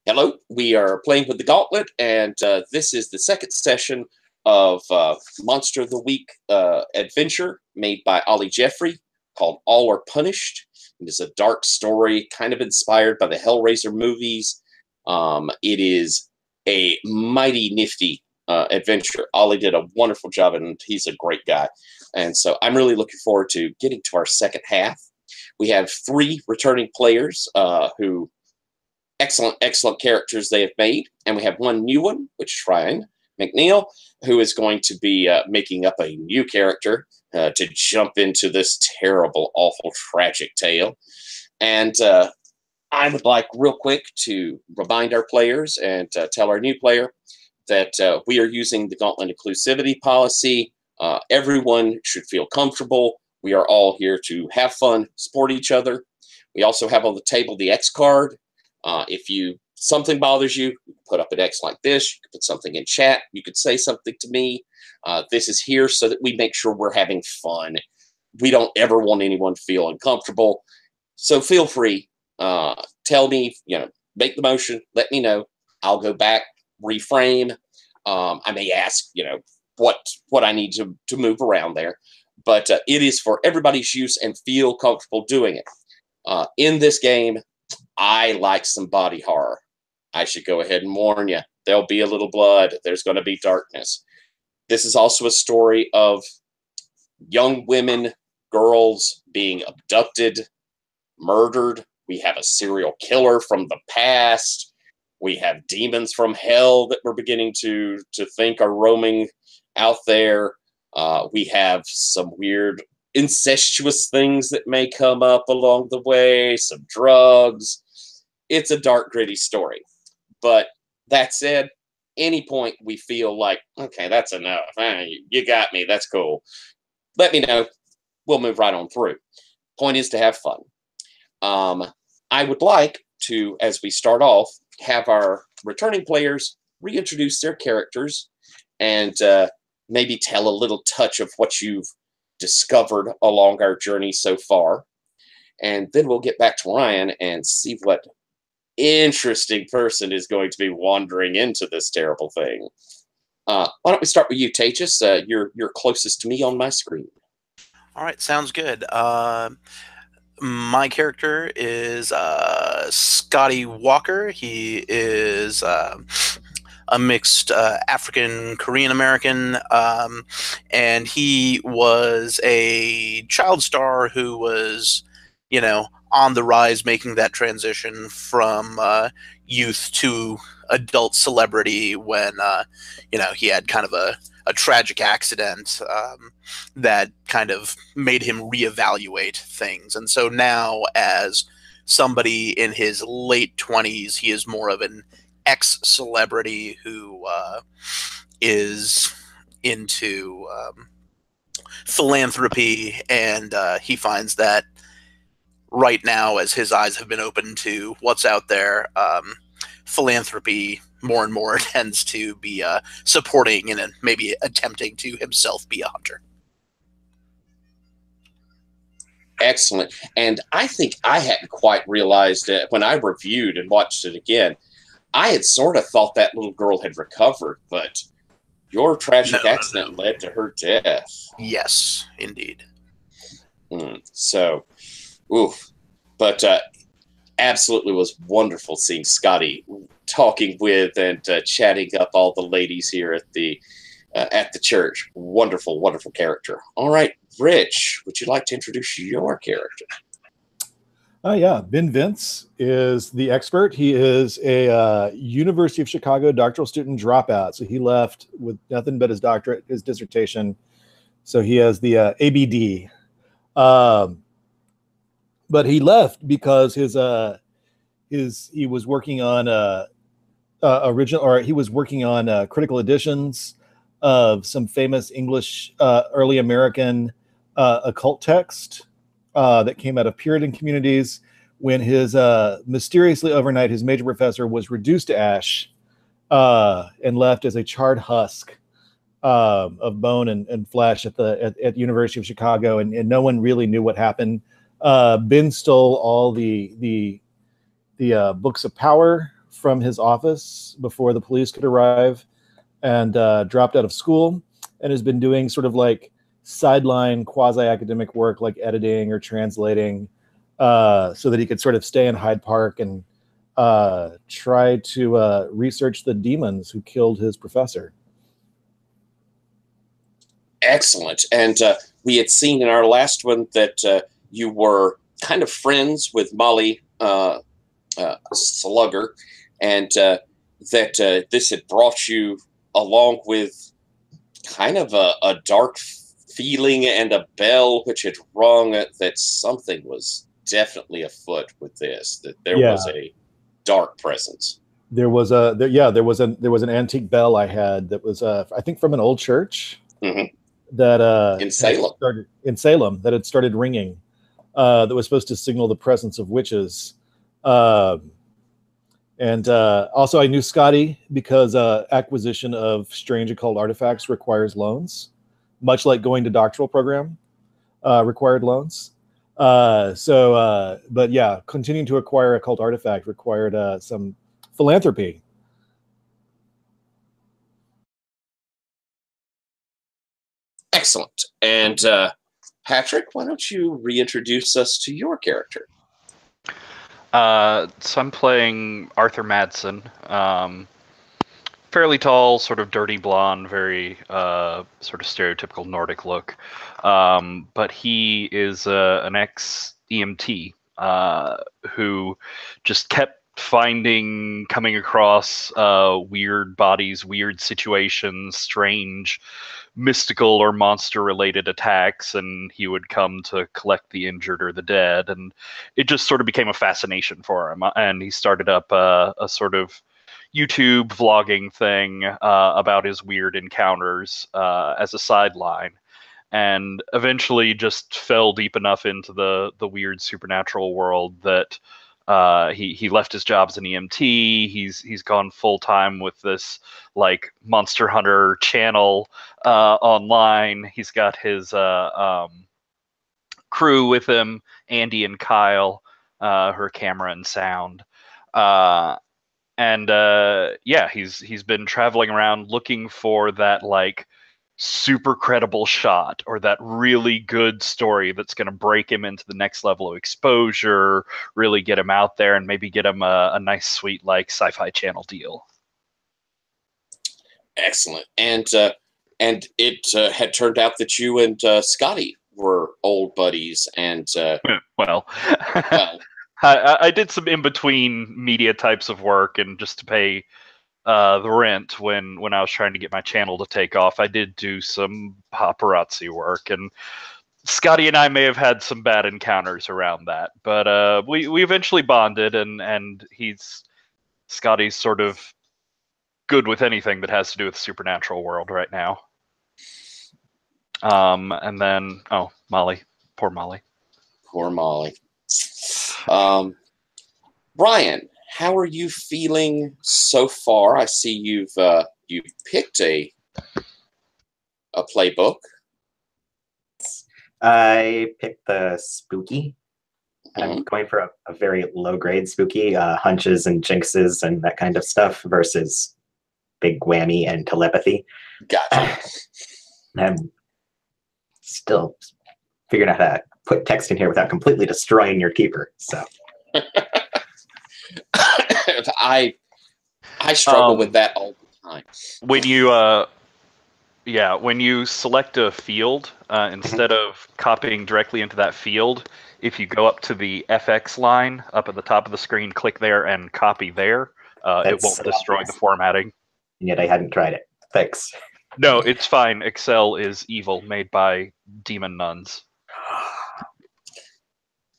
Hello, we are playing with the Gauntlet, and this is the second session of Monster of the Week adventure made by Ollie Jeffrey called All Are Punished. It is a dark story, kind of inspired by the Hellraiser movies. It is a mighty nifty adventure. Ollie did a wonderful job, and he's a great guy. And so I'm really looking forward to getting to our second half. We have 3 returning players who excellent characters they have made, and we have one new one, which is Ryan McNeil, who is going to be making up a new character to jump into this terrible, awful, tragic tale. And I would like real quick to remind our players and tell our new player that we are using the Gauntlet inclusivity policy. Everyone should feel comfortable. We are all here to have fun, support each other. We also have on the table the X card. If something bothers you, you can put up an X like this. You can put something in chat. You could say something to me. This is here so that we make sure we're having fun. We don't ever want anyone to feel uncomfortable. So feel free. Tell me, make the motion. Let me know. I'll go back, reframe. I may ask, what I need to move around there. But it is for everybody's use and feel comfortable doing it. In this game, I like some body horror. I should go ahead and warn you. There'll be a little blood. There's going to be darkness. This is also a story of young women, girls being abducted, murdered. We have a serial killer from the past. We have demons from hell that we're beginning to think are roaming out there. We have some weird incestuous things that may come up along the way, some drugs. It's a dark, gritty story. But that said, any point we feel like, okay, that's enough. You got me. That's cool. Let me know. We'll move right on through. Point is to have fun. I would like to, as we start off, have our returning players reintroduce their characters and maybe tell a little touch of what you've discovered along our journey so far. And then we'll get back to Ryan and see what interesting person is going to be wandering into this terrible thing. Why don't we start with you, Tejas? You're closest to me on my screen. All right, sounds good. My character is Scotty Walker. He is a mixed African Korean American, and he was a child star who was, on the rise, making that transition from youth to adult celebrity when, he had kind of a tragic accident that kind of made him reevaluate things. And so now, as somebody in his late 20s, he is more of an ex-celebrity who is into philanthropy, and he finds that right now, as his eyes have been opened to what's out there, philanthropy more and more tends to be supporting and maybe attempting to himself be a hunter. Excellent. And I think I hadn't quite realized it when I reviewed and watched it again. I had sort of thought that little girl had recovered, but your tragic accident led to her death. Yes, indeed. So, oof. But absolutely was wonderful seeing Scotty talking with and chatting up all the ladies here at the church. Wonderful, wonderful character. All right, Rich, would you like to introduce your character? Yeah, Ben Vince is the expert. He is a University of Chicago doctoral student dropout. So he left with nothing but his doctorate, his dissertation. So he has the ABD. But he left because he was working on critical editions of some famous English early American occult text that came out of Puritan communities when his mysteriously overnight his major professor was reduced to ash and left as a charred husk of bone and flesh at the University of Chicago, and no one really knew what happened. Ben stole all the books of power from his office before the police could arrive, and dropped out of school, and has been doing sort of like sideline quasi-academic work like editing or translating, so that he could sort of stay in Hyde Park and try to research the demons who killed his professor. Excellent. And we had seen in our last one that you were kind of friends with Molly Slugger, and that this had brought you along with kind of a dark feeling and a bell which had rung that something was definitely afoot with this, that there was a dark presence. There was an antique bell I had that was I think from an old church. Mm-hmm. That in Salem, that had started ringing, that was supposed to signal the presence of witches, and also I knew Scotty because acquisition of strange occult artifacts requires loans, much like going to doctoral program required loans. But yeah, continuing to acquire occult artifact required some philanthropy. Excellent. And Patrick, why don't you reintroduce us to your character? So I'm playing Arthur Madsen. Fairly tall, sort of dirty blonde, very sort of stereotypical Nordic look. But he is an ex-EMT who just kept coming across weird bodies, weird situations, strange mystical or monster related attacks, and he would come to collect the injured or the dead, and it just sort of became a fascination for him, and he started up a sort of YouTube vlogging thing about his weird encounters as a sideline, and eventually just fell deep enough into the weird supernatural world that he left his job as an EMT. He's gone full time with this like Monster Hunter channel online. He's got his crew with him, Andy and Kyle, her camera and sound, and he's been traveling around looking for that like super credible shot or that really good story that's going to break him into the next level of exposure, really get him out there, and maybe get him a nice, sweet, like Sci-Fi Channel deal. Excellent. And it had turned out that you and Scotty were old buddies, and well, I did some in-between media types of work, and just to pay the rent when I was trying to get my channel to take off, I did do some paparazzi work, and Scotty and I may have had some bad encounters around that, but we eventually bonded, and Scotty's sort of good with anything that has to do with the supernatural world right now. And then Molly, poor Molly. Brian, how are you feeling so far? I see you've picked a playbook. I picked the spooky. I'm going for a very low-grade spooky, hunches and jinxes and that kind of stuff versus big whammy and telepathy. Gotcha. I'm still figuring out how to put text in here without completely destroying your keeper. So I struggle with that all the time. When you select a field, instead of copying directly into that field, if you go up to the FX line up at the top of the screen, click there and copy there, it won't destroy the formatting. And yet I hadn't tried it. Thanks. No, it's fine. Excel is evil, made by demon nuns.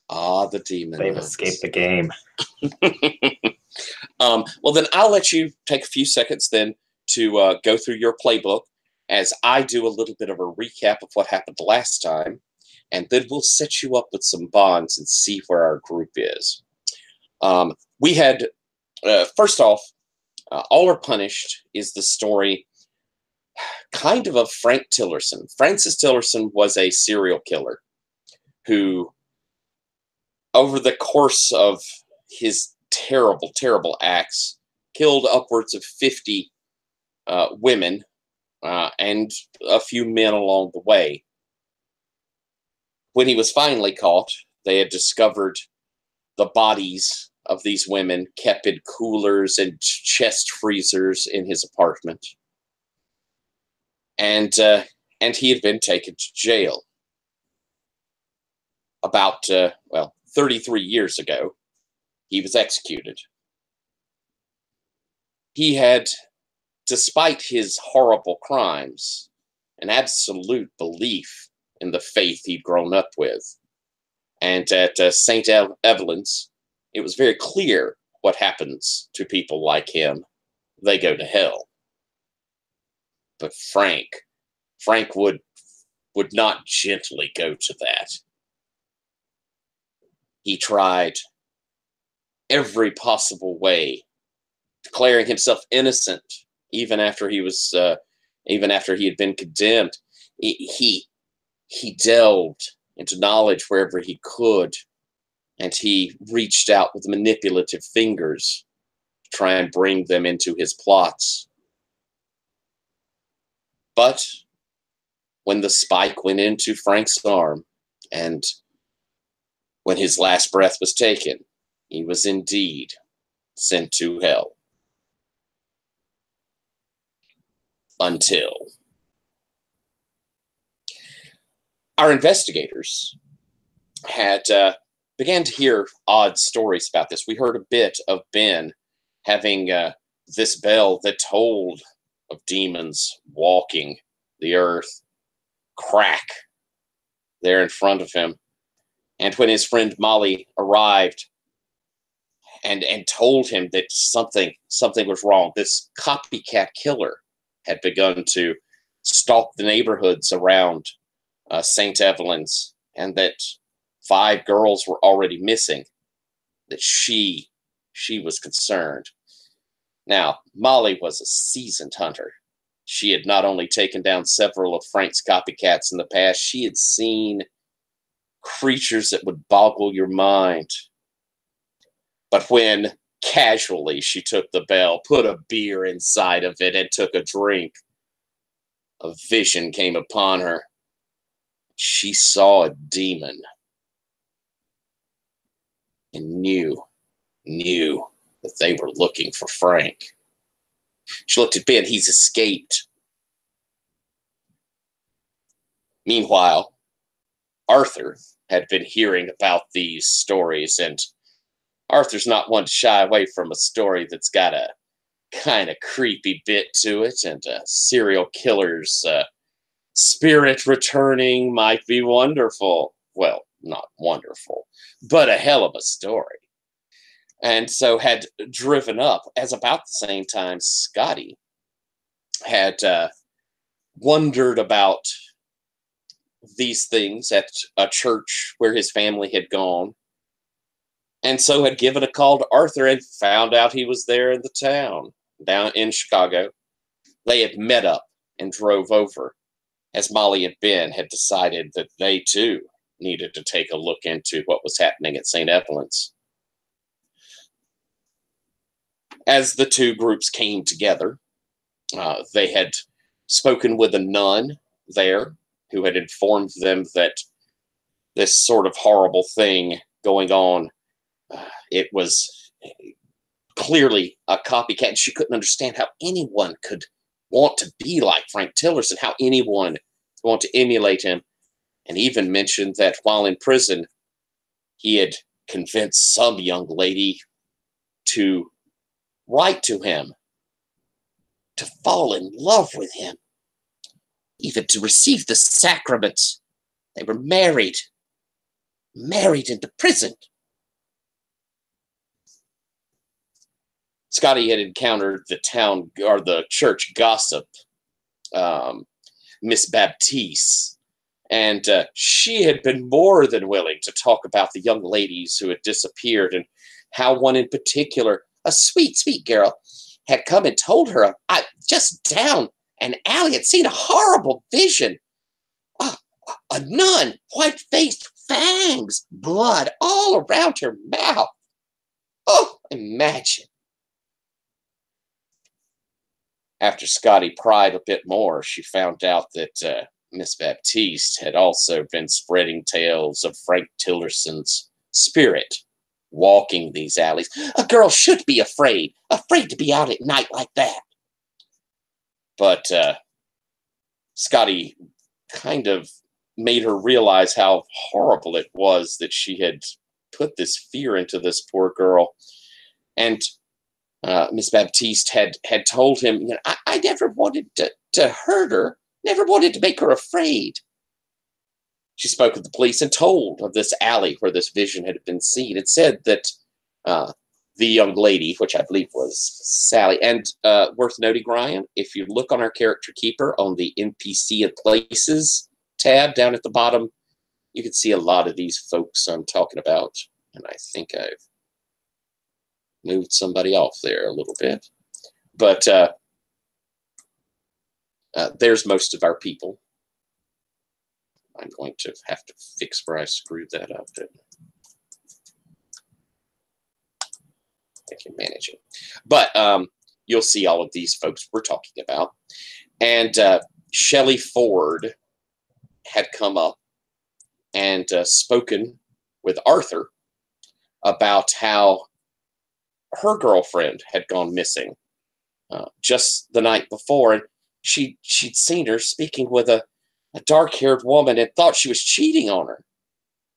The demon They've nuns. escaped the game. Well, then I'll let you take a few seconds then to go through your playbook as I do a little bit of a recap of what happened last time, and then we'll set you up with some bonds and see where our group is. We had, first off, All Are Punished is the story kind of Frank Tillerson. Francis Tillerson was a serial killer who, over the course of his terrible, terrible acts, killed upwards of 50 women and a few men along the way. When he was finally caught, they had discovered the bodies of these women kept in coolers and chest freezers in his apartment. And he had been taken to jail. About, 33 years ago, he was executed. He had, despite his horrible crimes, an absolute belief in the faith he'd grown up with. And at St. Evelyn's, it was very clear what happens to people like him. They go to hell. But Frank would not gently go to that. He tried every possible way, declaring himself innocent, even after he had been condemned. He delved into knowledge wherever he could, and he reached out with manipulative fingers to try and bring them into his plots. But when the spike went into Frank's arm, and when his last breath was taken, he was indeed sent to hell. Until our investigators had began to hear odd stories about this. We heard a bit of Ben having this bell that told of demons walking the earth crack there in front of him. And when his friend Molly arrived and told him that something was wrong, this copycat killer had begun to stalk the neighborhoods around St. Evelyn's, and that 5 girls were already missing, that she was concerned. Now, Molly was a seasoned hunter. She had not only taken down several of Frank's copycats in the past, she had seen creatures that would boggle your mind. But when casually she took the bell, put a beer inside of it, and took a drink, a vision came upon her. She saw a demon and knew that they were looking for Frank. She looked at Ben. He's escaped. Meanwhile, Arthur had been hearing about these stories, and Arthur's not one to shy away from a story that's got a kind of creepy bit to it, and a serial killer's spirit returning might be wonderful. Well, not wonderful, but a hell of a story. And so had driven up, as about the same time Scotty had wondered about these things at a church where his family had gone, and so had given a call to Arthur and found out he was there in the town, down in Chicago. They had met up and drove over, as Molly and Ben had decided that they too needed to take a look into what was happening at St. Evelyn's. As the two groups came together, they had spoken with a nun there who had informed them that this sort of horrible thing going on, it was clearly a copycat, and she couldn't understand how anyone could want to be like Frank Tillerson, how anyone would want to emulate him, and even mentioned that while in prison, he had convinced some young lady to write to him, to fall in love with him, even to receive the sacraments. They were married into prison. Scotty had encountered the town or the church gossip, Miss Baptiste, and she had been more than willing to talk about the young ladies who had disappeared, and how one in particular, a sweet, sweet girl, had come and told her, just down an alley, had seen a horrible vision. A nun, white-faced, fangs, blood all around her mouth. Oh, imagine. After Scotty pried a bit more, she found out that Miss Baptiste had also been spreading tales of Frank Tillerson's spirit walking these alleys. A girl should be afraid to be out at night like that. But Scotty kind of made her realize how horrible it was that she had put this fear into this poor girl. And Miss Baptiste had told him, you know, I never wanted to hurt her, never wanted to make her afraid. She spoke with the police and told of this alley where this vision had been seen. It said that the young lady, which I believe was Sally, and worth noting, Ryan, if you look on our character keeper on the NPC and Places tab down at the bottom, you can see a lot of these folks I'm talking about. And I think I've moved somebody off there a little bit. But there's most of our people. I'm going to have to fix where I screwed that up. I can manage it. But you'll see all of these folks we're talking about. And Shelley Ford had come up and spoken with Arthur about how her girlfriend had gone missing just the night before. And she'd seen her speaking with a dark-haired woman and thought she was cheating on her.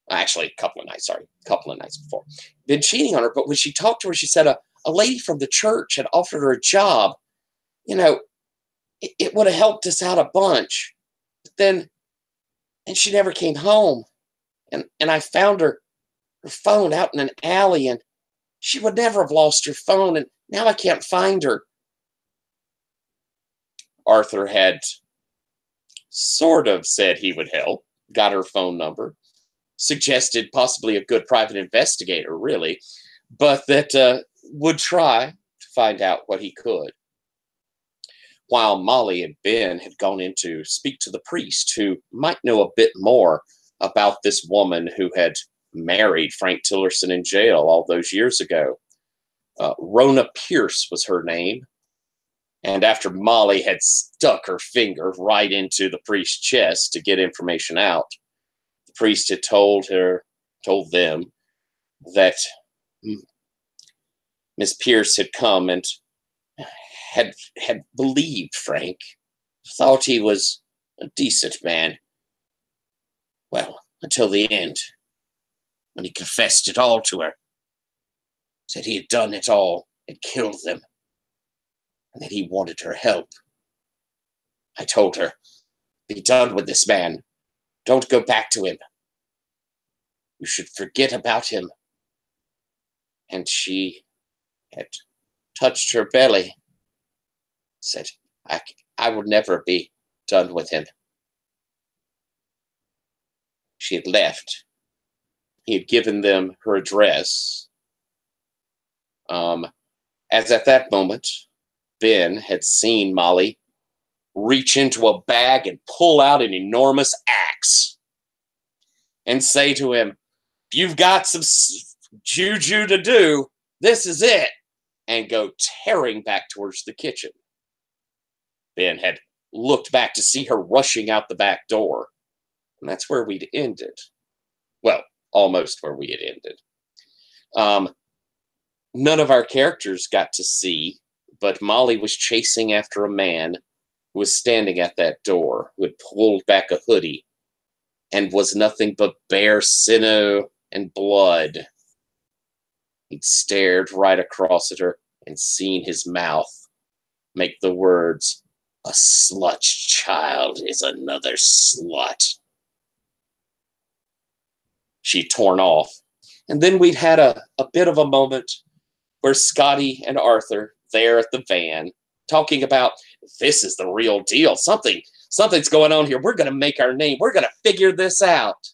Actually, a couple of nights before. Been cheating on her, but when she talked to her, she said a lady from the church had offered her a job. You know, it would have helped us out a bunch. But then, and she never came home. And I found her phone out in an alley, and she would never have lost her phone, and now I can't find her. Arthur had sort of said he would help, got her phone number, suggested possibly a good private investigator, really, but that would try to find out what he could. While Molly and Ben had gone in to speak to the priest, who might know a bit more about this woman who had married Frank Tillerson in jail all those years ago. Rona Pierce was her name. And after Molly had stuck her finger right into the priest's chest to get information out, the priest had told them that Miss Pierce had come and had believed Frank, thought he was a decent man. Well, until the end, when he confessed it all to her, said he had done it all and killed them, and that he wanted her help. I told her, be done with this man. Don't go back to him. You should forget about him. And she had touched her belly, said, I would never be done with him. She had left. He had given them her address. As at that moment, Ben had seen Molly reach into a bag and pull out an enormous axe and say to him, you've got some juju to do, this is it, and go tearing back towards the kitchen. Ben had looked back to see her rushing out the back door, and that's where we'd ended. Well, almost where we had ended. None of our characters got to see, but Molly was chasing after a man who was standing at that door, who had pulled back a hoodie and was nothing but bare sinew and blood. He'd stared right across at her and seen his mouth make the words, a slut's child is another slut. She'd torn off. And then we'd had a bit of a moment where Scotty and Arthur, there at the van, talking about, this is the real deal. Something's going on here. We're going to make our name. We're going to figure this out.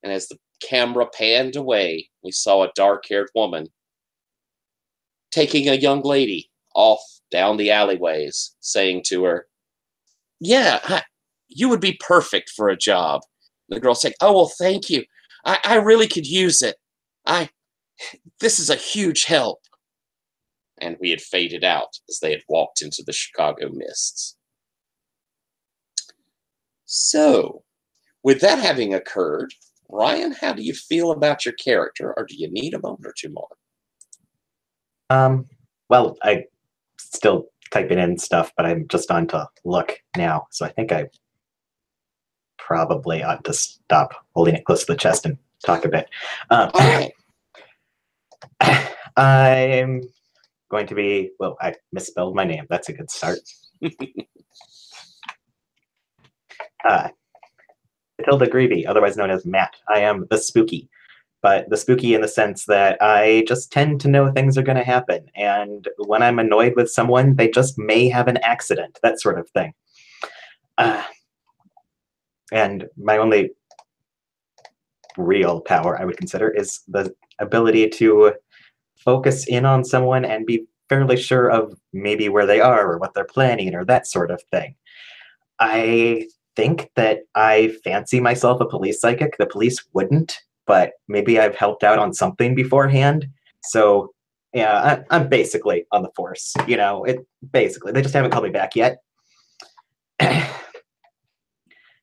And as the camera panned away, we saw a dark-haired woman taking a young lady off down the alleyways, saying to her, yeah, you would be perfect for a job. The girl saying, oh, well, thank you. I really could use it. This is a huge help. and we had faded out as they had walked into the Chicago mists. So, with that having occurred, Ryan, how do you feel about your character, or do you need a moment or two more? Well, I still typing in stuff, but I'm just on to look now, so I think I probably ought to stop holding it close to the chest and talk a bit. All right. I'm going to be, well, I misspelled my name. That's a good start. Matilda Greavy, otherwise known as Matt. I am the spooky, but the spooky in the sense that I just tend to know things are going to happen. And when I'm annoyed with someone, they just may have an accident, that sort of thing. And my only real power, I would consider, is the ability to focus in on someone and be fairly sure of maybe where they are or what they're planning or that sort of thing. I think that I fancy myself a police psychic. The police wouldn't, but maybe I've helped out on something beforehand. So yeah, I'm basically on the force. You know, basically they just haven't called me back yet.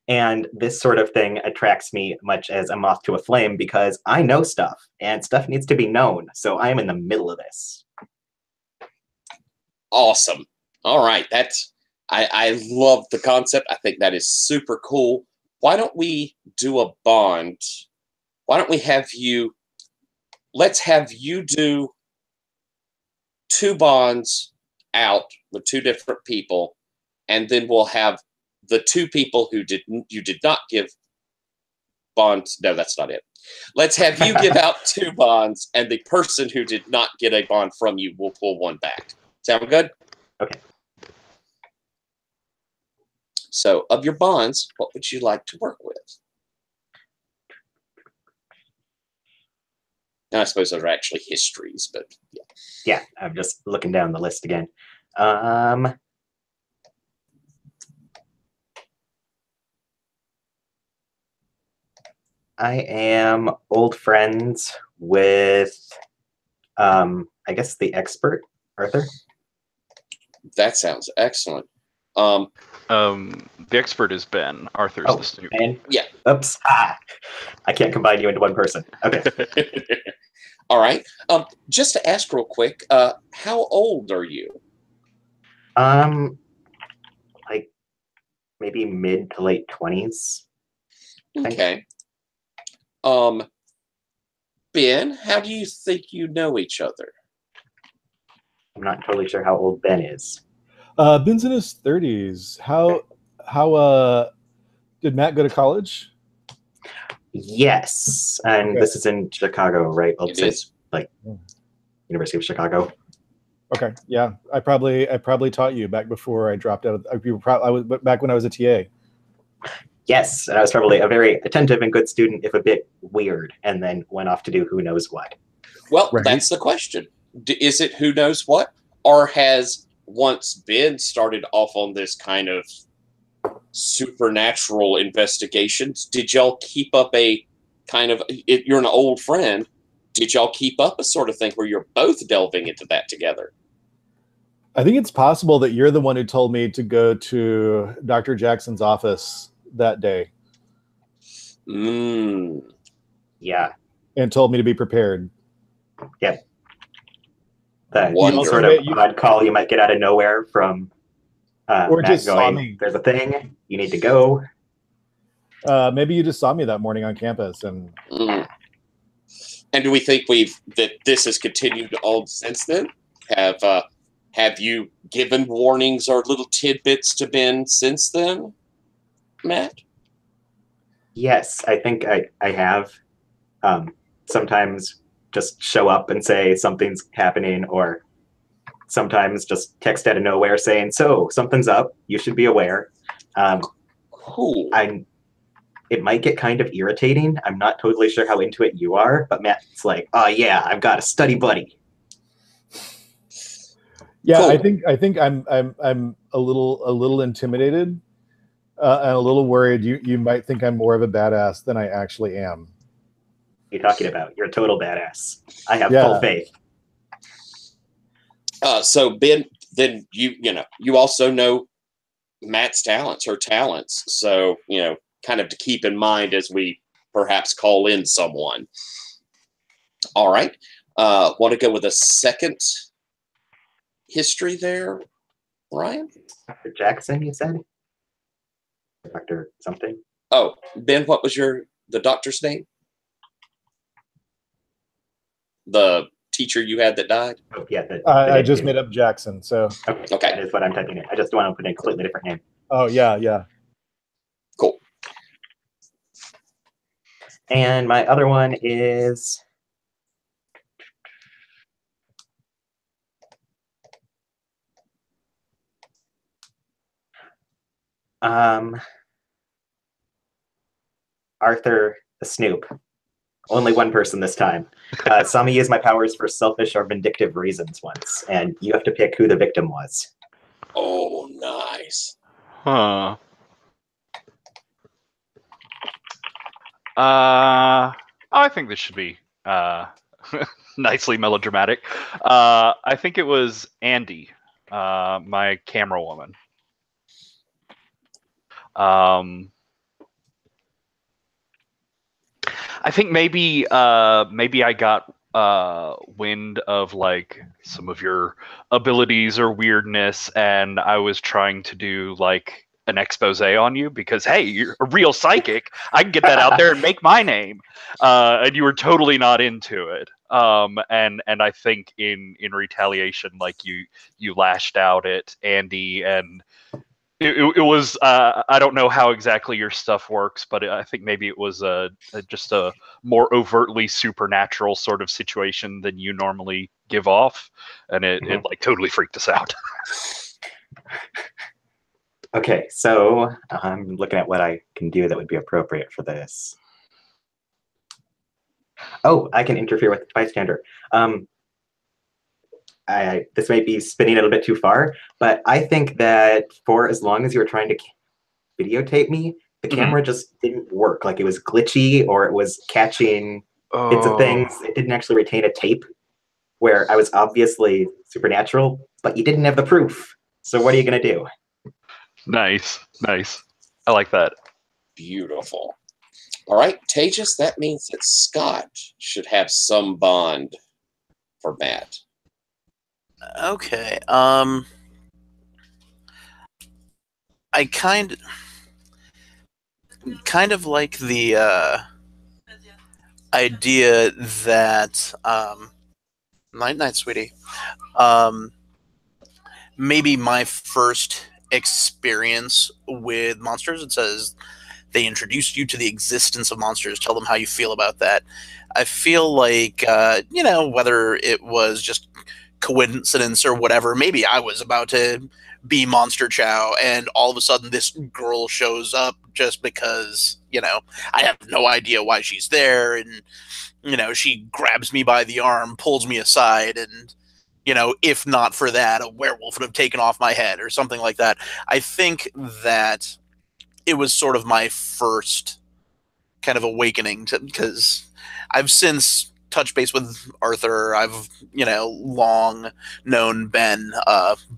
And this sort of thing attracts me much as a moth to a flame because I know stuff and stuff needs to be known. So I am in the middle of this. Awesome. All right. I love the concept. I think that is super cool. Why don't we do a bond? Why don't we let's have you do 2 bonds out with 2 different people, and then we'll have the 2 people who you did not give bonds. No, that's not it. Let's have you give out 2 bonds, and the person who did not get a bond from you will pull 1 back. Sound good? Okay. So, of your bonds, what would you like to work with? Now, I suppose those are actually histories, but yeah. Yeah, I'm just looking down the list again. I am old friends with, I guess, the expert, Arthur. That sounds excellent. The expert is Ben. Arthur's the snoop. Ben? Yeah. Oops. I can't combine you into one person. Okay. All right. Just to ask real quick, how old are you? Like maybe mid to late 20s. Okay. Ben, how do you think you know each other? I'm not totally sure how old Ben is. Ben's in his 30s. How did Matt go to college? Yes, and Okay. this is in Chicago, right? It is. Like University of Chicago. Okay, yeah, I probably taught you back before I dropped out. I was back when I was a TA. Yes, and I was probably a very attentive and good student, if a bit weird, and then went off to do who knows what. Well, Right. That's the question. Is it who knows what? Or has once Ben started off on this kind of supernatural investigations, did y'all keep up a kind of, if you're an old friend, did y'all keep up a sort of thing where you're both delving into that together? I think it's possible that you're the one who told me to go to Dr. Jackson's office that day Yeah. and told me to be prepared. Yep. That Wonderful. sort of odd call you might get out of nowhere from Or Matt just saw going, me. there's a thing, you need to go. Maybe you just saw me that morning on campus, and And do we think that this has continued on since then? Have you given warnings or little tidbits to Ben since then, Matt? Yes, I think I have. Sometimes just show up and say something's happening, or sometimes just text out of nowhere saying, so something's up, you should be aware. Cool. It might get kind of irritating. I'm not totally sure how into it you are, but Matt's like, oh yeah, I've got a study buddy. yeah, Cool. I think I'm a little intimidated and a little worried. You might think I'm more of a badass than I actually am. What are you talking about? You're a total badass. I have Yeah. full faith. So Ben, then you also know Matt's talents, her talents. So, kind of to keep in mind as we perhaps call in someone. All right. Want to go with a second history there, Ryan? Dr. Jackson, you said? Dr. something? Oh, Ben, what was the doctor's name? The teacher you had that died? Oh, yeah. I just made up Jackson, so. Okay. That is what I'm typing in. I just want to put in a completely different name. Oh, yeah. Cool. And my other one is... Arthur the Snoop. Only one person this time. Saw me use my powers for selfish or vindictive reasons once, and you have to pick who the victim was. Oh, nice. Huh. I think this should be nicely melodramatic. I think it was Andy, my camera woman. I think maybe I got wind of like some of your abilities or weirdness, and I was trying to do like an expose on you because hey, you're a real psychic. I can get that out there and make my name. And you were totally not into it. And I think in retaliation, like you lashed out at Andy, and it was I don't know how exactly your stuff works, but I think maybe it was just a more overtly supernatural sort of situation than you normally give off, and it like totally freaked us out. Okay, so I'm looking at what I can do that would be appropriate for this. Oh, I can interfere with the bystander. This might be spinning it a bit too far, but I think that for as long as you were trying to videotape me, the camera just didn't work. Like it was glitchy, or it was catching bits of things. It didn't actually retain a tape where I was obviously supernatural, but you didn't have the proof. So what are you going to do? Nice. I like that. Beautiful. All right, Tejas, that means that Scott should have some bond for Matt. Okay. I kind of like the idea that night, sweetie. Maybe my first experience with monsters. It says they introduced you to the existence of monsters. Tell them how you feel about that. I feel like whether it was just coincidence or whatever, maybe I was about to be Monster Chow, and all of a sudden this girl shows up just because I have no idea why she's there, and she grabs me by the arm, pulls me aside, and if not for that, a werewolf would have taken off my head or something like that. I think that it was sort of my first kind of awakening because I've since touched base with Arthur. I've long known Ben,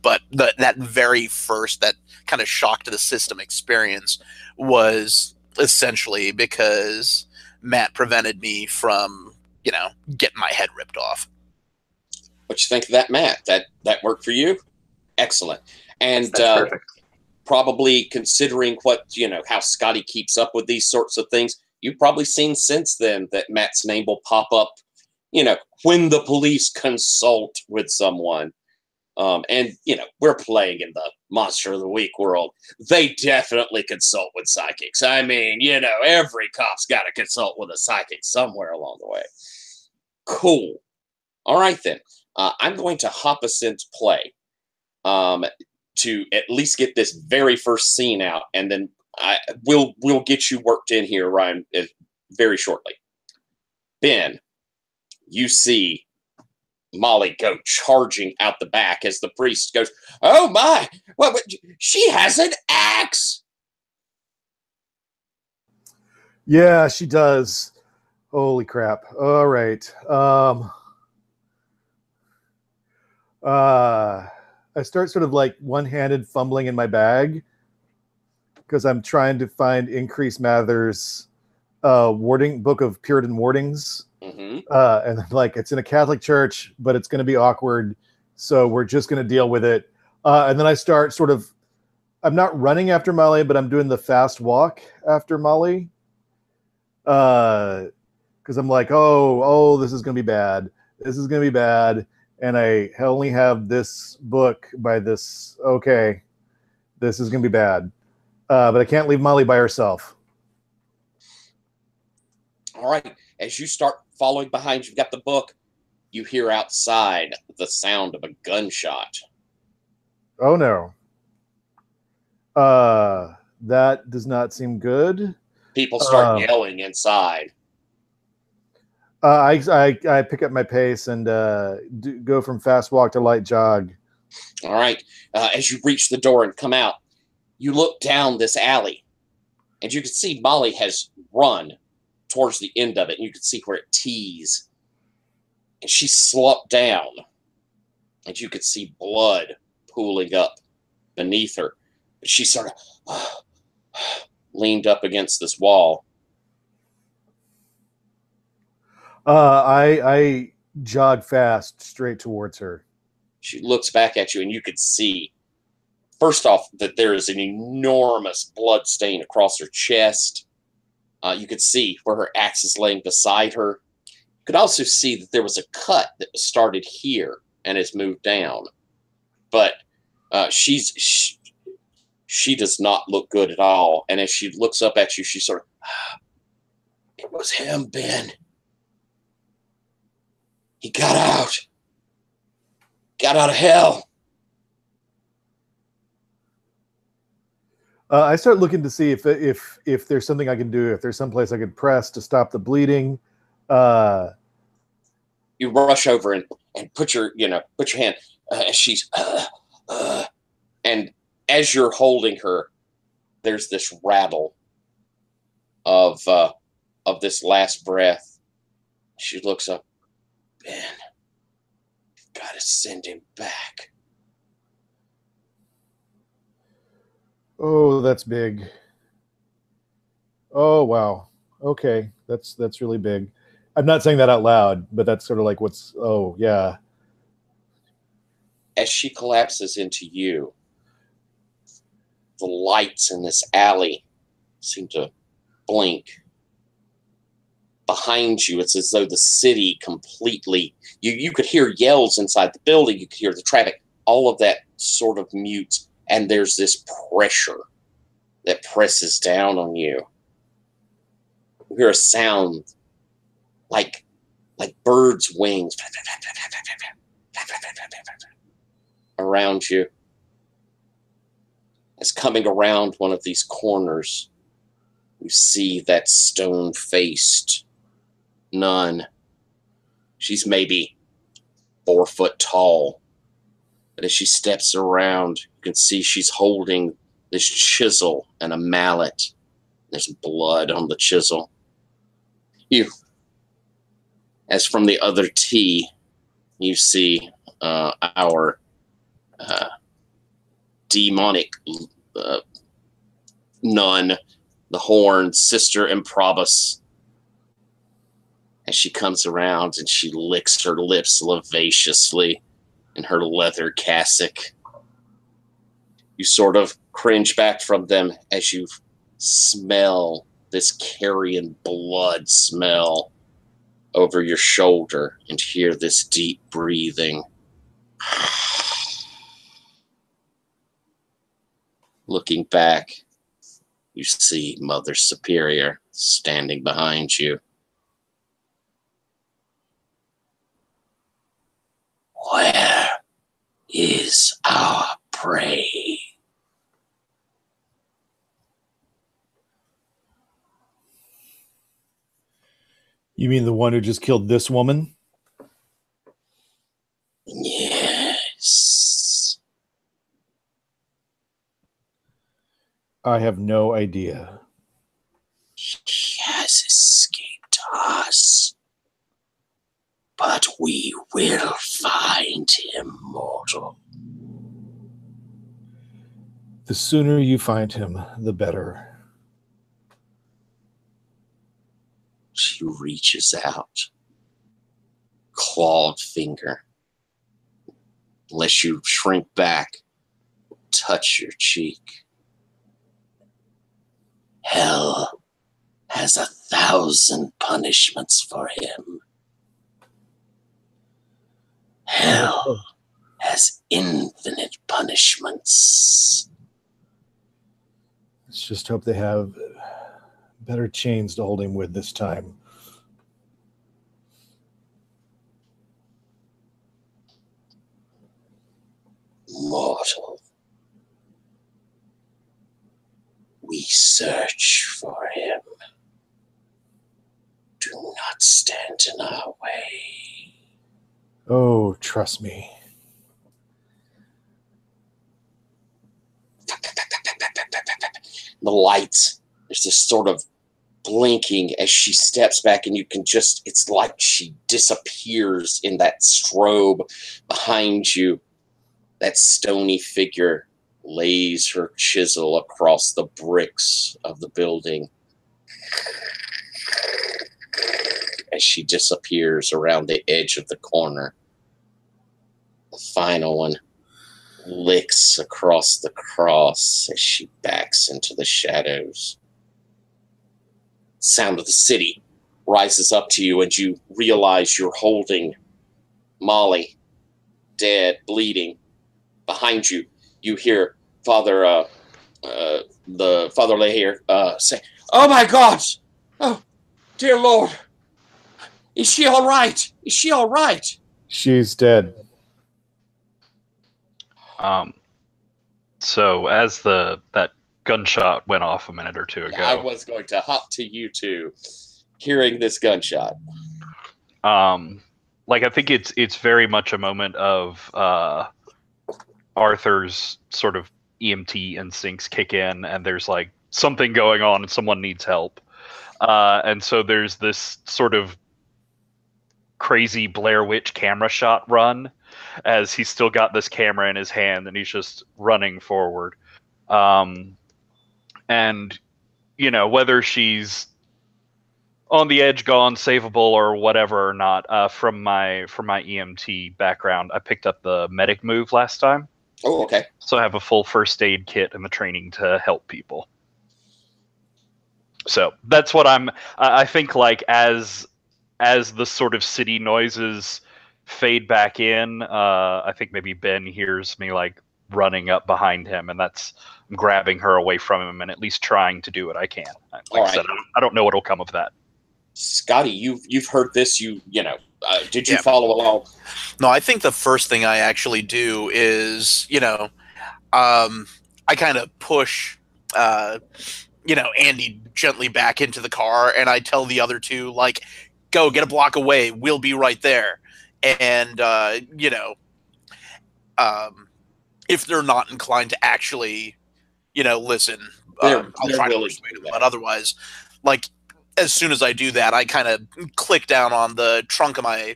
but that very first, that kind of shock to the system experience was essentially because Matt prevented me from getting my head ripped off. What you think of that, Matt? That worked for you? Excellent. And That's perfect. Probably considering how Scotty keeps up with these sorts of things, you've probably seen since then that Matt's name will pop up, when the police consult with someone. And we're playing in the Monster of the Week world. They definitely consult with psychics. I mean, every cop's got to consult with a psychic somewhere along the way. Cool. All right, then. I'm going to hop us into play to at least get this very first scene out, and then we'll get you worked in here, Ryan, very shortly. Ben, you see Molly go charging out the back as the priest goes, "Oh my! What? She has an axe!" Yeah, she does. Holy crap. All right. I start sort of like one-handed fumbling in my bag because I'm trying to find Increase Mather's warding book of Puritan wardings. Mm-hmm. And like, it's in a Catholic church, but it's going to be awkward. So we're just going to deal with it. And then I start sort of, I'm not running after Molly, but I'm doing the fast walk after Molly. Because I'm like, oh, this is going to be bad. This is going to be bad. And I only have this book by this. Okay, this is going to be bad. But I can't leave Molly by herself. All right. As you start following behind, you've got the book. You hear outside the sound of a gunshot. Oh no. That does not seem good. People start yelling inside. I pick up my pace and go from fast walk to light jog. All right. As you reach the door and come out, you look down this alley, and you can see Molly has run towards the end of it, and you can see where it tees. And she slumped down, and you could see blood pooling up beneath her. But she sort of leaned up against this wall. I jog fast straight towards her. She looks back at you, and you could see, first off, that there is an enormous blood stain across her chest. You could see where her axe is laying beside her. You could also see that there was a cut that started here and has moved down. But she does not look good at all. And as she looks up at you, she sort of, it was him, Ben. He got out. Got out of hell. I start looking to see if there's something I can do, if there's some place I could press to stop the bleeding. You rush over and put your hand. She's and as you're holding her, there's this rattle of this last breath. She looks up. Ben, you've got to send him back. Oh, that's big. Oh, wow. Okay, that's really big. I'm not saying that out loud, but that's sort of like oh, yeah. As she collapses into you, the lights in this alley seem to blink. Behind you, it's as though the city completely, you could hear yells inside the building, you could hear the traffic, all of that sort of mutes, and there's this pressure that presses down on you. You hear a sound like birds' wings around you. As coming around one of these corners, you see that stone-faced nun. She's maybe 4 foot tall. But as she steps around, you can see she's holding this chisel and a mallet. There's blood on the chisel. As from the other T, you see our demonic nun, the horn, Sister Improbus. As she comes around and she licks her lips lasciviously in her leather cassock. You sort of cringe back from them as you smell this carrion blood smell over your shoulder and hear this deep breathing. Looking back, you see Mother Superior standing behind you. Where is our prey? You mean the one who just killed this woman? Yes. I have no idea. He has escaped us. But we will find him, Mortal. The sooner you find him, the better. She reaches out, clawed finger, lets you shrink back, touch your cheek. Hell has 1,000 punishments for him. Hell has infinite punishments. Let's just hope they have better chains to hold him with this time. Mortal, we search for him. Do not stand in our way. Oh, trust me. The lights, there's this sort of blinking as she steps back, and you can just, it's like she disappears in that strobe behind you. That stony figure lays her chisel across the bricks of the building as she disappears around the edge of the corner. The final one licks across the cross as she backs into the shadows. Sound of the city rises up to you, and you realize you're holding Molly, dead, bleeding. Behind you, you hear Father Leahy say, "Oh my God! Oh, dear Lord! Is she all right? Is she all right?" She's dead. So as that gunshot went off a minute or two ago, I was going to hop to you two, hearing this gunshot. like I think it's very much a moment of Arthur's sort of EMT instincts kick in, and there's like something going on and someone needs help. And so there's this sort of crazy Blair Witch camera shot run as he's still got this camera in his hand and he's just running forward. And, you know, whether she's on the edge, gone, savable, or whatever or not, from my EMT background, I picked up the medic move last time. Oh, okay. So I have a full first aid kit and the training to help people. So that's what I think, like, as the sort of city noises fade back in, I think maybe Ben hears me like running up behind him, and I'm grabbing her away from him and at least trying to do what I can. Like I said, I don't know what'll come of that. Scotty, you've heard this. Did you follow along? No, I think the first thing I actually do is, I kind of push, Andy gently back into the car, and I tell the other two, like, go get a block away. We'll be right there. And, if they're not inclined to actually, listen, I'll try to persuade them. But otherwise, like, as soon as I do that, I kind of click down on the trunk of my,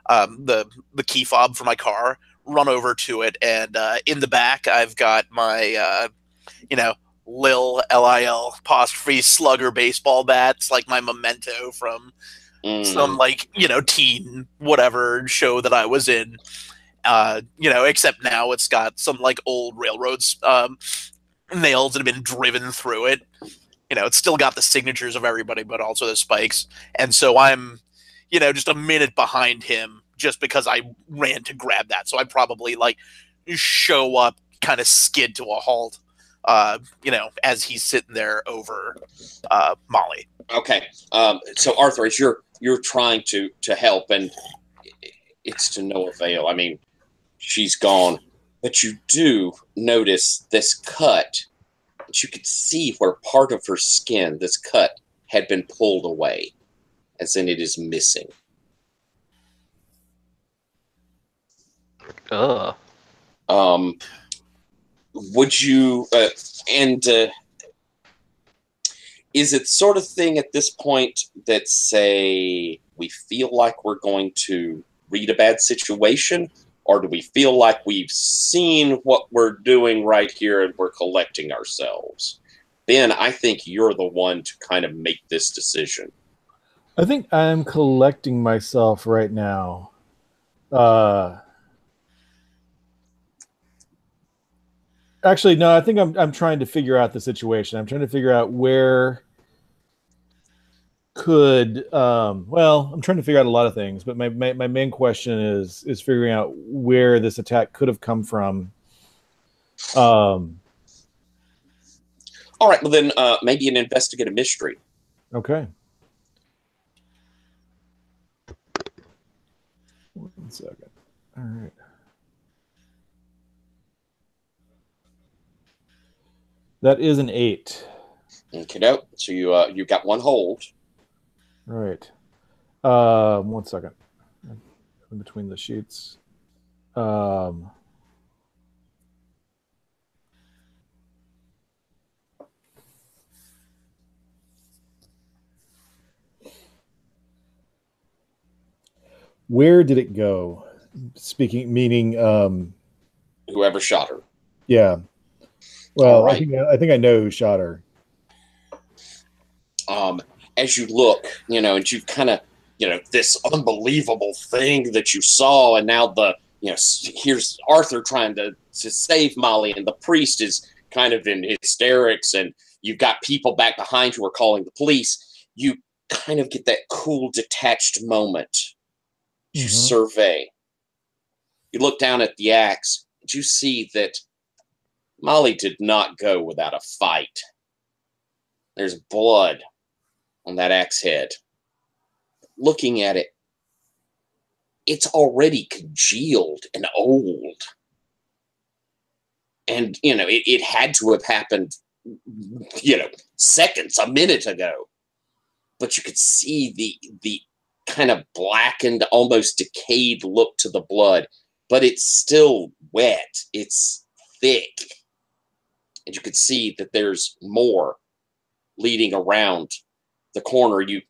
the key fob for my car, run over to it, and in the back, I've got my, Lil apostrophe slugger baseball bat. It's like my memento from some teen whatever show that I was in. Except now it's got some like old railroads nails that have been driven through it. It's still got the signatures of everybody, but also the spikes. And so I'm, just a minute behind him just because I ran to grab that. So I probably like show up, kind of skid to a halt, as he's sitting there over Molly. Okay. So Arthur, as you're trying to help, and it's to no avail. I mean, she's gone, but you do notice this cut. You could see where part of her skin, this cut, had been pulled away, as in it is missing. Would you is it sort of thing at this point that, say, we feel like we're going to read a bad situation, Or do we feel like we've seen what we're doing right here and we're collecting ourselves? Ben, I think you're the one to kind of make this decision. I think I'm collecting myself right now. Actually, no, I think I'm trying to figure out the situation. I'm trying to figure out where could I'm trying to figure out a lot of things, but my main question is figuring out where this attack could have come from. All right, well then maybe an investigate a mystery. Okay. 1 second. All right. That is an 8. Okay, so you got one hold. All right. 1 second. In between the sheets. Where did it go? Meaning Whoever shot her. Yeah. Well, right. I think I know who shot her. As you look, and you kind of, this unbelievable thing that you saw, and now here's Arthur trying to save Molly, and the priest is kind of in hysterics, and you've got people back behind who are calling the police. You kind of get that cool, detached moment. You survey. You look down at the axe, and you see that Molly did not go without a fight. There's blood on that axe head. Looking at it, it's already congealed and old. And, it had to have happened, seconds, a minute ago. But you could see the kind of blackened, almost decayed look to the blood. But it's still wet. It's thick. And you could see that there's more leading around the corner. You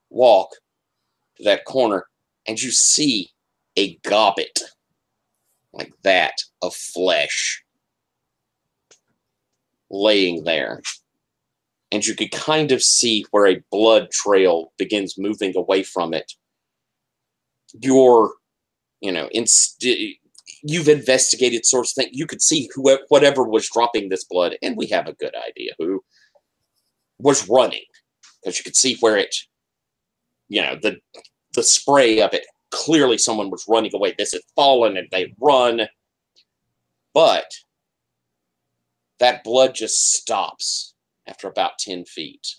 walk to that corner and you see a gobbet like that of flesh laying there. And you could kind of see where a blood trail begins moving away from it. You've investigated sorts of things. You could see whatever was dropping this blood, and we have a good idea who was running, because you could see where it, the spray of it, clearly someone was running away. This had fallen and they run, but that blood just stops after about 10 feet.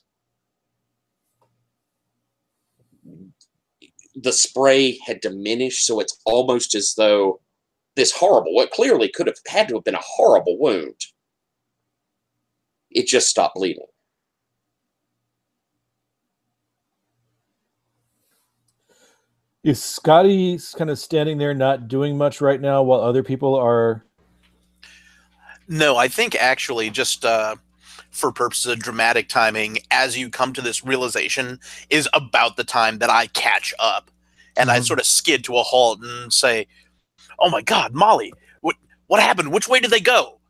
The spray had diminished, so it's almost as though what clearly had to have been a horrible wound. It just stopped bleeding. Is Scotty kind of standing there not doing much right now while other people are... No, I think actually just for purposes of dramatic timing, as you come to this realization is about the time that I catch up. And I sort of skid to a halt and say, "Oh my God, Molly, what happened? Which way did they go?"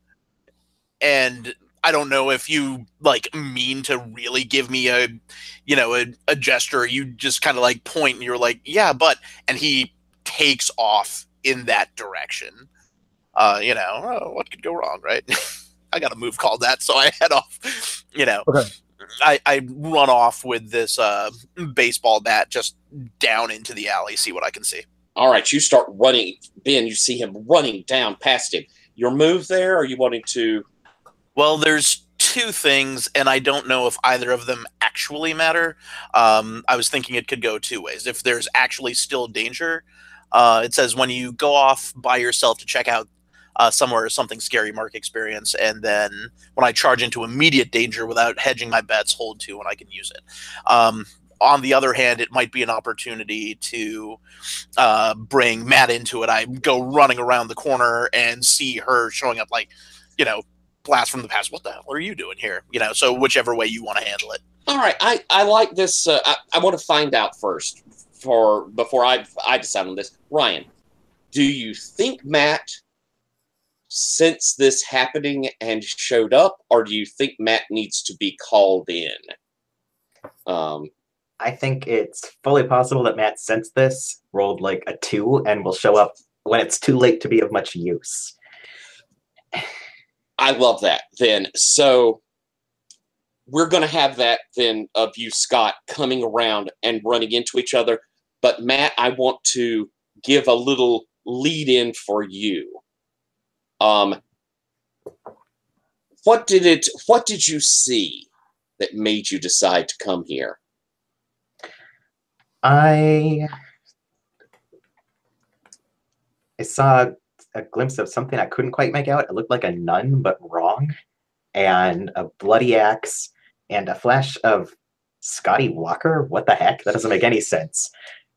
And I don't know if you mean to really give me a gesture. You just kind of point and you're like, "Yeah, but," and he takes off in that direction. What could go wrong, right? I got a move called that, so I head off. Okay. I run off with this baseball bat just down into the alley, see what I can see. All right, you start running. Ben, you see him running down past him. Your move there, or are you wanting to... Well, there's two things, and I don't know if either of them actually matter. I was thinking it could go two ways. If there's actually still danger, it says when you go off by yourself to check out somewhere or something scary, mark experience, and then when I charge into immediate danger without hedging my bets, hold 2 and I can use it. On the other hand, it might be an opportunity to bring Matt into it. I go running around the corner and see her showing up blast from the past. What the hell are you doing here? So whichever way you want to handle it. All right, I like this. I want to find out first before I decide on this. Ryan, Do you think Matt sensed this happening and showed up, or do you think Matt needs to be called in? I think it's fully possible that Matt sensed this, rolled like a 2, and will show up when it's too late to be of much use. I love that. Then, so we're going to have that then of you, Scott, coming around and running into each other. But Matt, I want to give a little lead in for you. What did you see that made you decide to come here? I saw a glimpse of something I couldn't quite make out. It looked like a nun, but wrong. And a bloody axe and a flash of Scotty Walker. What the heck? That doesn't make any sense.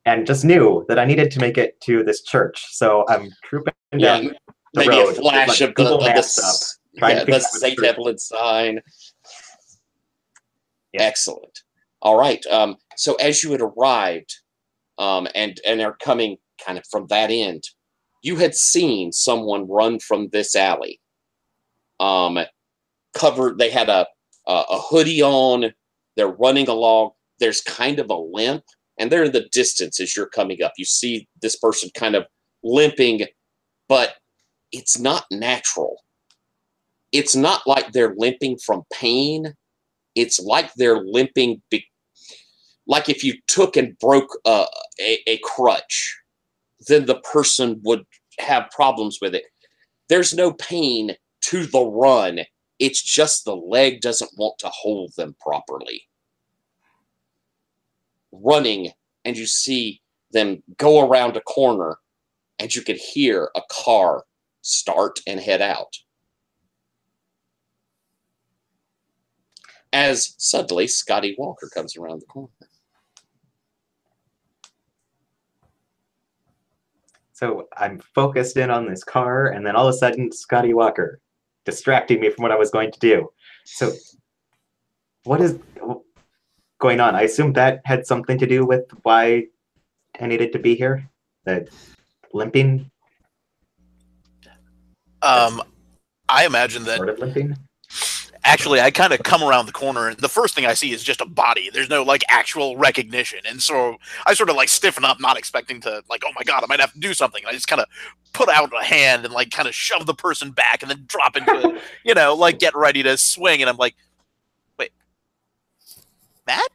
And just knew that I needed to make it to this church. So I'm trooping down the maybe road. A flash of Google the Maps up, trying to figure the out where St. church is. Evelyn sign. Yeah. Excellent. All right. So as you had arrived and are coming kind of from that end, you had seen someone run from this alley. Covered, they had a hoodie on. They're running along. There's kind of a limp, and they're in the distance as you're coming up. You see this person kind of limping, but it's not natural. It's not like they're limping from pain. It's like they're limping, like if you took and broke a crutch, then the person would have problems with it. There's no pain to the run. It's just the leg doesn't want to hold them properly. Running, and you see them go around a corner, and you could hear a car start and head out. As suddenly Scotty Walker comes around the corner. So I'm focused in on this car, and then all of a sudden, Scotty Walker, distracting me from what I was going to do. So what is going on? I assume that had something to do with why I needed to be here? The limping? I imagine that... Sort of limping? Actually, I kind of come around the corner, and the first thing I see is just a body. There's no, like, actual recognition. And so I sort of, like, stiffen up, not expecting to, like, oh my god, I might have to do something. And I just kind of put out a hand and, like, kind of shove the person back and then drop into it, you know, like, get ready to swing. And I'm like, wait, Matt?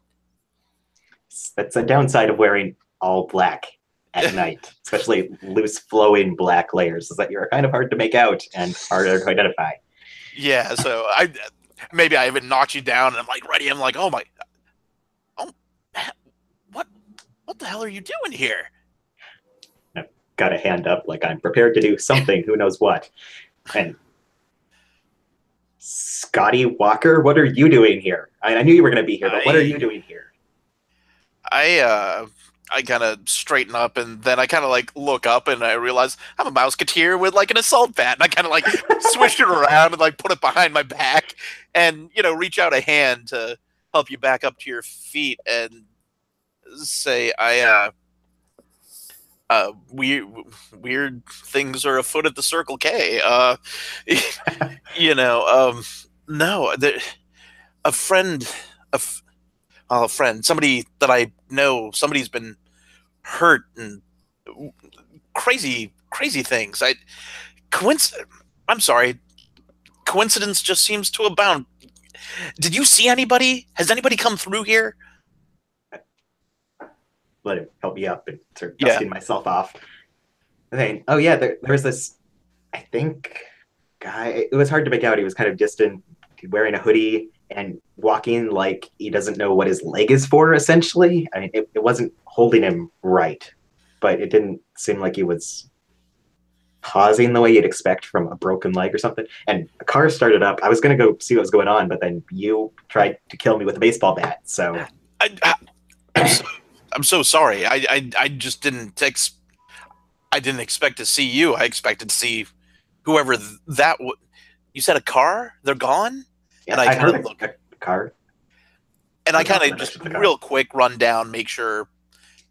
That's a downside of wearing all black at night, especially loose flowing black layers, is that you're kind of hard to make out and harder to identify. Yeah, so maybe I even knocked you down, and I'm like ready. I'm like, oh, Matt, what the hell are you doing here? I've got a hand up, like I'm prepared to do something. Who knows what? And Scotty Walker, what are you doing here? I knew you were going to be here, but what are you doing here? I kind of straighten up, and then I kind of like look up, and I realize I'm a Mouseketeer with like an assault bat, and I kind of like swish it around and like put it behind my back, and you know, reach out a hand to help you back up to your feet, and say, weird things are afoot at the Circle K. You know, no, a friend, somebody that I know, somebody's been hurt and crazy things. I'm sorry. Coincidence just seems to abound. Did you see anybody? Has anybody come through here? Let him help me up and start dusting myself off. Saying, oh yeah, there's this, I think, guy. It was hard to make out. He was kind of distant, wearing a hoodie and walking like he doesn't know what his leg is for, essentially. I mean, it wasn't holding him right, but it didn't seem like he was pausing the way you'd expect from a broken leg or something. And a car started up. I was going to go see what was going on, but then you tried to kill me with a baseball bat, so... I'm so sorry. I just didn't I didn't expect to see you. I expected to see whoever that would... You said a car? They're gone? Yeah, and I heard a car. And I kind of just real quick run down, make sure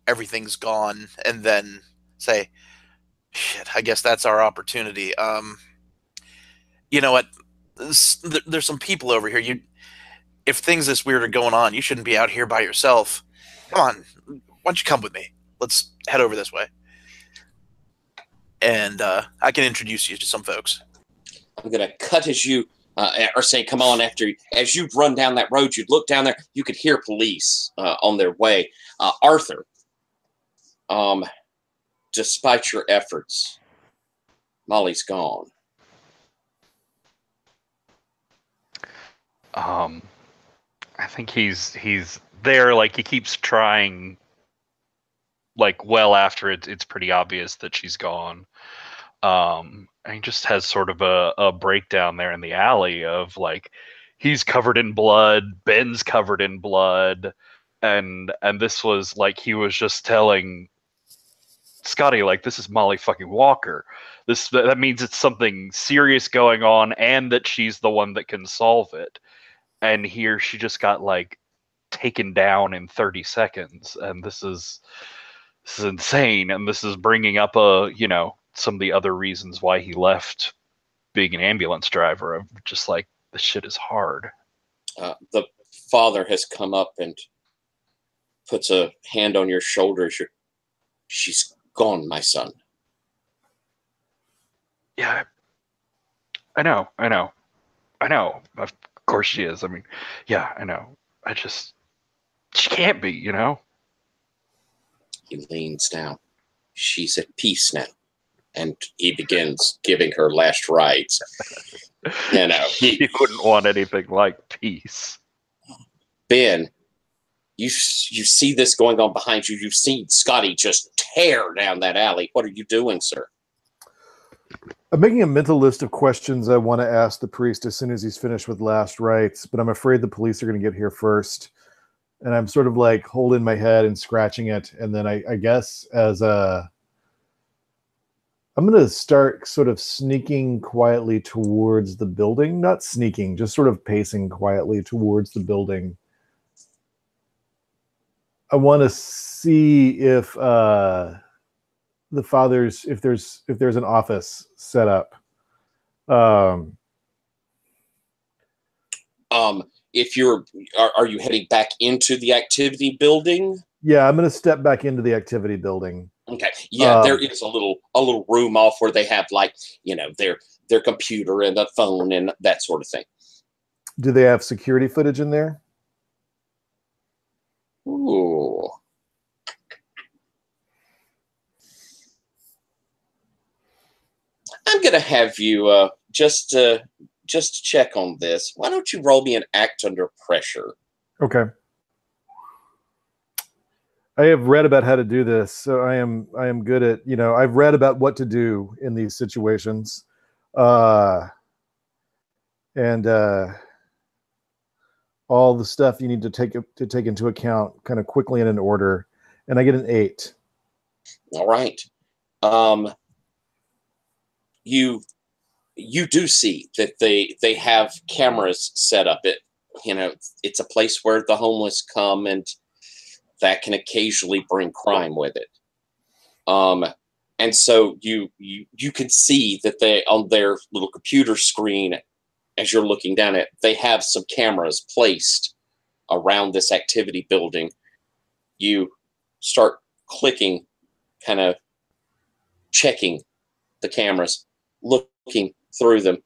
everything's gone, and then say, Shit, I guess that's our opportunity. You know what? There's some people over here. If things this weird are going on, you shouldn't be out here by yourself. Come on, why don't you come with me? Let's head over this way, and I can introduce you to some folks. I'm gonna cut as you are saying, "Come on!" As you'd run down that road, you'd look down there. You could hear police on their way. Arthur, despite your efforts, Molly's gone. I think he's there. Like, he keeps trying. Like, well after it's pretty obvious that she's gone. And he just has sort of a breakdown there in the alley of, like, he's covered in blood, Ben's covered in blood, and this was like, he was just telling Scotty, like, this is Molly fucking Walker. That means it's something serious going on, and that she's the one that can solve it. And here she just got, like, taken down in 30 seconds, and this is insane. And this is bringing up some of the other reasons why he left being an ambulance driver, of just like, this shit is hard. The father has come up and puts a hand on your shoulder. She's gone, my son. Yeah, I know. Of course she is. I mean, yeah, I know. She can't be, He leans down. She's at peace now. And he begins giving her last rites. He wouldn't want anything like peace. Ben, you see this going on behind you. You've seen Scotty just tear down that alley. What are you doing, sir? I'm making a mental list of questions I want to ask the priest as soon as he's finished with last rites, but I'm afraid the police are going to get here first. And I'm sort of like holding my head and scratching it. And then I guess I'm going to start sort of sneaking quietly towards the building. Not sneaking, just sort of pacing quietly towards the building. I want to see if the father's, if there's an office set up. If are you heading back into the activity building? Yeah, I'm going to step back into the activity building. Okay. Yeah, there is a little room off where they have, like, their computer and a phone and that sort of thing. Do they have security footage in there? Ooh. I'm gonna have you just check on this. Why don't you roll me an act under pressure? Okay. I have read about how to do this, so I am good at, I've read about what to do in these situations. And all the stuff you need to take into account kind of quickly and in order. And I get an 8. All right. You do see that they have cameras set up. It's a place where the homeless come, and that can occasionally bring crime with it. And so you can see that they, on their little computer screen, as you're looking down it, they have some cameras placed around this activity building. You start clicking, kind of checking the cameras, looking through them,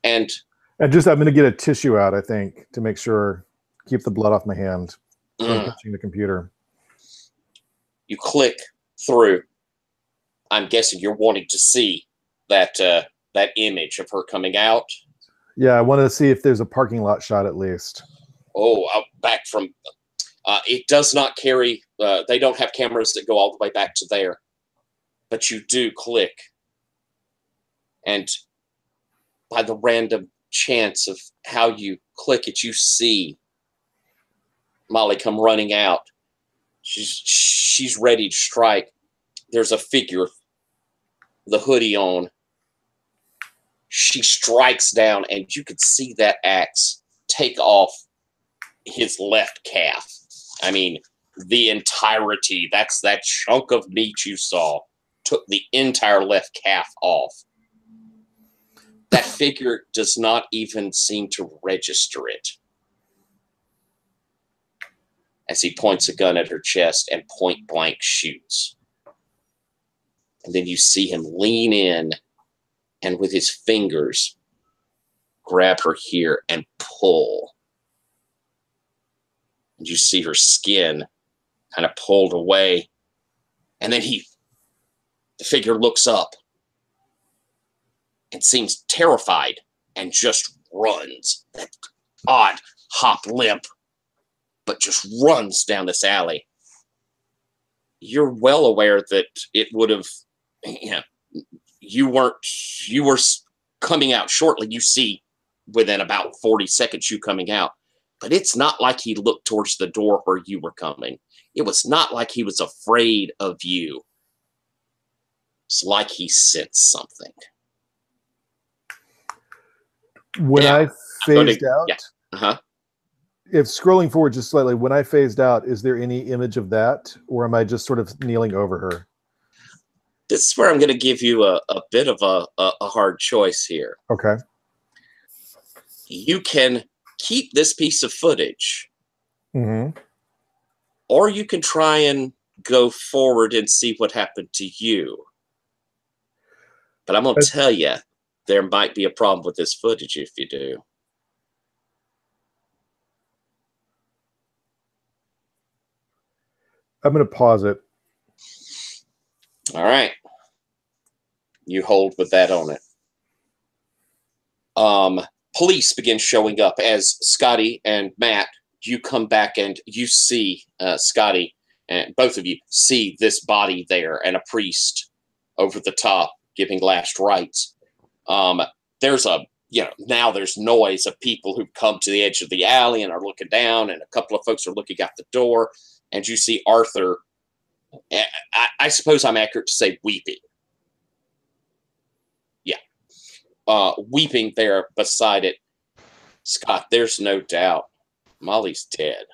and I'm going to get a tissue out, I think, to make sure, keep the blood off my hand from touching the computer. You click through. I'm guessing you're wanting to see that image of her coming out. Yeah, I want to see if there's a parking lot shot at least. Oh, back from... it does not carry... they don't have cameras that go all the way back to there. But you do click. And by the random chance of how you click it, you see Molly come running out. She's ready to strike. There's a figure, the hoodie on. She strikes down, and you could see that axe take off his left calf. I mean, the entirety. That's that chunk of meat you saw. took the entire left calf off. That figure does not even seem to register it. As he points a gun at her chest and point blank shoots. And then you see him lean in and with his fingers grab her here and pull. And you see her skin kind of pulled away. And then the figure looks up and seems terrified and just runs. That odd hop limp, but just runs down this alley. You're well aware that it would have, you were coming out shortly. You see within about 40 seconds you coming out. But it's not like he looked towards the door where you were coming. It was not like he was afraid of you. It's like he sensed something. When I phased out, Uh-huh. if scrolling forward just slightly, when I phased out, is there any image of that? Or am I just sort of kneeling over her? This is where I'm going to give you a bit of a hard choice here. Okay. You can keep this piece of footage, Mm-hmm. or you can try and go forward and see what happened to you. But I'm going to tell you, there might be a problem with this footage if you do. I'm going to pause it. All right. You hold with that on it. Police begin showing up as Scotty and Matt, you come back and you see Scotty, and both of you see this body there and a priest over the top giving last rites. There's now there's noise of people who've come to the edge of the alley and are looking down, and a couple of folks are looking out the door, and you see Arthur, I suppose I'm accurate to say weeping. Weeping there beside it. Scott, there's no doubt Molly's dead.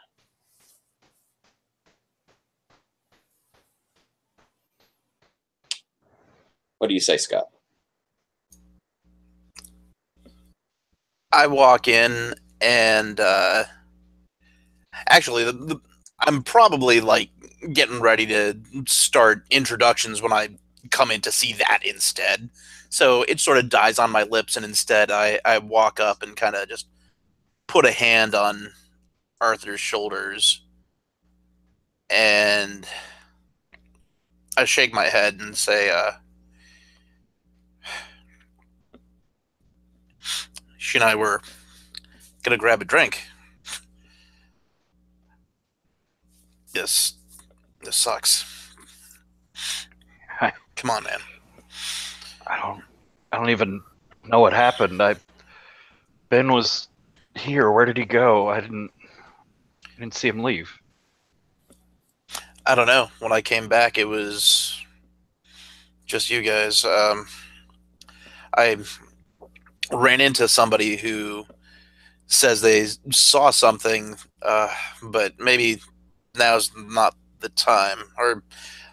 What do you say, Scott? I walk in and actually I'm probably like getting ready to start introductions when I come in to see that instead. So it sort of dies on my lips, and instead I walk up and kind of just put a hand on Arthur's shoulders, and I shake my head and say, she and I were gonna grab a drink. This sucks. Come on, man. I don't even know what happened. Ben was here. Where did he go? I didn't see him leave. I don't know. When I came back, it was just you guys. I ran into somebody who says they saw something, but maybe now's not the time. Or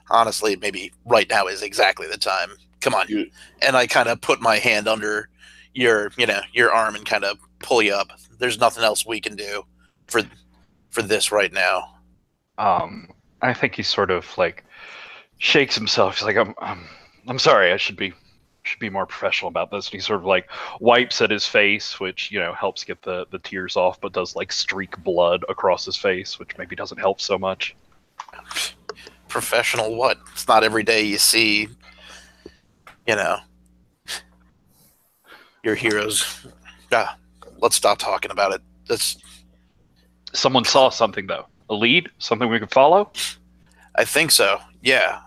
honestly, maybe right now is exactly the time. Come on. And I kind of put my hand under your arm and kind of pull you up. There's nothing else we can do for this right now. I think he sort of like shakes himself. He's like, I'm sorry. I should be more professional about this. And he sort of like wipes at his face, which helps get the tears off, but does like streak blood across his face, which maybe doesn't help so much. Professional what? It's not every day you see your heroes. Let's stop talking about it. Someone saw something, though. A lead? Something we could follow? I think so. Yeah.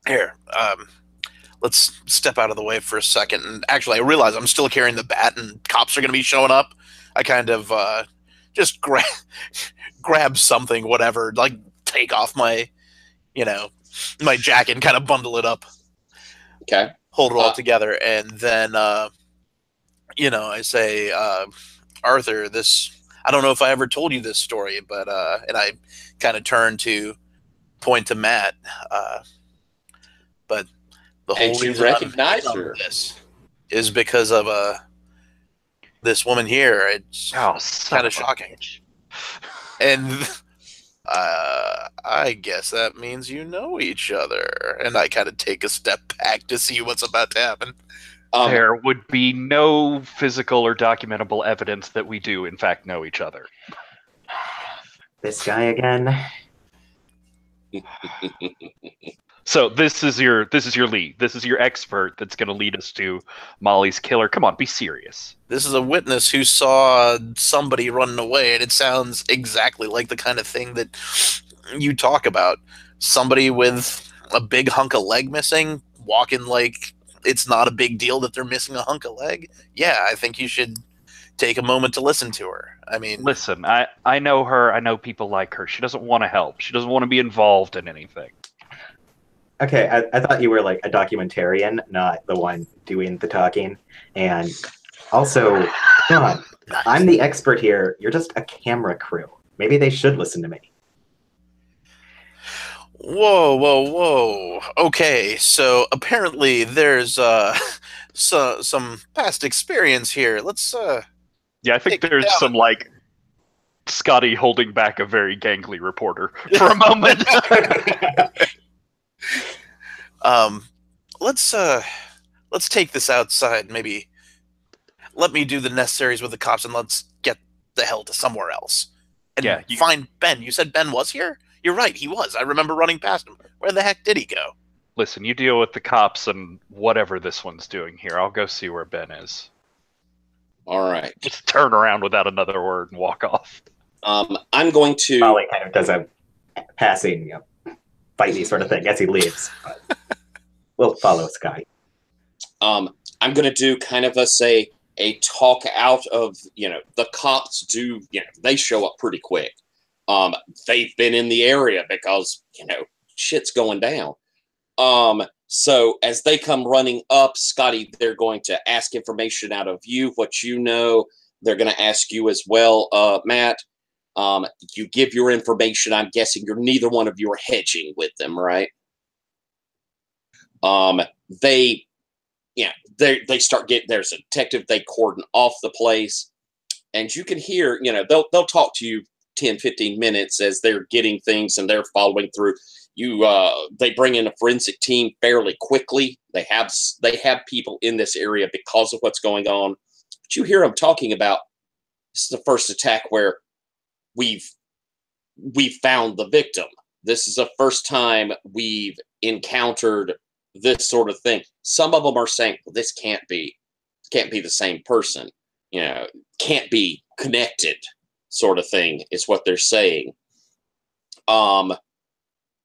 Here. Let's step out of the way for a second. And actually, I realize I'm still carrying the bat, and cops are going to be showing up. I kind of just grab something, whatever. Like take off my jacket and kind of bundle it up. Okay. Hold it all together, and then I say, Arthur, I don't know if I ever told you this story, but and I kind of turn to point to Matt, but the whole And you reason I'm recognize in on her. this is because of this woman here. It's Oh, kind of shocking. And I guess that means you know each other. And I kind of take a step back to see what's about to happen. There would be no physical or documentable evidence that we do, in fact, know each other. This guy again. So this is your lead. This is your expert that's going to lead us to Molly's killer. Come on, be serious. This is a witness who saw somebody running away, and it sounds exactly like the kind of thing that you talk about. Somebody with a big hunk of leg missing, walking like it's not a big deal that they're missing a hunk of leg. Yeah, I think you should take a moment to listen to her. I mean, Listen, I know her. I know people like her. She doesn't want to help. She doesn't want to be involved in anything. Okay, I thought you were like a documentarian, not the one doing the talking. And also, come on, I'm the expert here. You're just a camera crew. Maybe they should listen to me. whoa. Okay, so apparently there's some past experience here. Let's Yeah, I think Take it there's down. some like Scotty holding back a very gangly reporter for a moment. let's take this outside. Maybe let me do the necessaries with the cops, and let's get the hell to somewhere else. And Yeah, find Ben. You said Ben was here? You're right, he was. I remember running past him. Where the heck did he go? Listen, you deal with the cops and whatever this one's doing here. I'll go see where Ben is. All right. Just turn around without another word and walk off. I'm going to. Molly kind of does a passing, fighty sort of thing as he leaves. But we'll follow Scotty. I'm going to do kind of a talk out of, the cops do, they show up pretty quick. They've been in the area because, shit's going down. So as they come running up, Scotty, they're going to ask information out of you, what you know. They're going to ask you as well, Matt. You give your information. I'm guessing neither one of you are hedging with them, right? They start getting, there's a detective, they cordon off the place, and you can hear, they'll talk to you 10, 15 minutes as they're getting things and they're following through. They bring in a forensic team fairly quickly. They have people in this area because of what's going on. But you hear them talking about, this is the first attack where we've found the victim. This is the first time we've encountered this sort of thing. Some of them are saying, well, this can't be the same person. Can't be connected, sort of thing is what they're saying.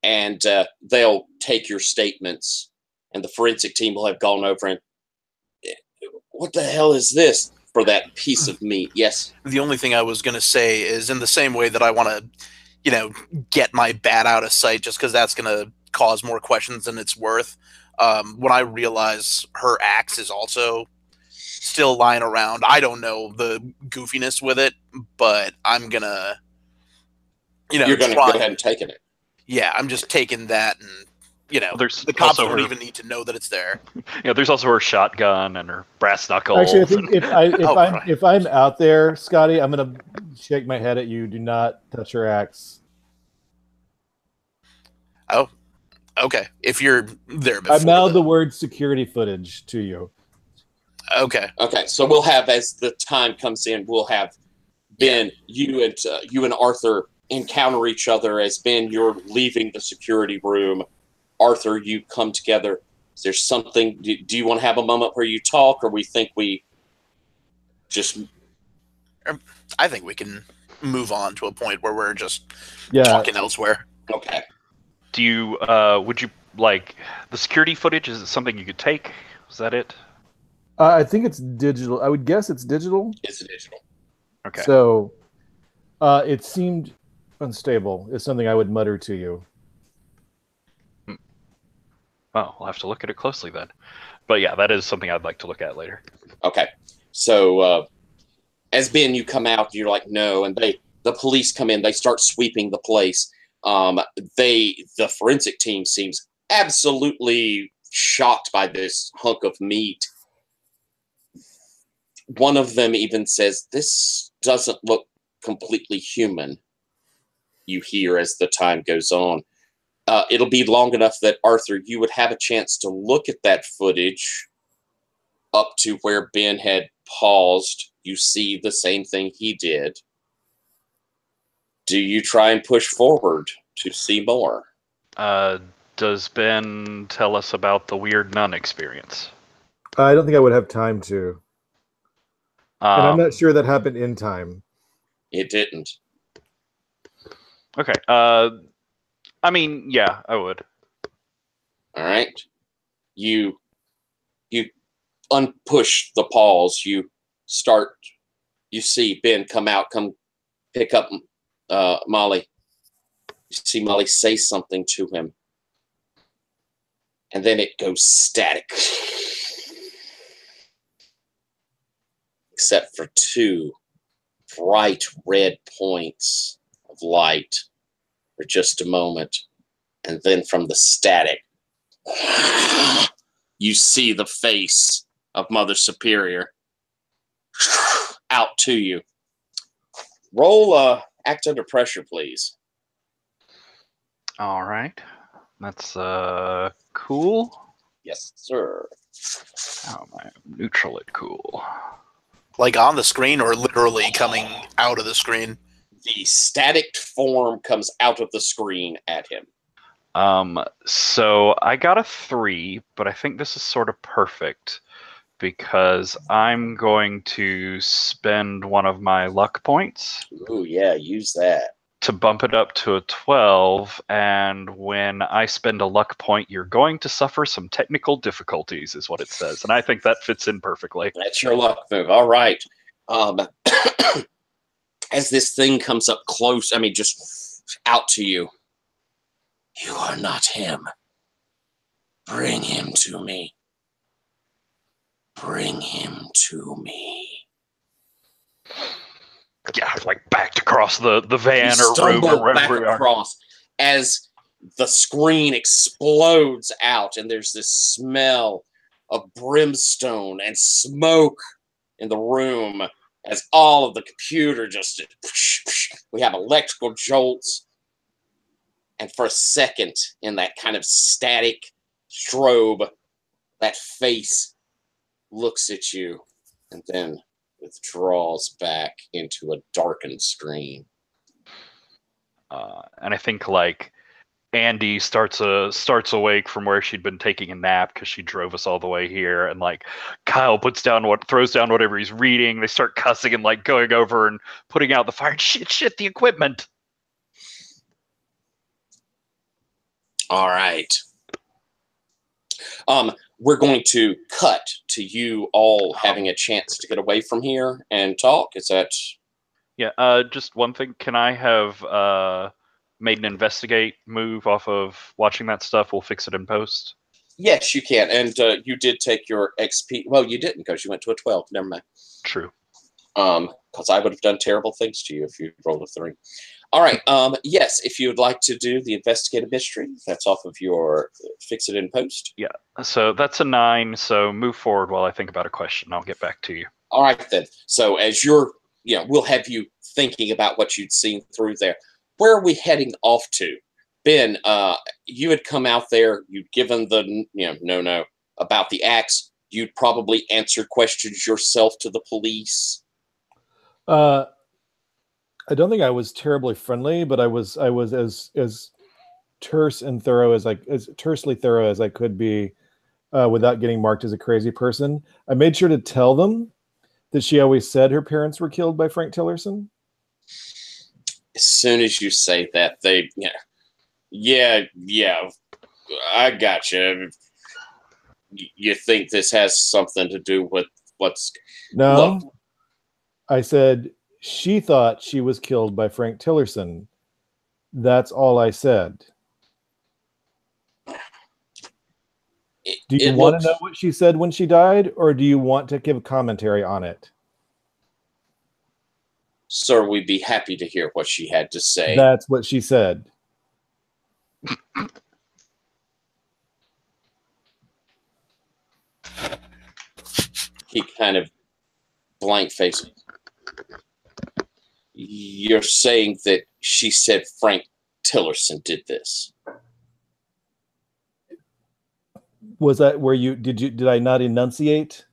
And they'll take your statements, and the forensic team will have gone over and, what the hell is this for that piece of meat? Yes. The only thing I was going to say is, in the same way that I want to, get my bat out of sight, just because that's going to cause more questions than it's worth. When I realize her axe is also still lying around, I don't know the goofiness with it, but I'm going to, You're going to go ahead and take it. Yeah, I'm just taking that, and There's the cops also don't her- even need to know that it's there. There's also her shotgun and her brass knuckles. Actually, I think right. if I'm out there, Scotty, I'm gonna shake my head at you. Do not touch your axe. Oh, okay. If you're there before, I mouthed the word security footage to you. Okay. Okay, so we'll have, as the time comes in, we'll have Ben, you and Arthur encounter each other. As Ben, you're leaving the security room. Arthur, you come together. Is there something? Do you want to have a moment where you talk, or we think we just? I think we can move on to a point where we're just Yeah. talking elsewhere. Okay. Do you? Would you like the security footage? Is it something you could take? Is that it? I think it's digital. I would guess it's digital. It's digital. Okay. So, it seemed unstable. Is something I would mutter to you. Well, we'll have to look at it closely then. But yeah, that is something I'd like to look at later. Okay. So, as Ben, you come out, you're like, no, and the police come in. They start sweeping the place. The forensic team seems absolutely shocked by this hunk of meat. One of them even says, "This doesn't look completely human," you hear as the time goes on. It'll be long enough that, Arthur, you would have a chance to look at that footage up to where Ben had paused. You see the same thing he did. Do you try and push forward to see more? Does Ben tell us about the weird nun experience? I don't think I would have time to. And I'm not sure that happened in time. It didn't. Okay. I mean, yeah, I would. All right. You unpush the pause. You see Ben come pick up Molly. You see Molly say something to him. And then it goes static. Except for 2 bright red points of light for just a moment. And then from the static, you see the face of Mother Superior out to you. Roll act under pressure, please. All right. That's cool. Yes, sir. How am I neutral at cool? Like on the screen or literally coming out of the screen? The static form comes out of the screen at him. So I got a 3, but I think this is sort of perfect because I'm going to spend one of my luck points. Ooh, yeah, use that. To bump it up to a 12, and when I spend a luck point, you're going to suffer some technical difficulties, is what it says. And I think that fits in perfectly. That's your luck move. All right. As this thing comes up close, just out to you. You are not him. Bring him to me. Bring him to me. Yeah, like backed across the van You or room or wherever back we are. across as the screen explodes out, and there's this smell of brimstone and smoke in the room as all of the computer just we have electrical jolts, and for a second in that kind of static strobe, that face looks at you and then withdraws back into a darkened screen. And I think like Andy starts awake from where she'd been taking a nap because she drove us all the way here, and like Kyle throws down whatever he's reading. They start cussing and like going over and putting out the fire. Shit, the equipment. All right. We're going to cut to you all having a chance to get away from here and talk. Is that? Yeah. Just one thing. Can I have made an investigate move off of watching that stuff? We'll fix it in post. Yes, you can. And you did take your XP. Well, you didn't because you went to a 12. Never mind. True. Because I would have done terrible things to you if you rolled a 3. All right. Yes, if you would like to do the investigative mystery, that's off of your fix it in post. Yeah. So that's a 9. So move forward while I think about a question. I'll get back to you. All right, then. So as we'll have you thinking about what you'd seen through there. Where are we heading off to? Ben, you had come out there. You'd given the, no about the axe. You'd probably answered questions yourself to the police. I don't think I was terribly friendly, but I was as terse and thorough as tersely thorough as I could be, without getting marked as a crazy person. I made sure to tell them that she always said her parents were killed by Frank Tillerson. As soon as you say that, they, yeah, I got you. You think this has something to do with what's... No, look, I said she thought she was killed by Frank Tillerson. That's all I said. Do you want to know what she said when she died, or do you want to give a commentary on it? Sir, we'd be happy to hear what she had to say. That's what she said. He kind of blank face. You're saying that she said Frank Tillerson did this? Was that where did I not enunciate?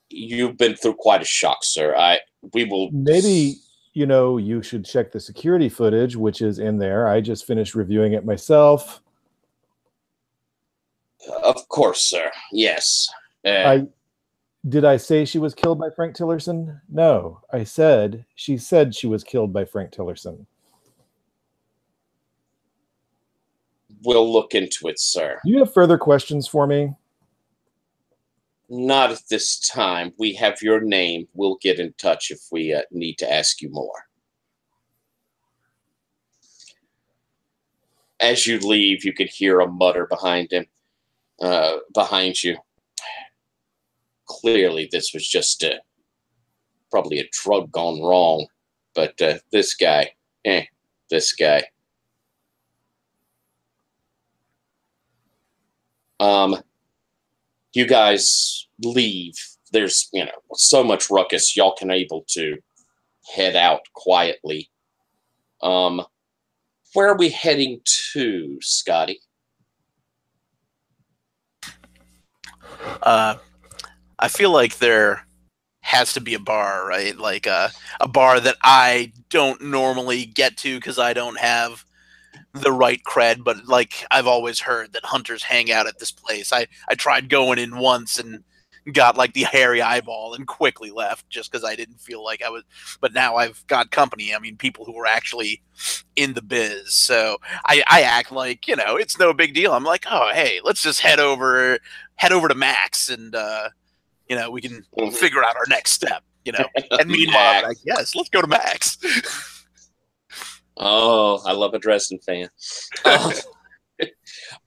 You've been through quite a shock, sir. We will maybe you should check the security footage, which is in there. I just finished reviewing it myself. Of course, sir. Yes. Did I say she was killed by Frank Tillerson? No, I said she was killed by Frank Tillerson. We'll look into it, sir. Do you have further questions for me? Not at this time. We have your name. We'll get in touch if we need to ask you more. As you leave, you can hear a mutter behind behind you. Clearly, this was just probably a drug gone wrong. But this guy. You guys leave. There's, so much ruckus. Y'all can able to head out quietly. Where are we heading to, Scotty? I feel like there has to be a bar, right? Like a bar that I don't normally get to because I don't have the right cred, but like I've always heard that hunters hang out at this place. I tried going in once and got like the hairy eyeball and quickly left just because I didn't feel like I was, but now I've got company. I mean, people who are actually in the biz. So I act like, it's no big deal. I'm like, oh, hey, let's just head over to Max and, we can figure out our next step, and meanwhile, I'm like, yes, let's go to Max. Oh, I love a Dresden fan.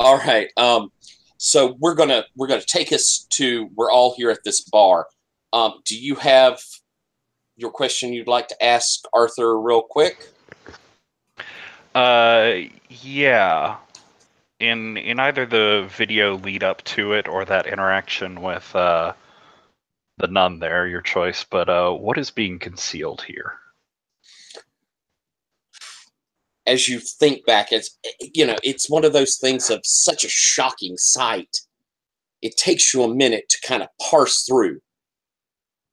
All right. So we're gonna take us to. We're all here at this bar. Do you have your question you'd like to ask Arthur real quick? Yeah. In either the video lead up to it or that interaction with the nun there, your choice. But what is being concealed here? As you think back, it's one of those things of such a shocking sight. It takes you a minute to kind of parse through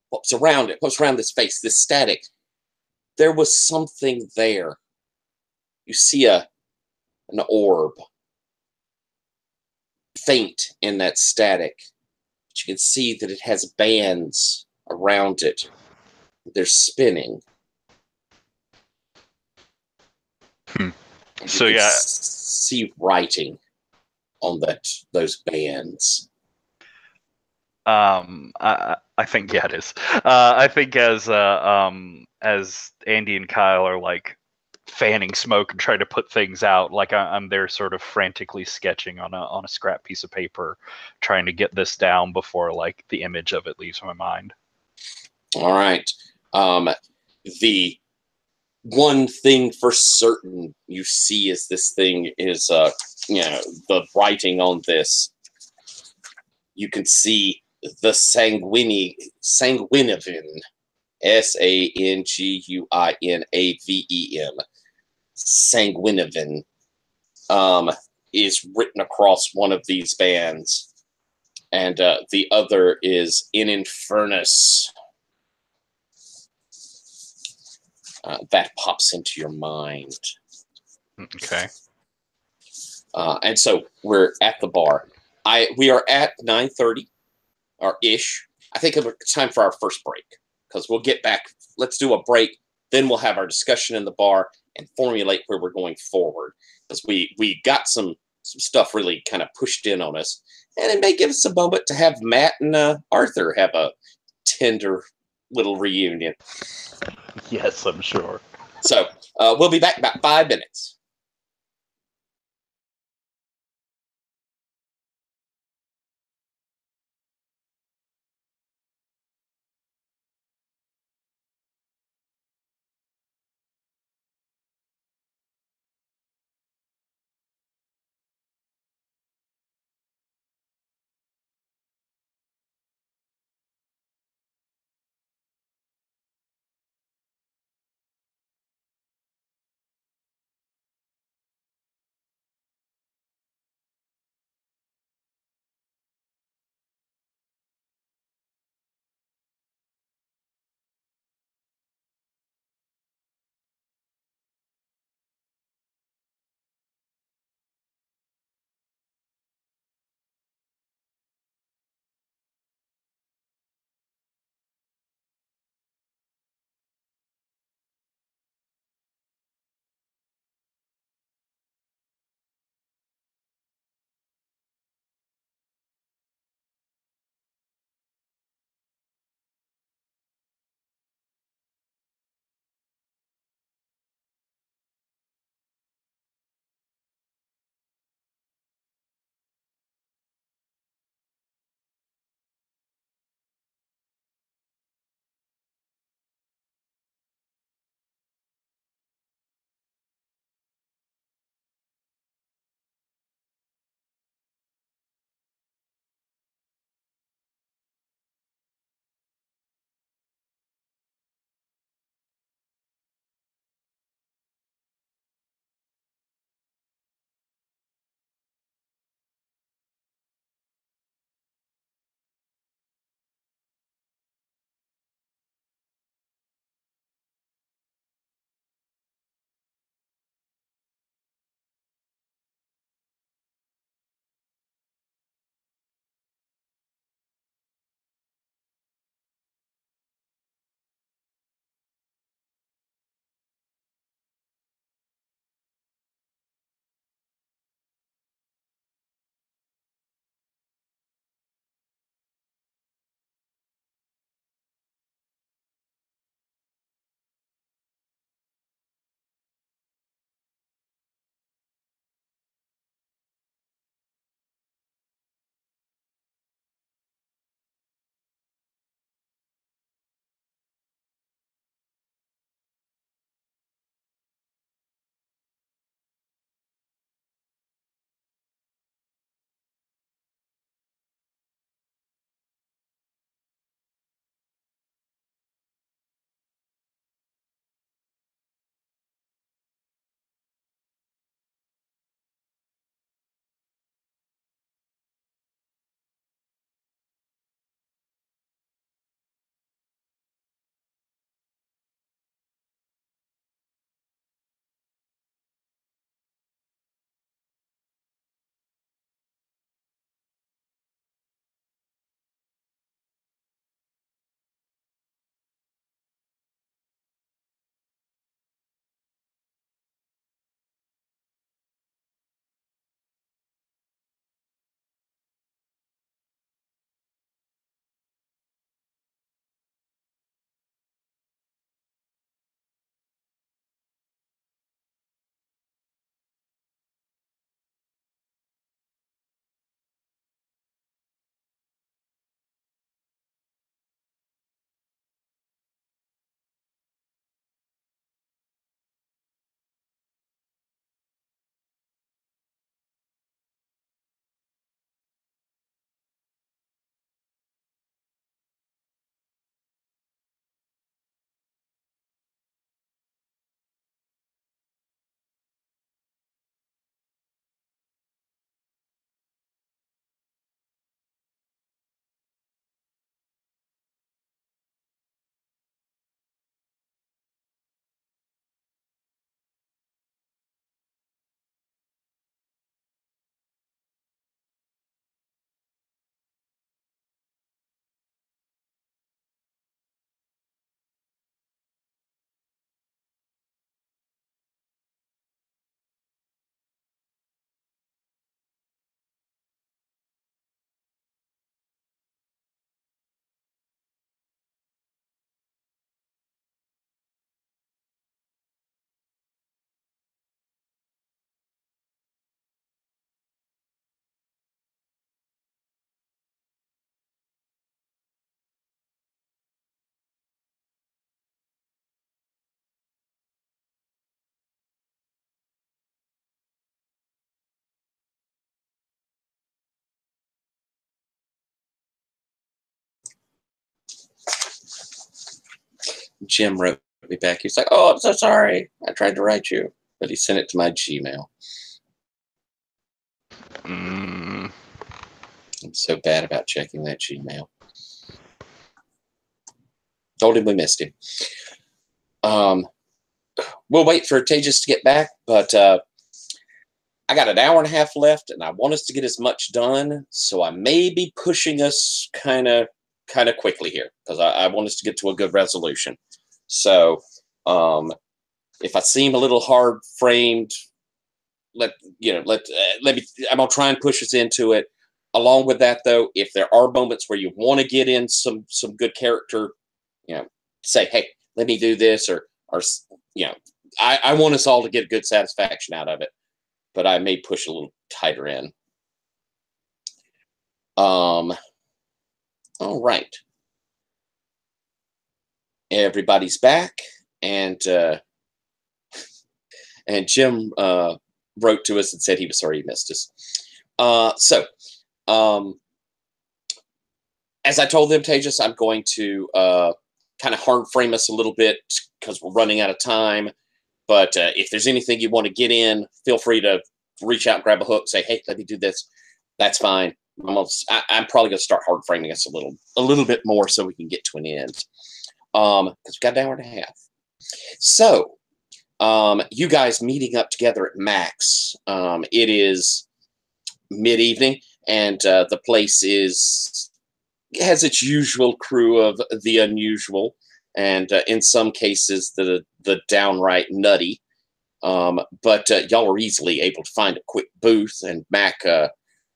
what's around this face, this static. There was something there. You see an orb, faint in that static, but you can see that it has bands around it. They're spinning. So yeah, see writing on those bands. I think it is. I think as Andy and Kyle are like fanning smoke and trying to put things out, like I'm there sort of frantically sketching on a scrap piece of paper, trying to get this down before like the image of it leaves my mind. All right. The one thing for certain you see is this thing is, the writing on this. You can see the Sanguinavin, Sanguinavin, Sanguinavin, is written across one of these bands, and the other is in Infernus. That pops into your mind. Okay. And so we're at the bar. We are at 9:30 or ish. I think it's time for our first break because we'll get back. Let's do a break. Then we'll have our discussion in the bar and formulate where we're going forward. Because we got some stuff really kind of pushed in on us. And it may give us a moment to have Matt and Arthur have a tender little reunion. Yes, I'm sure. So we'll be back in about 5 minutes. Jim wrote me back. He's like, "Oh, I'm so sorry. I tried to write you, but he sent it to my Gmail. Mm. I'm so bad about checking that Gmail. Told him we missed him. We'll wait for Tejas to get back, but I got an hour and a half left, and I want us to get as much done, so I may be pushing us kind of quickly here, because I want us to get to a good resolution. So if I seem a little hard framed, let me. I'm gonna try and push us into it. Along with that, though, if there are moments where you want to get in some good character, say, hey, let me do this, or I want us all to get good satisfaction out of it, but I may push a little tighter in. All right. Everybody's back, and Jim wrote to us and said he was sorry he missed us. As I told them, Tejas, I'm going to kind of hard frame us a little bit because we're running out of time. But if there's anything you want to get in, feel free to reach out, grab a hook, say, hey, let me do this. That's fine. I'm probably going to start hard framing us a little bit more so we can get to an end. Because we've got an hour and a half. So, you guys meeting up together at Max. It is mid-evening, and the place has its usual crew of the unusual, and in some cases the downright nutty. But y'all are easily able to find a quick booth, and Mac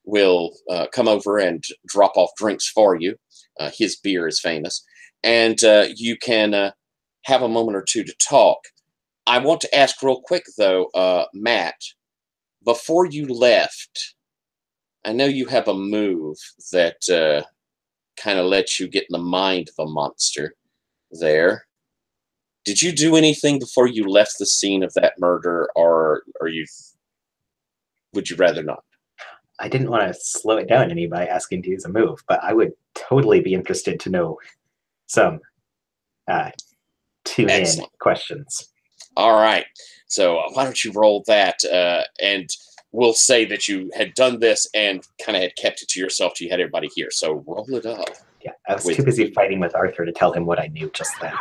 will come over and drop off drinks for you. His beer is famous, and you can have a moment or two to talk. I want to ask real quick, though, Matt, before you left, I know you have a move that kind of lets you get in the mind of a monster there. Did you do anything before you left the scene of that murder, or would you rather not? I didn't want to slow it down any by asking to use a move, but I would totally be interested to know some tune-in questions. All right. So why don't you roll that, and we'll say that you had done this and kind of had kept it to yourself till you had everybody here. So roll it up. Yeah, I was too busy fighting with Arthur to tell him what I knew just then.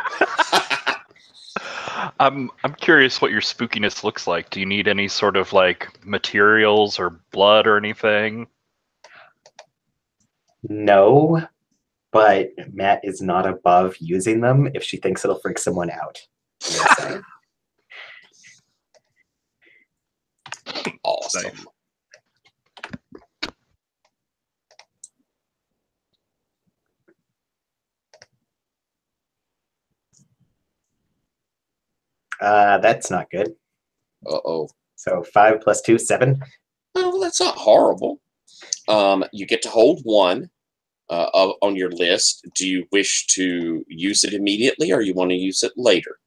I'm curious what your spookiness looks like. Do you need any sort of materials or blood or anything? No, but Matt is not above using them if she thinks it'll freak someone out. Awesome. Nice. That's not good. Uh-oh. So 5 + 2, 7. Oh, well, that's not horrible. You get to hold one on your list. Do you wish to use it immediately, or you want to use it later?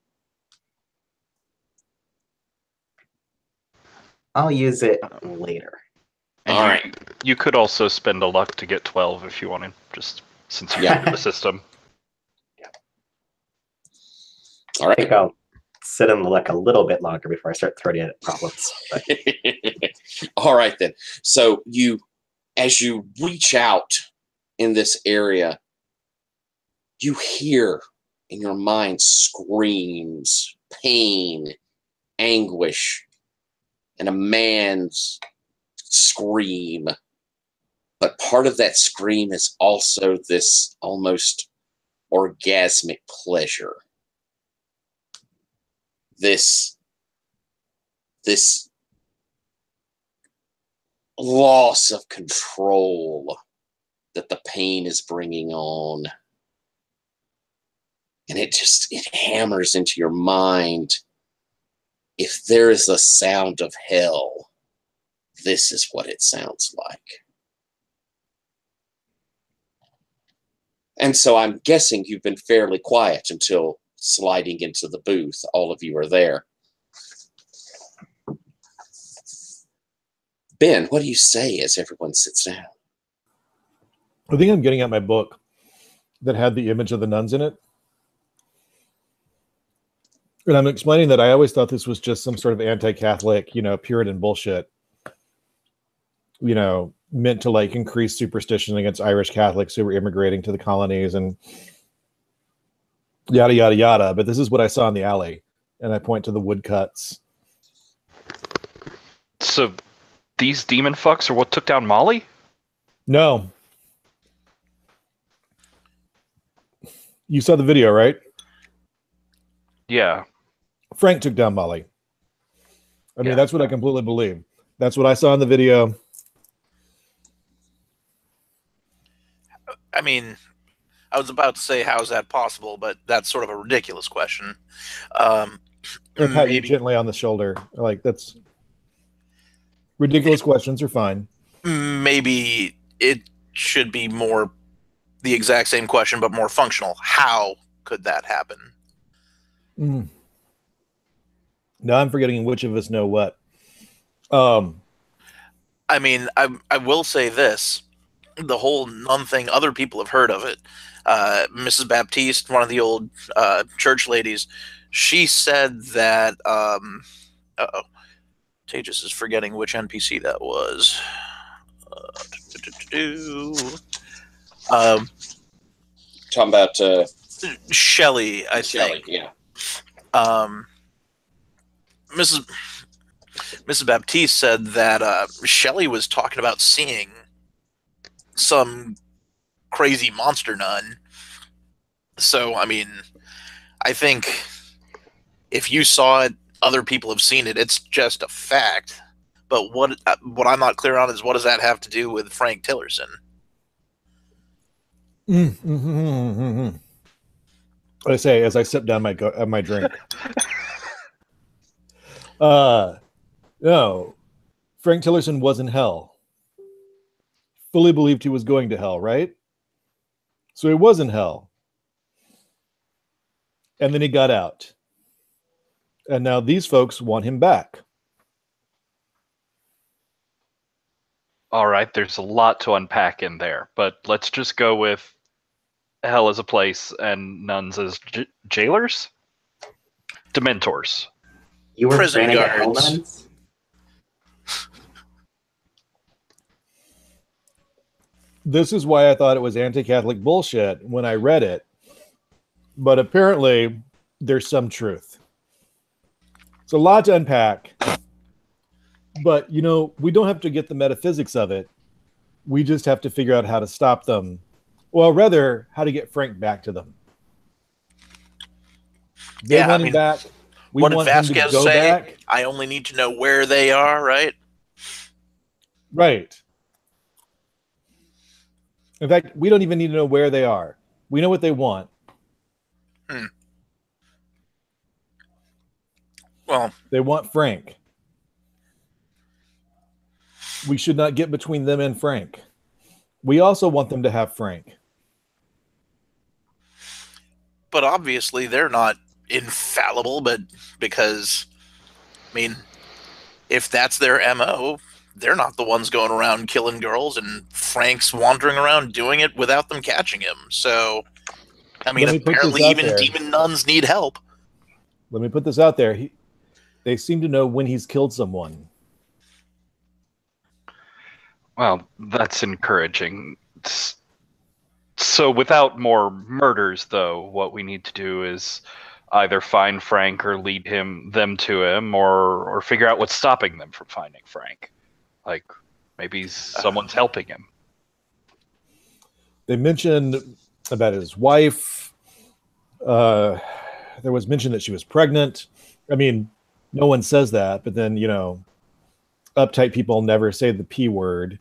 I'll use it later. And all right. You could also spend a luck to get 12 if you wanted, just since you have the system. Yeah. All right. I think I'll sit on the luck a little bit longer before I start throwing at problems. All right, then. So as you reach out in this area, you hear in your mind screams, pain, anguish, and a man's scream. But part of that scream is also this almost orgasmic pleasure. This loss of control that the pain is bringing on. And it hammers into your mind. If there is a sound of hell, this is what it sounds like. And so I'm guessing you've been fairly quiet until sliding into the booth. All of you are there. Ben, what do you say as everyone sits down? I think I'm getting at my book that had the image of the nuns in it. And I'm explaining that I always thought this was just some sort of anti-Catholic, Puritan bullshit, meant to like increase superstition against Irish Catholics who were immigrating to the colonies and yada, yada, yada. But this is what I saw in the alley. And I point to the woodcuts. So these demon fucks are what took down Molly? No. You saw the video, right? Yeah. Frank took down Molly. I mean, Yeah. that's what I completely believe. That's what I saw in the video. I mean, I was about to say, how's that possible? But that's sort of a ridiculous question. I pat you Maybe, gently on the shoulder. Like, that's ridiculous questions are fine. maybe it should be more the exact same question, but more functional. How could that happen? Mm. Now I'm forgetting which of us know what. I mean, I will say this. The whole nun thing, other people have heard of it. Mrs. Baptiste, one of the old church ladies, she said that... uh-oh. Tejas is forgetting which NPC that was. Talking about Shelley, I Shelley, think. yeah. Mrs. Baptiste said that Shelley was talking about seeing some crazy monster nun. So, I mean, I think if you saw it, other people have seen it. It's just a fact. But what I'm not clear on is what does that have to do with Frank Tillerson? I say as I sip down my drink. No, Frank Tillerson was in hell. Fully believed he was going to hell, right? So he was in hell. And then he got out. And now these folks want him back. All right, there's a lot to unpack in there, but let's just go with hell as a place and nuns as jailers? Dementors. You were Prison planning at hell guards. nuns? This is why I thought it was anti-Catholic bullshit when I read it. But apparently, there's some truth. It's a lot to unpack. But, we don't have to get the metaphysics of it. We just have to figure out how to stop them. Well, rather, how to get Frank back to them. They want him back. We what did want him to Vasquez go say? back. I only need to know where they are, right? Right. In fact, we don't even need to know where they are. We know what they want. Well, they want Frank. We should not get between them and Frank. We also want them to have Frank. But obviously they're not infallible, but because, I mean, if that's their MO, they're not the ones going around killing girls, and Frank's wandering around doing it without them catching him. So, I mean, apparently even demon nuns need help. Let me put this out there. They seem to know when he's killed someone. Well, that's encouraging. So without more murders, though, what we need to do is either find Frank or lead them to him, or figure out what's stopping them from finding Frank. Like, maybe someone's helping him. They mentioned about his wife. There was mention that she was pregnant. I mean, no one says that, but then, uptight people never say the P word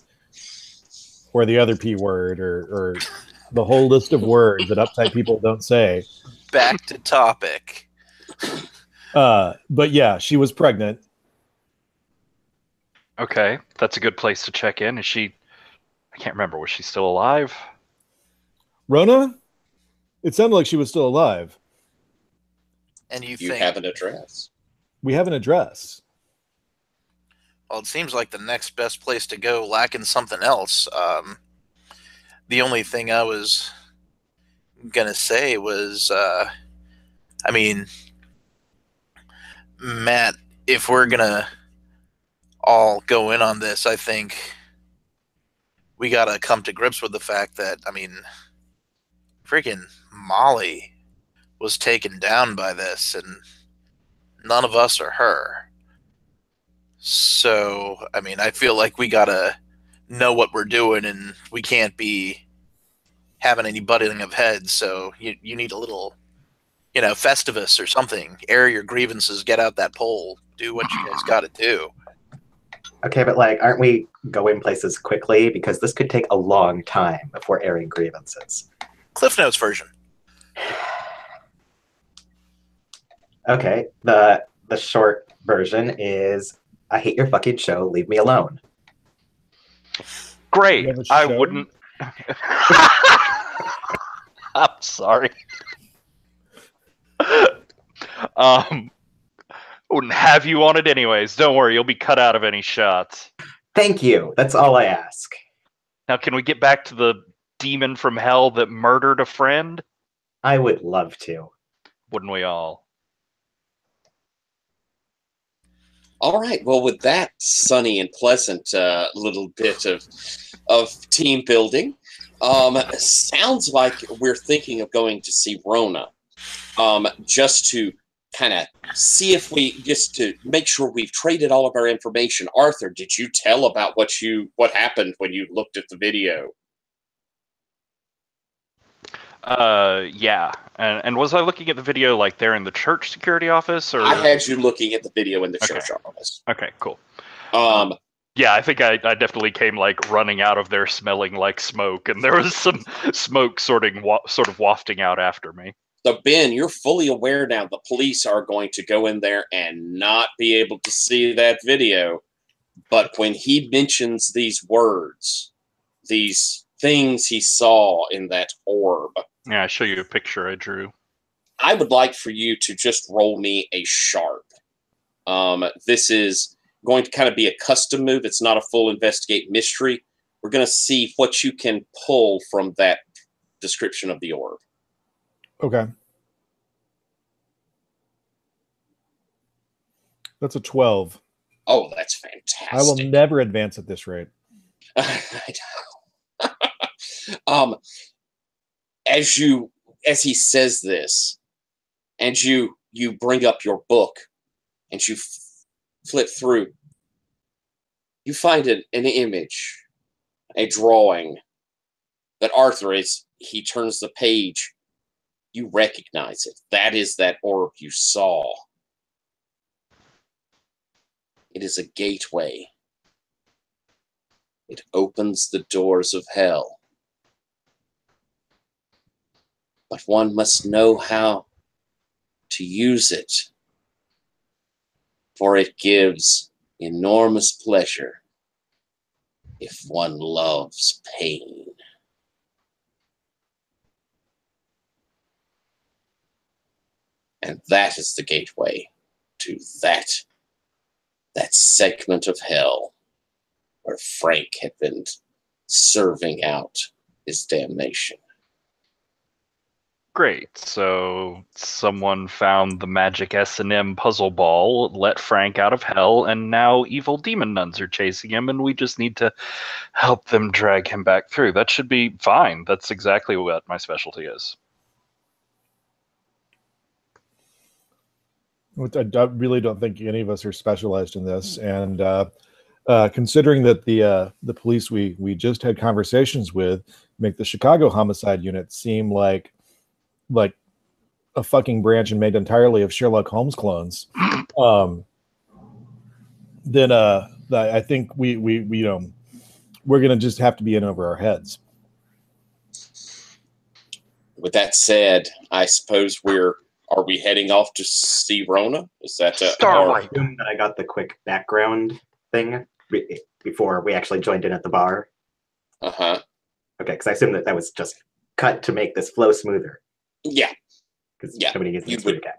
or the other P word or the whole list of words that uptight people don't say. Back to topic. But yeah, she was pregnant. Okay, that's a good place to check in. I can't remember, was she still alive? Rona? It sounded like she was still alive. And you You think... have an address. We have an address. Well, it seems like the next best place to go, lacking something else. The only thing I was going to say was, I mean, Matt, if we're gonna all go in on this, I think we gotta come to grips with the fact that, I mean, freaking Molly was taken down by this, and none of us are her. So, I mean, I feel like we gotta know what we're doing, and we can't be having any butting of heads. So you need a little, Festivus or something. Air your grievances, get out that pole, do what you guys gotta do. Okay, but like, aren't we going places quickly? Because this could take a long time before airing grievances. Cliff Notes version. Okay, the short version is, I hate your fucking show, leave me alone. Great. You have a I show? wouldn't. I'm sorry. Wouldn't have you on it anyways. Don't worry, you'll be cut out of any shots. Thank you, that's all I ask. Now, can we get back to the demon from hell that murdered a friend? I would love to. Wouldn't we all? All right. Well, with that sunny and pleasant little bit of team building, sounds like we're thinking of going to see Rona, just to kind of see if just to make sure we've traded all of our information. Arthur, did you tell about what happened when you looked at the video? Yeah. And was I looking at the video like there in the church security office, or I had you looking at the video in the church office. Okay, cool. Yeah, I think I definitely came like running out of there smelling like smoke, and there was some smoke sort of wafting out after me. So Ben, you're fully aware now the police are going to go in there and not be able to see that video. But when he mentions these words, these things he saw in that orb. Yeah, I'll show you a picture I drew. I would like for you to just roll me a sharp. This is going to kind of be a custom move. It's not a full investigate mystery. We're going to see what you can pull from that description of the orb. Okay. That's a 12. Oh, that's fantastic. I will never advance at this rate. As he says this, and you bring up your book, and you flip through, you find an image, a drawing that Arthur he turns the page. You recognize it. That is that orb you saw. It is a gateway. It opens the doors of hell. But one must know how to use it, for it gives enormous pleasure if one loves pain. And that is the gateway to that segment of hell where Frank had been serving out his damnation. Great. So someone found the magic S&M puzzle ball, let Frank out of hell, and now evil demon nuns are chasing him, and we just need to help them drag him back through. That should be fine. That's exactly what my specialty is. I really don't think any of us are specialized in this, and considering that the police we just had conversations with make the Chicago homicide unit seem like a fucking branch and made entirely of Sherlock Holmes clones, then I think we're gonna just have to be in over our heads. With that said, I suppose are we heading off to see Rona? Is that I assume that I got the quick background thing before we actually joined in at the bar. Uh-huh. Okay, because I assume that was just cut to make this flow smoother. Yeah. Because yeah. nobody gets this guy.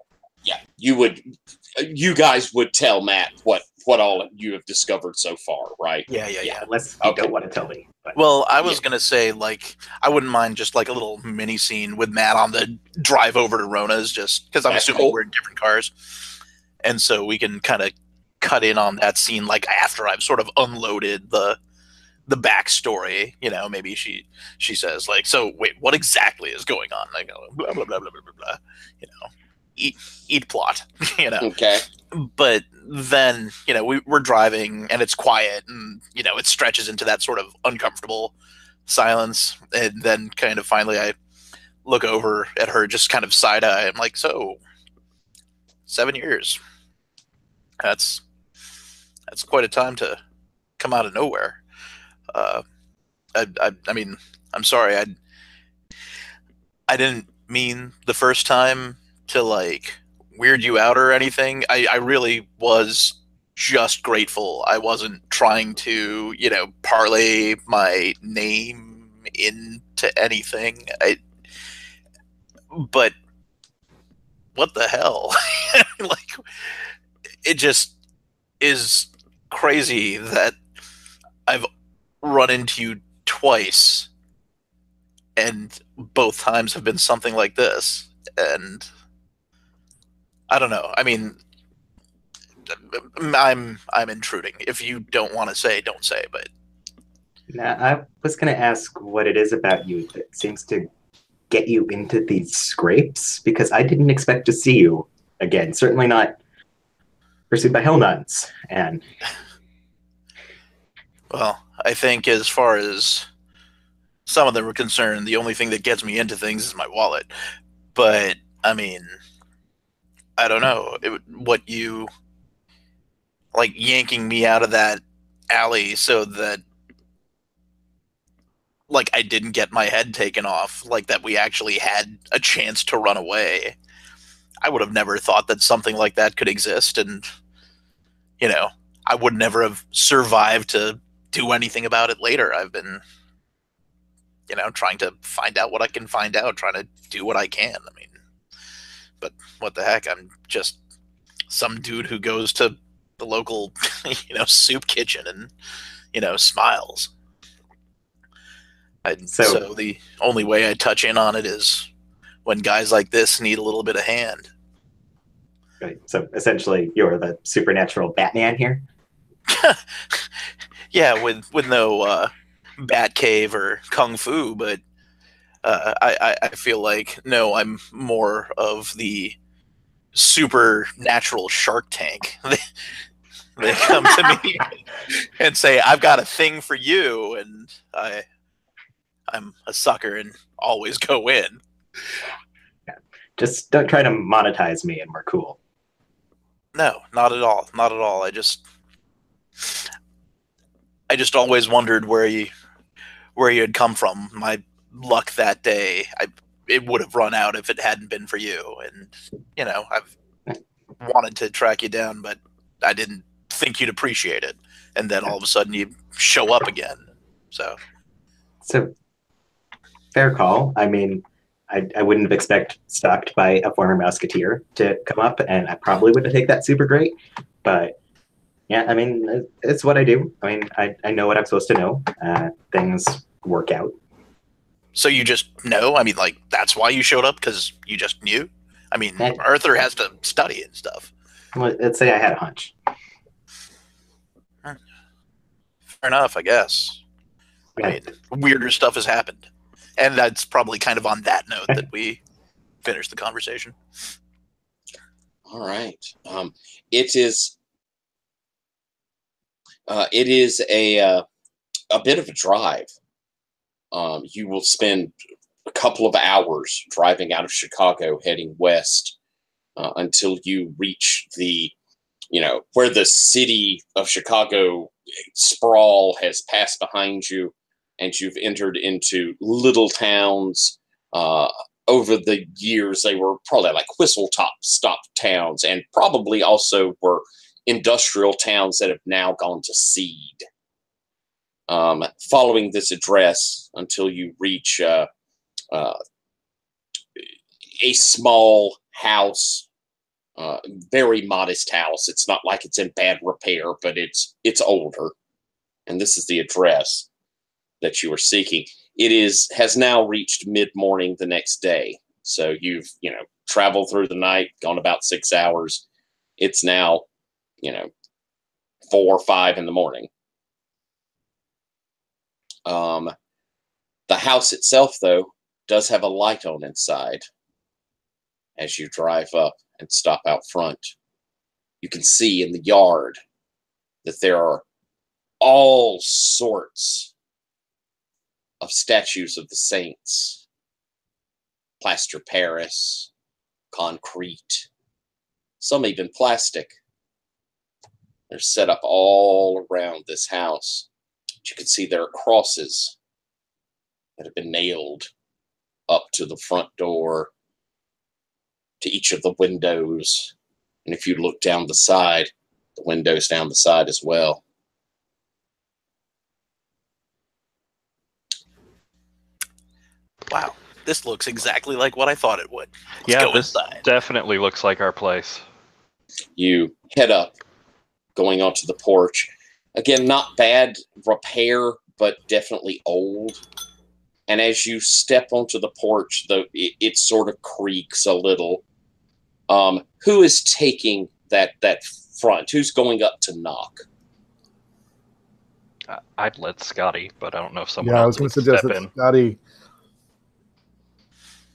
Yeah, you guys would tell Matt what all you have discovered so far, right? Yeah. Unless you don't want to tell me. But, well, I was gonna say, like, I wouldn't mind just like a little mini scene with Matt on the drive over to Rona's, just because I'm That's assuming cool. we're in different cars, and so we can kind of cut in on that scene like after I've sort of unloaded the backstory. Maybe she says like, so wait, what exactly is going on? I go blah blah blah blah blah blah blah. Eat plot. Okay. But then we're driving and it's quiet, and it stretches into that sort of uncomfortable silence, and then kind of finally I look over at her, just kind of side eye. I'm like, so 7 years. That's quite a time to come out of nowhere. I mean, I'm sorry. I didn't mean the first time to like weird you out or anything. I really was just grateful. I wasn't trying to, parlay my name into anything. But what the hell? Like, it just is crazy that I've run into you twice, and both times have been something like this. And I don't know. I mean, I'm intruding. If you don't want to say, don't say. But now, I was going to ask what it is about you that seems to get you into these scrapes, because I didn't expect to see you again. Certainly not pursued by hell nuns. And well, I think as far as some of them are concerned, the only thing that gets me into things is my wallet. But I mean, I don't know what you like yanking me out of that alley so that like I didn't get my head taken off, like that we actually had a chance to run away. I would have never thought that something like that could exist, and I would never have survived to do anything about it later. I've been trying to find out what I can find out, trying to do what I can. I mean, but what the heck? I'm just some dude who goes to the local, soup kitchen and, smiles. So the only way I touch in on it is when guys like this need a little bit of hand. right, so essentially, you're the supernatural Batman here. Yeah, with no bat cave or kung fu, but I feel like no, I'm more of the supernatural Shark Tank. They come to me and say, "I've got a thing for you," and I'm a sucker and always go in. Yeah. Just don't try to monetize me, and we're cool. No, not at all. Not at all. I just always wondered where you had come from. My luck that day, it would have run out if it hadn't been for you. And I've wanted to track you down, but I didn't think you'd appreciate it. And then all of a sudden, you show up again. So fair call. I mean, I wouldn't have expected stalked by a former musketeer to come up, and I probably wouldn't take that super great. But yeah, I mean, it's what I do. I mean, I know what I'm supposed to know. Things work out. So you just know? I mean, like, that's why you showed up? Because you just knew? I mean, Arthur has to study and stuff. Let's say I had a hunch. Fair enough, I guess. I mean, weirder stuff has happened. And that's probably kind of on that note that we finish the conversation. All right. It is a bit of a drive. You will spend a couple of hours driving out of Chicago, heading west, until you reach where the city of Chicago sprawl has passed behind you, and you've entered into little towns. Over the years, they were probably like whistle-stop towns, and probably also were industrial towns that have now gone to seed. Following this address until you reach a small house, very modest house. It's not like it's in bad repair, but it's older. And this is the address that you are seeking. It has now reached mid-morning the next day. So you've traveled through the night, gone about 6 hours. It's now, 4 or 5 in the morning. The house itself, though, does have a light on inside. As you drive up and stop out front, you can see in the yard that there are all sorts of statues of the saints. Plaster Paris, concrete, some even plastic. They're set up all around this house. You can see there are crosses that have been nailed up to the front door, to each of the windows. And if you look down the side, the windows down the side as well. Wow, this looks exactly like what I thought it would. Let's Yeah, go this inside. definitely looks like our place. You head up, going onto the porch. Again, not bad repair, but definitely old. And as you step onto the porch, it sort of creaks a little. Who is taking that front? Who's going up to knock? I'd let Scotty, but I don't know if someone Yeah, I else was going would to suggest step that in. Scotty.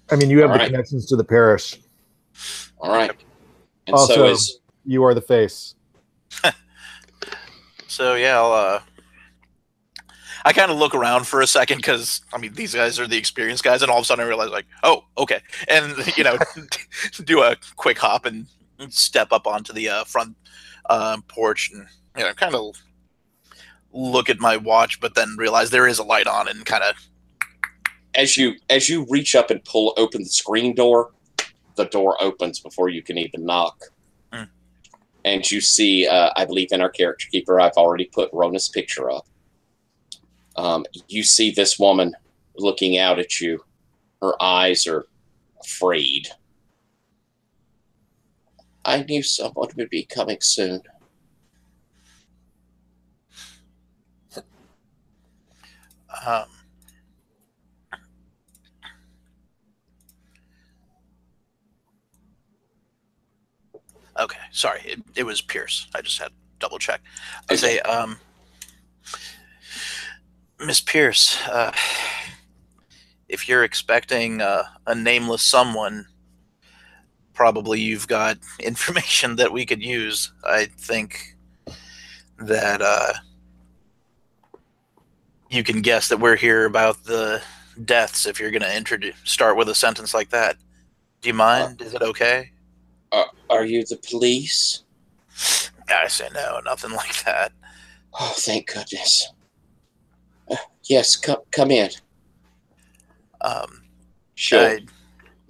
I mean, you have All the right. connections to the parish. All right. And Also, so is you are the face. So yeah, I kind of look around for a second because I mean these guys are the experienced guys, and all of a sudden I realize like, oh, okay, and do a quick hop and step up onto the front porch and kind of look at my watch, but then realize there is a light on and kind of. as you reach up and open the screen door, the door opens before you can even knock. Mm. And you see, I believe in our character keeper, I've already put Rona's picture up. You see this woman looking out at you. Her eyes are afraid. I knew someone would be coming soon. Okay, sorry, it was Pierce. I just had to double check. I say, Miss Pierce, if you're expecting a nameless someone, probably you've got information that we could use. I think that you can guess that we're here about the deaths if you're going to start with a sentence like that. Do you mind? Is it okay? Are you the police? I say no, nothing like that. Oh, thank goodness. Yes, come in. She'll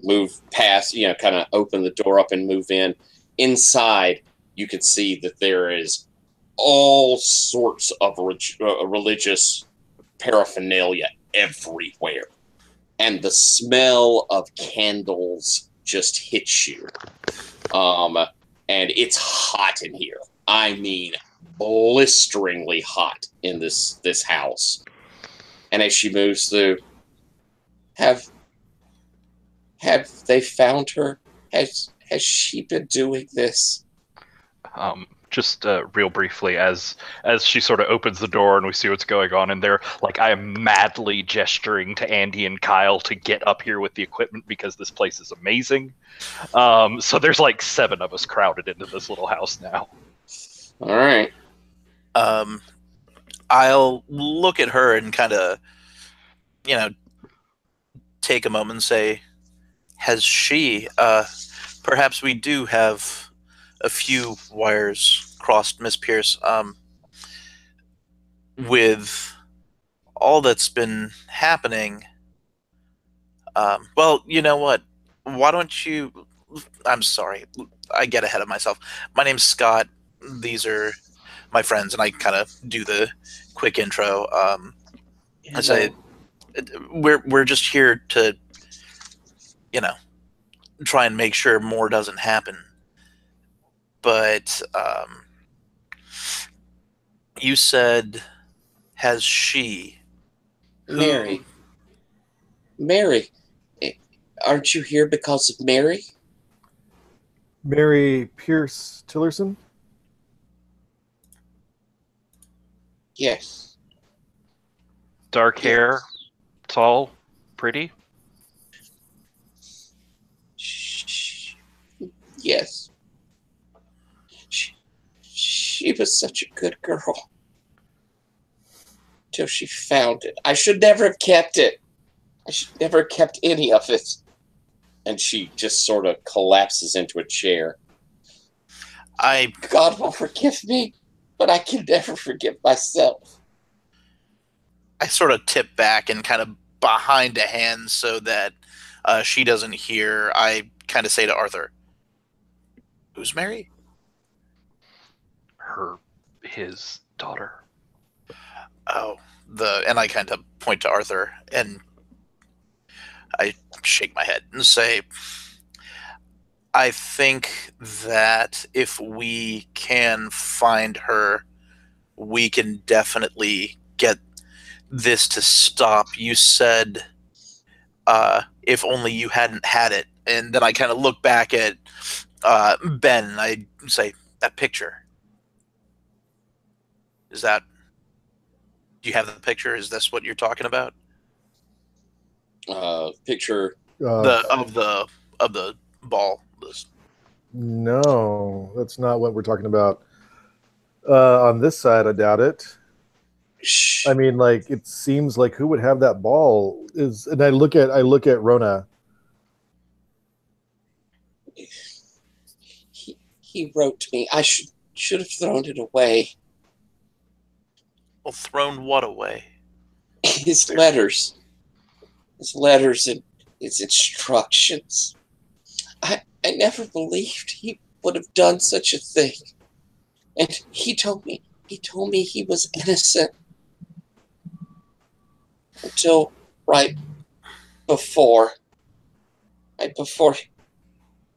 move past, kind of open the door up and move in. Inside, you can see that there is all sorts of religious paraphernalia everywhere. And the smell of candles just hits you. And it's hot in here. I mean, blisteringly hot in this house. And as she moves through, have they found her? Has she been doing this? Just real briefly, as she sort of opens the door and we see what's going on in there, like I am madly gesturing to Andy and Kyle to get up here with the equipment because this place is amazing. So there's like 7 of us crowded into this little house now. All right. I'll look at her and kind of, take a moment and say, has she, perhaps we do have a few wires crossed, Miss Pierce, with all that's been happening. Well, you know what? Why don't you, I'm sorry, I get ahead of myself. My name's Scott. These are my friends, and I kind of do the quick intro. I say, we're just here to, try and make sure more doesn't happen. But you said, has she? Mary, aren't you here because of Mary? Mary Pierce Tillerson? Yes. Dark hair, tall, pretty. Yes. She was such a good girl. Till she found it. I should never have kept it. I should never have kept any of it. And she just sort of collapses into a chair. God will forgive me, but I can never forgive myself. I sort of tip back and kind of behind a hand so that she doesn't hear. I kind of say to Arthur, "Who's Mary?" His daughter. Oh, and I kind of point to Arthur and I shake my head and say, I think that if we can find her, we can definitely get this to stop. You said, if only you hadn't had it. And then I kind of look back at Ben and I say, that picture. Do you have the picture? Is this what you're talking about? Picture Of the ball. No, that's not what we're talking about. On this side, I doubt it. I mean, like, it seems like who would have that ball is, and I look at Rona. He wrote to me. I should have thrown it away. Well, thrown what away? His letters and his instructions. I never believed he would have done such a thing. And he told me he was innocent until right before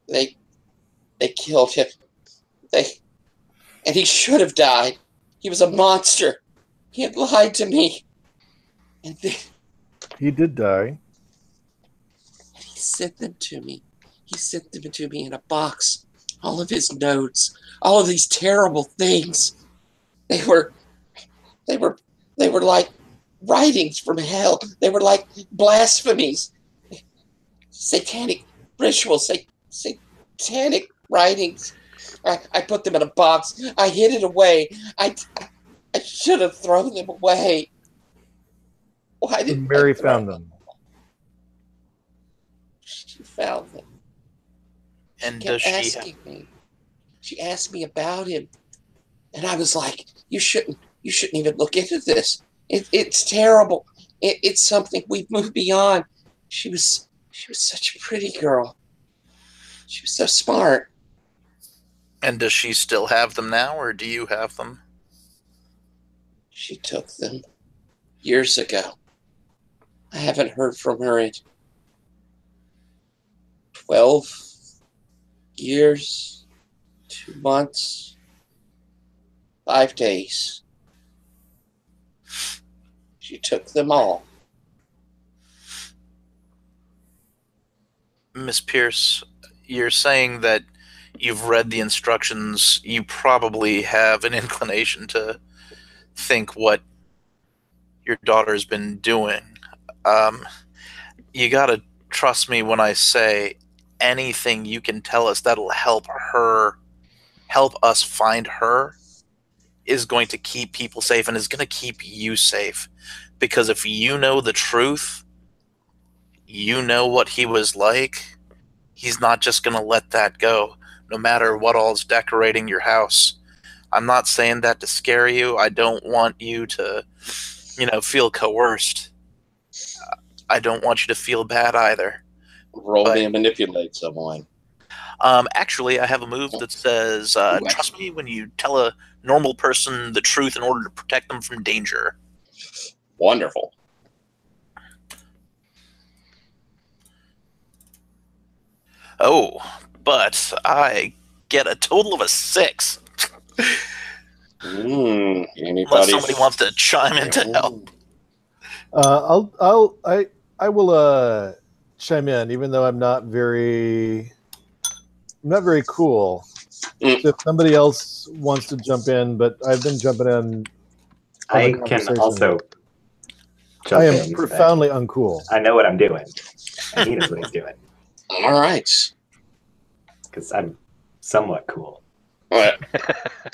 they killed him. And he should have died. He was a monster. He had lied to me. And then he did die. And he sent them to me. He sent them to me in a box. All of his notes, all of these terrible things. They were like writings from hell. They were like blasphemies, satanic rituals, satanic writings. I put them in a box. I hid it away. I should have thrown them away. Why didn't Mary found them? She found them. And does she? She asked me about him, and I was like, "You shouldn't even look into this. It's terrible. It's something we've moved beyond." She was such a pretty girl. She was so smart. And does she still have them now, or do you have them? She took them years ago. I haven't heard from her in 12 years, 2 months, 5 days. She took them all. Miss Pierce, you're saying that you've read the instructions. You probably have an inclination to think what your daughter's been doing. You gotta trust me when I say anything you can tell us that'll help us find her is going to keep people safe and is going to keep you safe. Because if you know the truth, you know what he was like, he's not just going to let that go, no matter what all's decorating your house. I'm not saying that to scare you. I don't want you to, feel coerced. I don't want you to feel bad either. Roll me and manipulate someone. Actually, I have a move that says, trust me when you tell a normal person the truth in order to protect them from danger. Wonderful. Oh, but I get a total of a 6. Unless somebody wants to chime in to help. I will chime in, even though I'm not very not very cool. Mm. So if somebody else wants to jump in, but I've been jumping in on the I can conversation. also I jump am in. profoundly uncool. I know what I'm doing, and he knows what he's doing All right. because I'm somewhat cool. All right.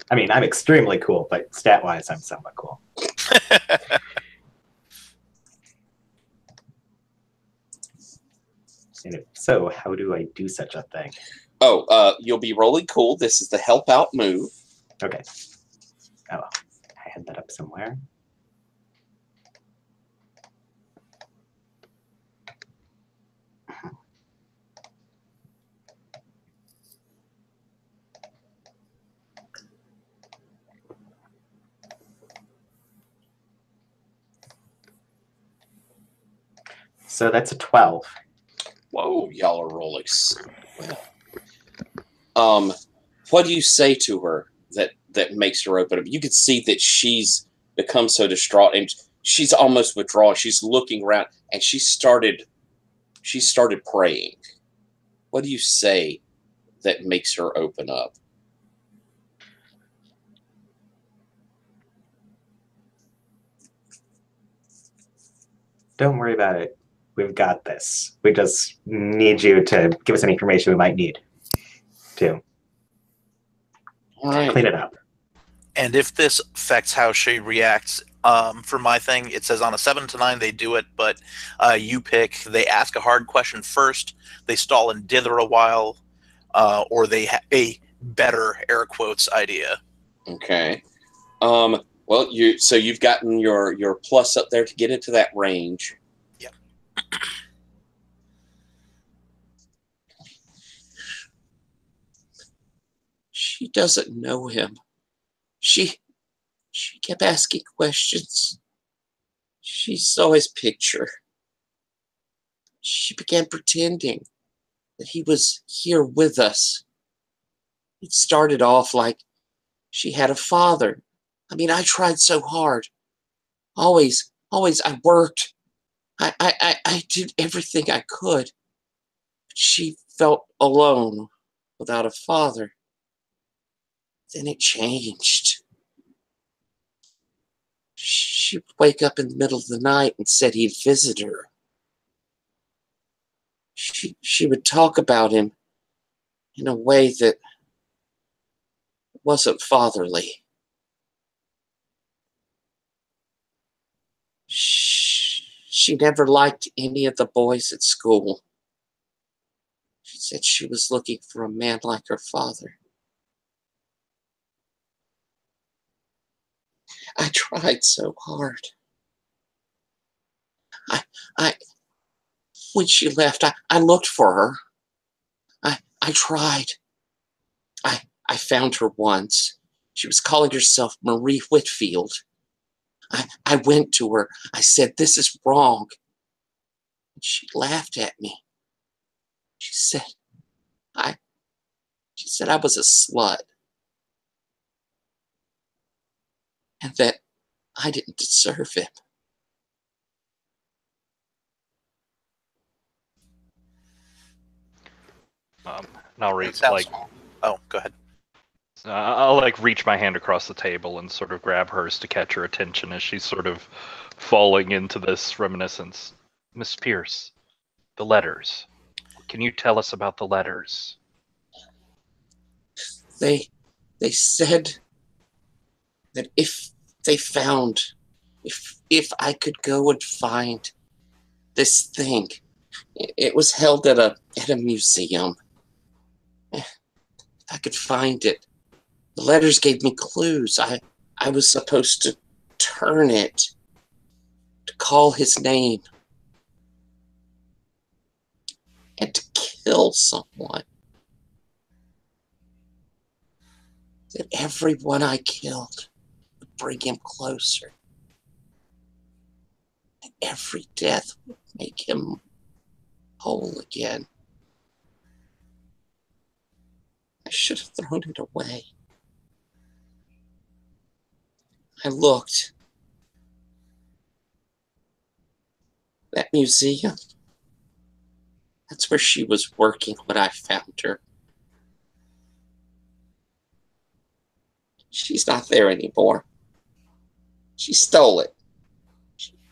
I mean, I'm extremely cool, but stat-wise, I'm somewhat cool. And if so, how do I do such a thing? Oh, you'll be rolling cool. This is the help out move. Okay. Oh, I had that up somewhere. So that's a 12. Whoa, y'all are rolling so well. What do you say to her that makes her open up? You can see that she's become so distraught and she's almost withdrawn. She's looking around and she started praying. What do you say that makes her open up? Don't worry about it. We've got this. We just need you to give us any information we might need to All right. clean it up. And if this affects how she reacts, for my thing, it says on a 7 to 9 they do it, but you pick. They ask a hard question first, they stall and dither a while, or they have a better air quotes idea. Okay. Well, you've gotten your plus up there to get into that range. Yep. She doesn't know him. She kept asking questions. She saw his picture. She began pretending that he was here with us. It started off like she had a father. I mean, I tried so hard. Always, I worked. I did everything I could. But she felt alone without a father. Then it changed. She would wake up in the middle of the night and said he'd visit her. She would talk about him in a way that wasn't fatherly. She never liked any of the boys at school. She said she was looking for a man like her father. I tried so hard. When she left, I looked for her. I tried. I found her once. She was calling herself Marie Whitfield. I went to her. I said, "This is wrong." And she laughed at me. She said I was a slut. And that I didn't deserve him. And I'll reach Sounds- Oh, go ahead. I'll like reach my hand across the table and sort of grab hers to catch her attention as she's sort of falling into this reminiscence. Miss Pierce, the letters. Can you tell us about the letters? They said that if I could go and find this thing, it was held at a museum. If I could find it, the letters gave me clues. I was supposed to turn it to call his name and to kill someone. That everyone I killed would bring him closer. That every death would make him whole again. I should have thrown it away. I looked. That museum. That's where she was working when I found her. She's not there anymore. She stole it.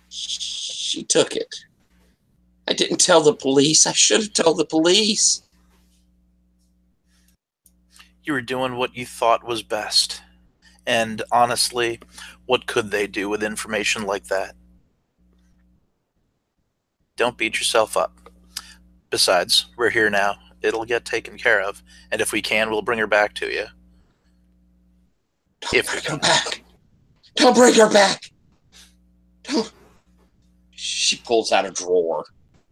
She took it. I didn't tell the police. I should have told the police. You were doing what you thought was best. And honestly, what could they do with information like that? Don't beat yourself up. Besides, we're here now. It'll get taken care of. And if we can, we'll bring her back to you. Don't bring her back. Don't bring her back. Don't. She pulls out a drawer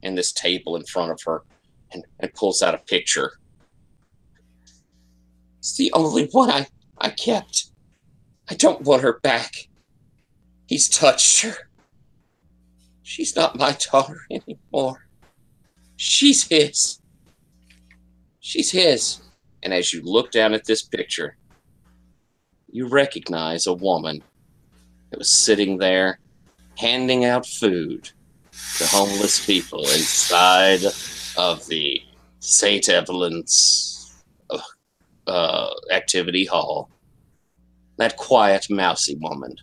in this table in front of her and pulls out a picture. It's the only one I kept. I don't want her back. He's touched her. She's not my daughter anymore. She's his. She's his. And as you look down at this picture, you recognize a woman that was sitting there handing out food to homeless people inside of the St. Evelyn's activity hall. That quiet, mousy woman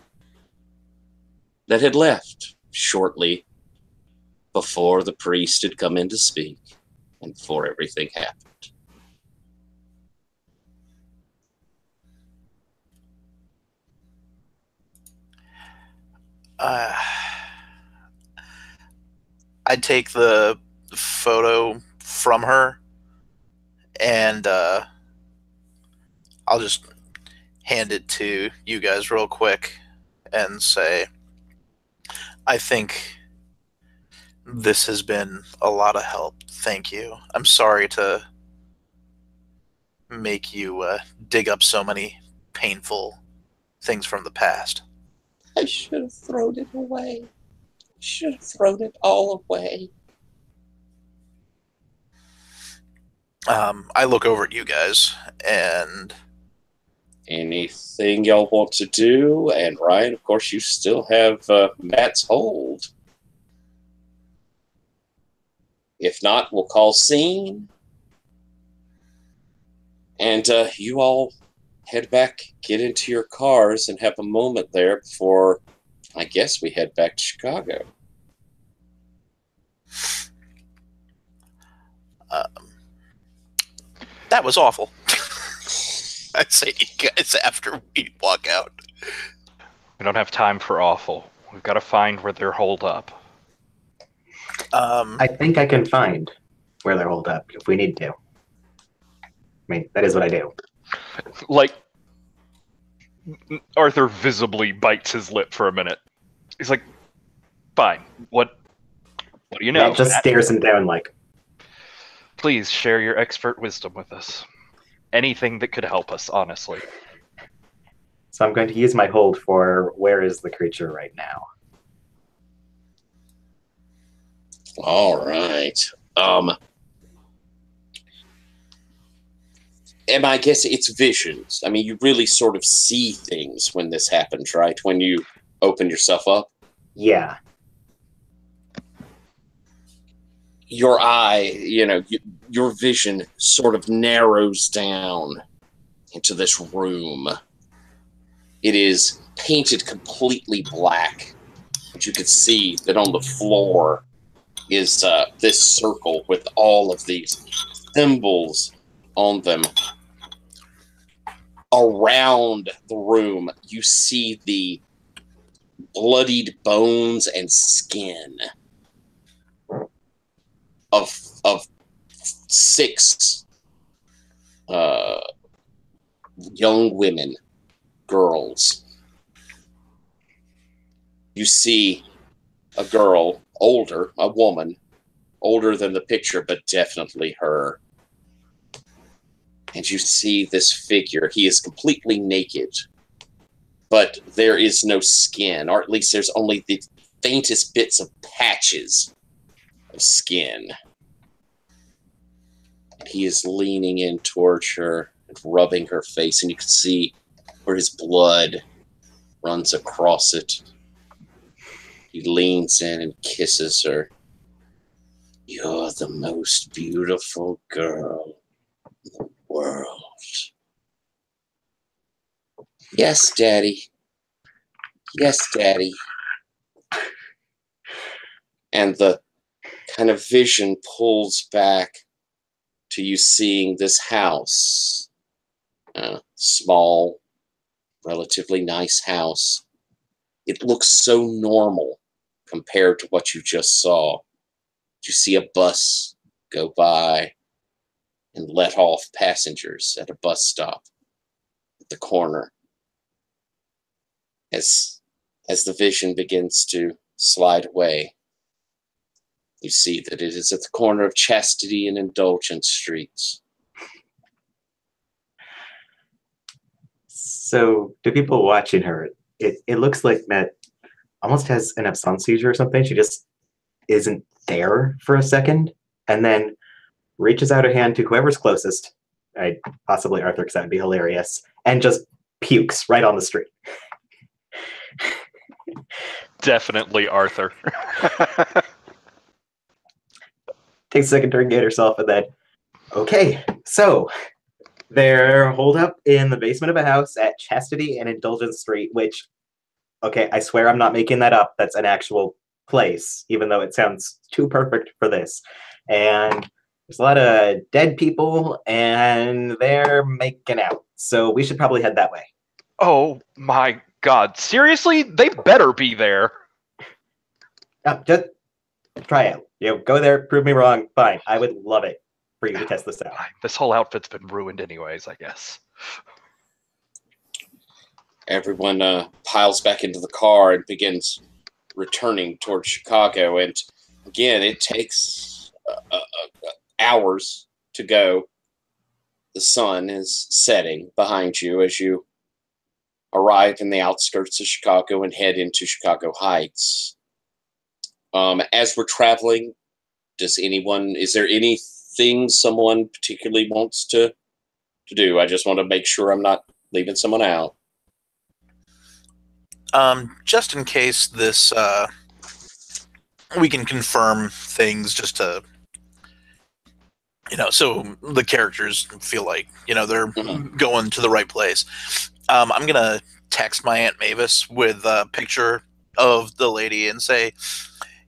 that had left shortly before the priest had come in to speak and before everything happened. I'd take the photo from her and I'll just hand it to you guys real quick and say, I think this has been a lot of help. Thank you. I'm sorry to make you dig up so many painful things from the past. I should have thrown it away. Should have thrown it all away. I look over at you guys and... Anything y'all want to do? And Ryan, of course, you still have Matt's hold. If not, we'll call scene. And you all head back, get into your cars, and have a moment there before, I guess, we head back to Chicago. That was awful. I'd say to you guys after we walk out. We don't have time for awful. We've got to find where they're holed up. I think I can find where they're holed up if we need to. I mean, that is what I do. Like, Arthur visibly bites his lip for a minute. He's like, fine, what do you know? Matt just stares him down like... Please share your expert wisdom with us. Anything that could help us, honestly. So I'm going to use my hold for where is the creature right now. All right. And I guess it's visions. I mean, you really sort of see things when this happens, right? When you open yourself up. Yeah. Your eye, your vision sort of narrows down into this room. It is painted completely black. But you can see that on the floor is this circle with all of these symbols on them. Around the room, you see the bloodied bones and skin of 6 young women, girls. You see a girl, older, a woman, older than the picture, but definitely her. And you see this figure. He is completely naked, but there is no skin, or at least there's only the faintest bits of patches of skin. And he is leaning in towards her and rubbing her face, and you can see where his blood runs across it. He leans in and kisses her. You're the most beautiful girl in the world. Yes, Daddy. Yes, Daddy. And the kind of vision pulls back to you seeing this house. Small, relatively nice house. It looks so normal compared to what you just saw. You see a bus go by and let off passengers at a bus stop at the corner. As the vision begins to slide away, you see that it is at the corner of Chastity and Indulgence Streets. So, to people watching her, it looks like Matt almost has an absence seizure or something. She just isn't there for a second, and then reaches out her hand to whoever's closest, possibly Arthur, because that would be hilarious, and just pukes right on the street. Definitely Arthur. Takes a second to regain herself, and then, okay, so they're holed up in the basement of a house at Chastity and Indulgence Street, which, okay, I swear I'm not making that up. That's an actual place, even though it sounds too perfect for this. And there's a lot of dead people, and they're making out. So we should probably head that way. Oh my God! Seriously, they better be there. Just try it. Go there, prove me wrong. Fine, I would love it for you to test this out. This whole outfit's been ruined anyways, I guess. Everyone piles back into the car and begins returning towards Chicago. And again, it takes hours to go. The sun is setting behind you as you arrive in the outskirts of Chicago and head into Chicago Heights. As we're traveling, is there anything someone particularly wants to do? I just want to make sure I'm not leaving someone out. Just in case this, we can confirm things just to, so the characters feel like, they're going to the right place. I'm going to text my Aunt Mavis with a picture of the lady and say,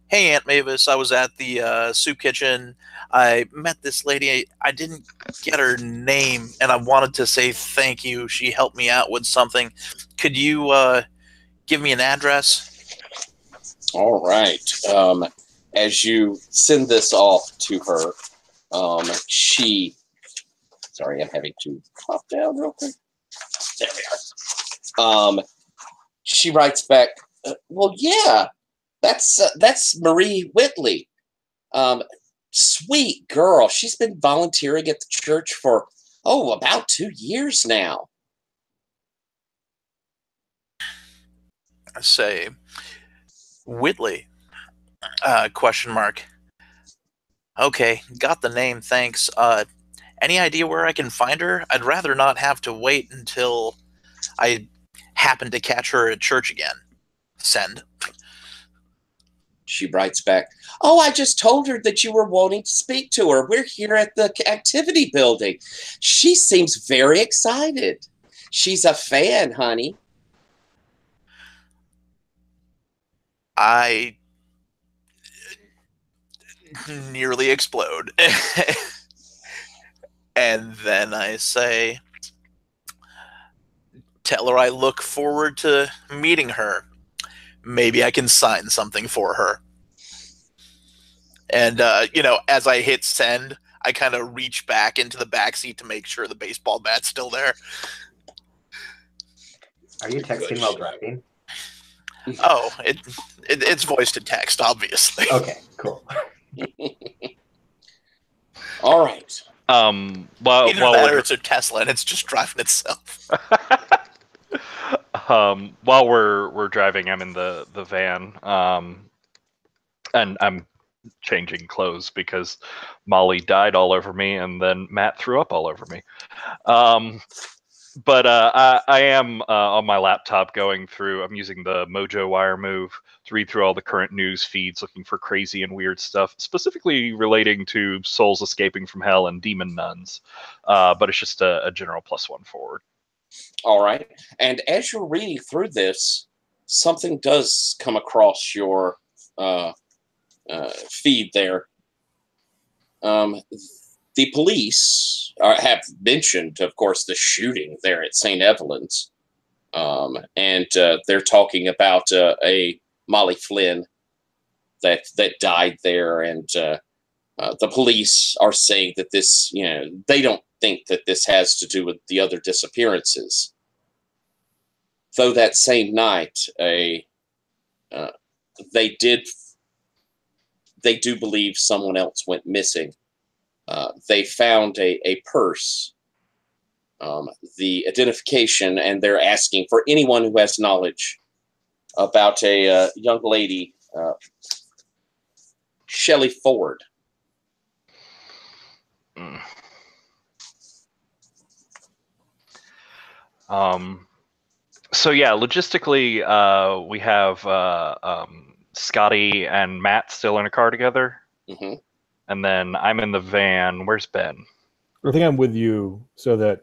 hey, Aunt Mavis, I was at the soup kitchen. I met this lady. I didn't get her name, and I wanted to say thank you. She helped me out with something. Could you give me an address? All right. As you send this off to her, sorry, I'm having to pop down real quick. There we are. She writes back, well, yeah, that's Marie Whitley. Sweet girl. She's been volunteering at the church for, about 2 years now. I say, Whitley, question mark. Okay, got the name, thanks. Any idea where I can find her? I'd rather not have to wait until I happen to catch her at church again. Send. She writes back, I just told her that you were wanting to speak to her. We're here at the activity building. She seems very excited. She's a fan, honey. I nearly explode. And then I say, tell her I look forward to meeting her. Maybe I can sign something for her. And, as I hit send, I kind of reach back into the backseat to make sure the baseball bat's still there. Are you texting while driving? Oh, it's voice to text, obviously. Okay, cool. All right. Either that or it's a Tesla and it's just driving itself. While we're driving, I'm in the van, and I'm changing clothes because Molly died all over me, and then Matt threw up all over me. But I am on my laptop going through. I'm using the Mojo Wire move to read through all the current news feeds, looking for crazy and weird stuff, specifically relating to souls escaping from hell and demon nuns. But it's just a general +1 forward. All right. And as you're reading through this, something does come across your feed there. The police have mentioned, of course, the shooting there at St. Evelyn's. And they're talking about a Molly Flynn that died there. And the police are saying that this, they don't think that this has to do with the other disappearances. Though that same night, they do believe someone else went missing. They found a purse, the identification, and they're asking for anyone who has knowledge about a young lady, Shelley Ford. So yeah, logistically, we have Scotty and Matt still in a car together, and then I'm in the van. Where's Ben? I think I'm with you, so that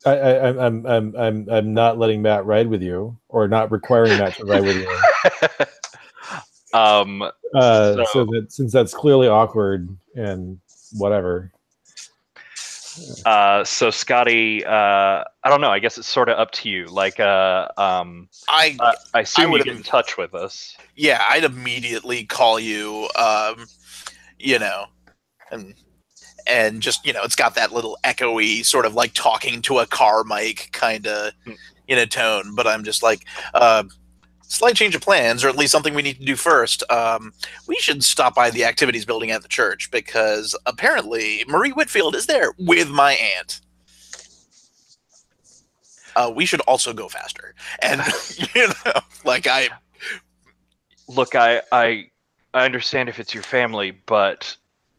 I'm not letting Matt ride with you, or not requiring Matt to ride with you. So that since that's clearly awkward and whatever. So Scotty, I don't know. I guess it's sort of up to you. Like, I assume you get in touch with us. Yeah, I'd immediately call you. And just it's got that little echoey sort of like talking to a car mic kind of tone. But I'm just like, slight change of plans, or at least something we need to do first. We should stop by the activities building at the church because apparently Marie Whitfield is there with my aunt. We should also go faster. And, Look, I understand if it's your family, but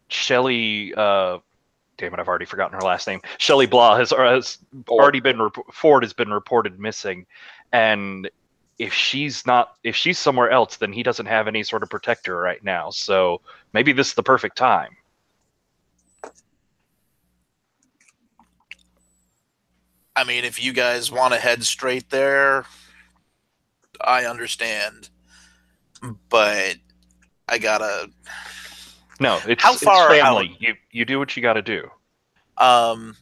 Shelley, damn it, I've already forgotten her last name. Shelley Blah has already been, Ford has been reported missing. And if she's somewhere else, then he doesn't have any sort of protector right now. So maybe this is the perfect time. I mean, if you guys want to head straight there, I understand. But I gotta. No, it's family. You do what you got to do. How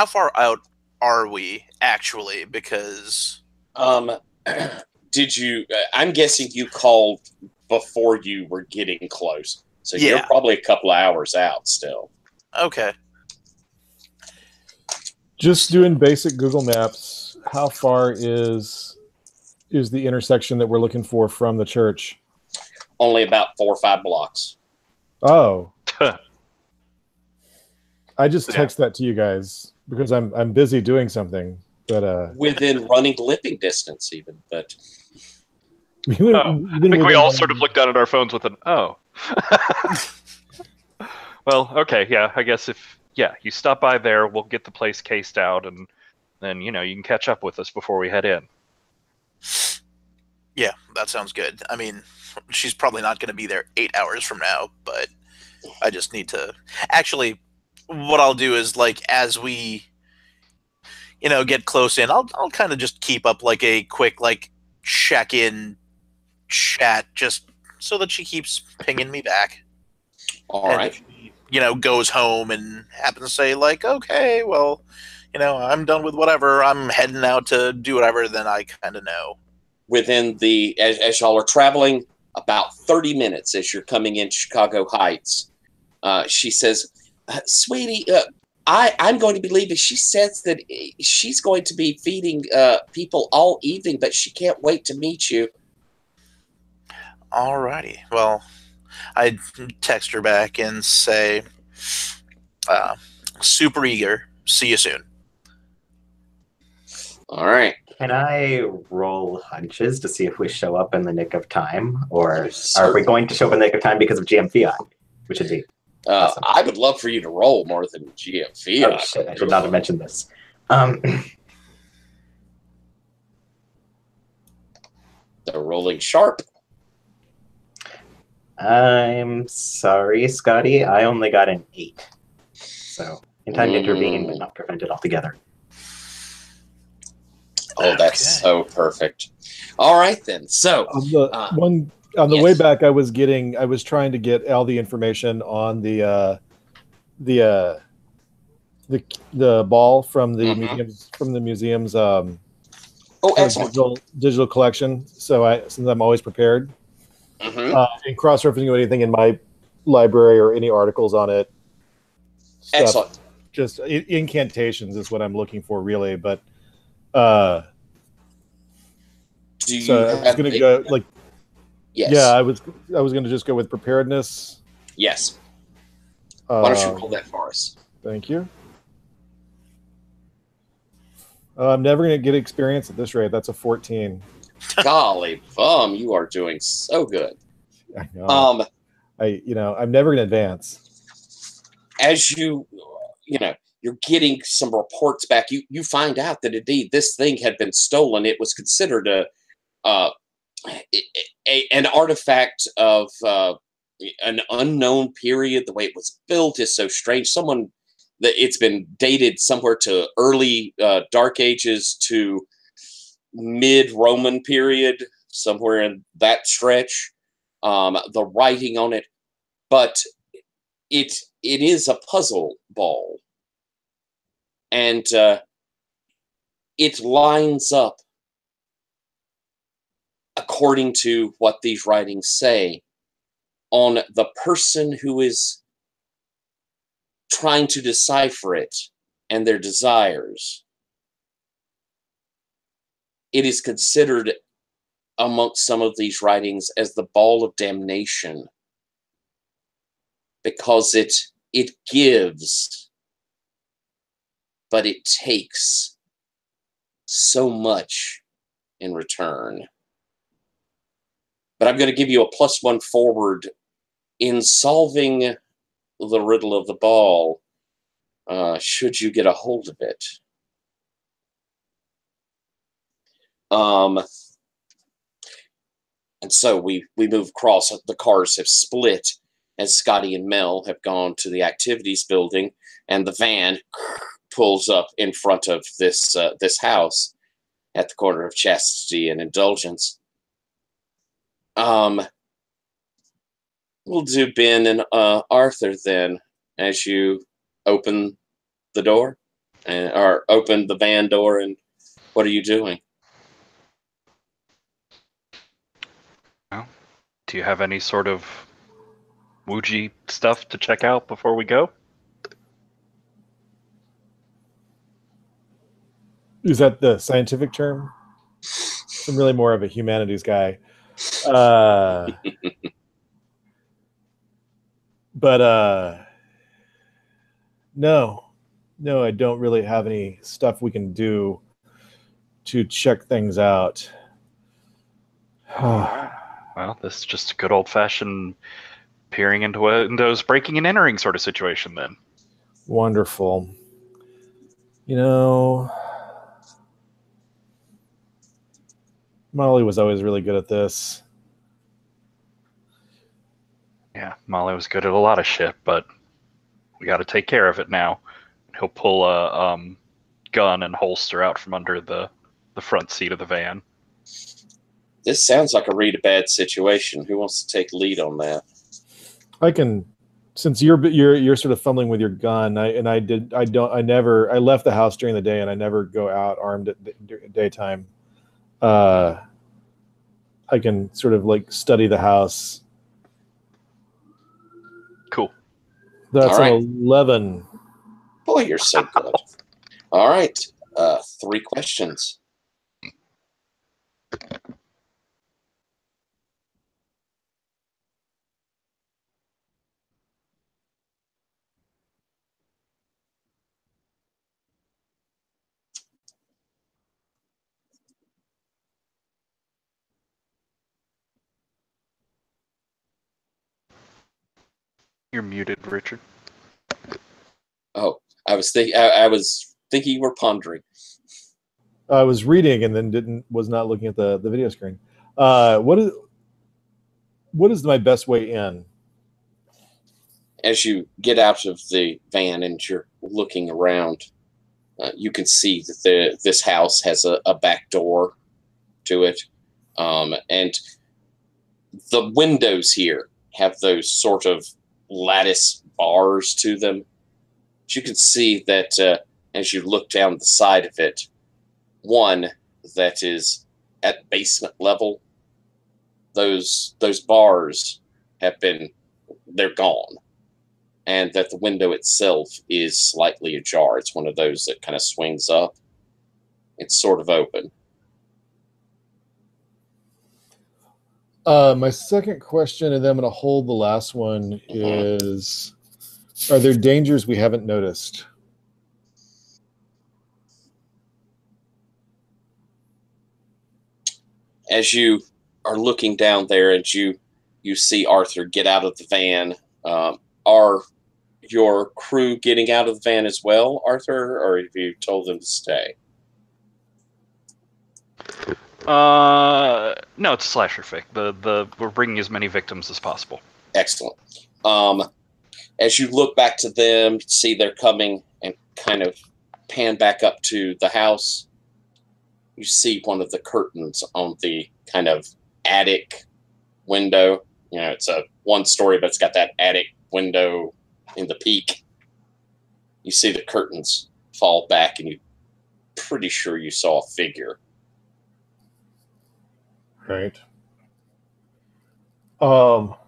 far out are we actually? Because did you? I'm guessing you called before you were getting close, so you're probably a couple of hours out still. Okay. Just doing basic Google Maps. How far is the intersection that we're looking for from the church? Only about 4 or 5 blocks. Oh. I just text that to you guys because I'm busy doing something. But within running lipping distance, even. But I think we all sort of looked down at our phones with an oh. Well, okay, yeah. I guess if you stop by there, we'll get the place cased out, and then you can catch up with us before we head in. Yeah, that sounds good. I mean, she's probably not going to be there 8 hours from now, but I just need to. Actually, what I'll do is as we, get close in, I'll kind of just keep up a quick check-in chat just so that she keeps pinging me back. All right. If, goes home and happens to say okay, well, I'm done with whatever. I'm heading out to do whatever. Then I kind of know. Within as y'all are traveling, about 30 minutes as you're coming into Chicago Heights, she says, "Sweetie, I'm going to be leaving. She says that she's going to be feeding people all evening, but she can't wait to meet you." Alrighty. Well, I text her back and say, "Super eager. See you soon." All right. Can I roll hunches to see if we show up in the nick of time, or are we going to show up in the nick of time because of GM Fiat, which would be awesome. I would love for you to roll more than GM Fiat. Oh shit! I should not have mentioned this. They're rolling sharp. I'm sorry, Scotty. I only got an 8. So in time to intervene, but not prevent it altogether. Oh, that's so perfect. All right then. So On the way back, I was trying to get all the information on the ball from the museum's excellent. digital collection. So since I'm always prepared, and cross-referencing anything in my library or any articles on it. Excellent. Just incantations is what I'm looking for, really. But I was going to go like. Yes. Yeah, I was going to just go with preparedness. Yes. Why don't you roll that for us? Thank you. I'm never going to get experience at this rate. That's a 14. Golly bum, you are doing so good. I know. I'm never going to advance. As you're getting some reports back, you find out that indeed this thing had been stolen. It was considered an artifact of an unknown period. The way it was built is so strange. It's been dated somewhere to early Dark Ages to mid-Roman period, somewhere in that stretch. The writing on it, but it is a puzzle ball, and it lines up according to what these writings say on the person who is trying to decipher it and their desires. It is considered amongst some of these writings as the ball of damnation, because it gives, but it takes so much in return. But I'm going to give you a +1 forward in solving the riddle of the ball, should you get a hold of it. And so we move across. The cars have split as Scotty and Mel have gone to the activities building, and the van pulls up in front of this house at the corner of Chastity and Indulgence. We'll do Ben and Arthur then, as you open the door, or open the van door, and what are you doing? Well, do you have any sort of Wuji stuff to check out before we go? Is that the scientific term? I'm really more of a humanities guy. But no, I don't really have any stuff we can do to check things out. Well, this is just a good old-fashioned peering into windows, breaking and entering sort of situation then. Wonderful. Molly was always really good at this. Yeah, Molly was good at a lot of shit, but we got to take care of it now. He'll pull a gun and holster out from under the front seat of the van. This sounds like a really bad situation. Who wants to take lead on that? I can, since you're sort of fumbling with your gun. I left the house during the day, and I never go out armed at daytime. I can sort of like study the house. Cool. That's right. an 11. Boy, you're so good. All right. 3 questions. You're muted, Richard. Oh, I was thinking you were pondering. I was reading and then was not looking at the video screen. What is my best way in? As you get out of the van and you're looking around, you can see that this house has a back door to it. And the windows here have those sort of lattice bars to them. But you can see that as you look down the side of it, one that is at basement level, those bars they're gone. And that the window itself is slightly ajar. It's one of those that kind of swings up. It's sort of open. My second question, and then I'm going to hold the last one, is, are there dangers we haven't noticed? As you are looking down there and you see Arthur get out of the van, are your crew getting out of the van as well, Arthur, or have you told them to stay? No, it's a slasher fic. We're bringing as many victims as possible. Excellent. As you look back to them, see they're coming and kind of pan back up to the house, you see one of the curtains on the kind of attic window. You know, it's a one story, but it's got that attic window in the peak. You see the curtains fall back, and you're pretty sure you saw a figure. Right. All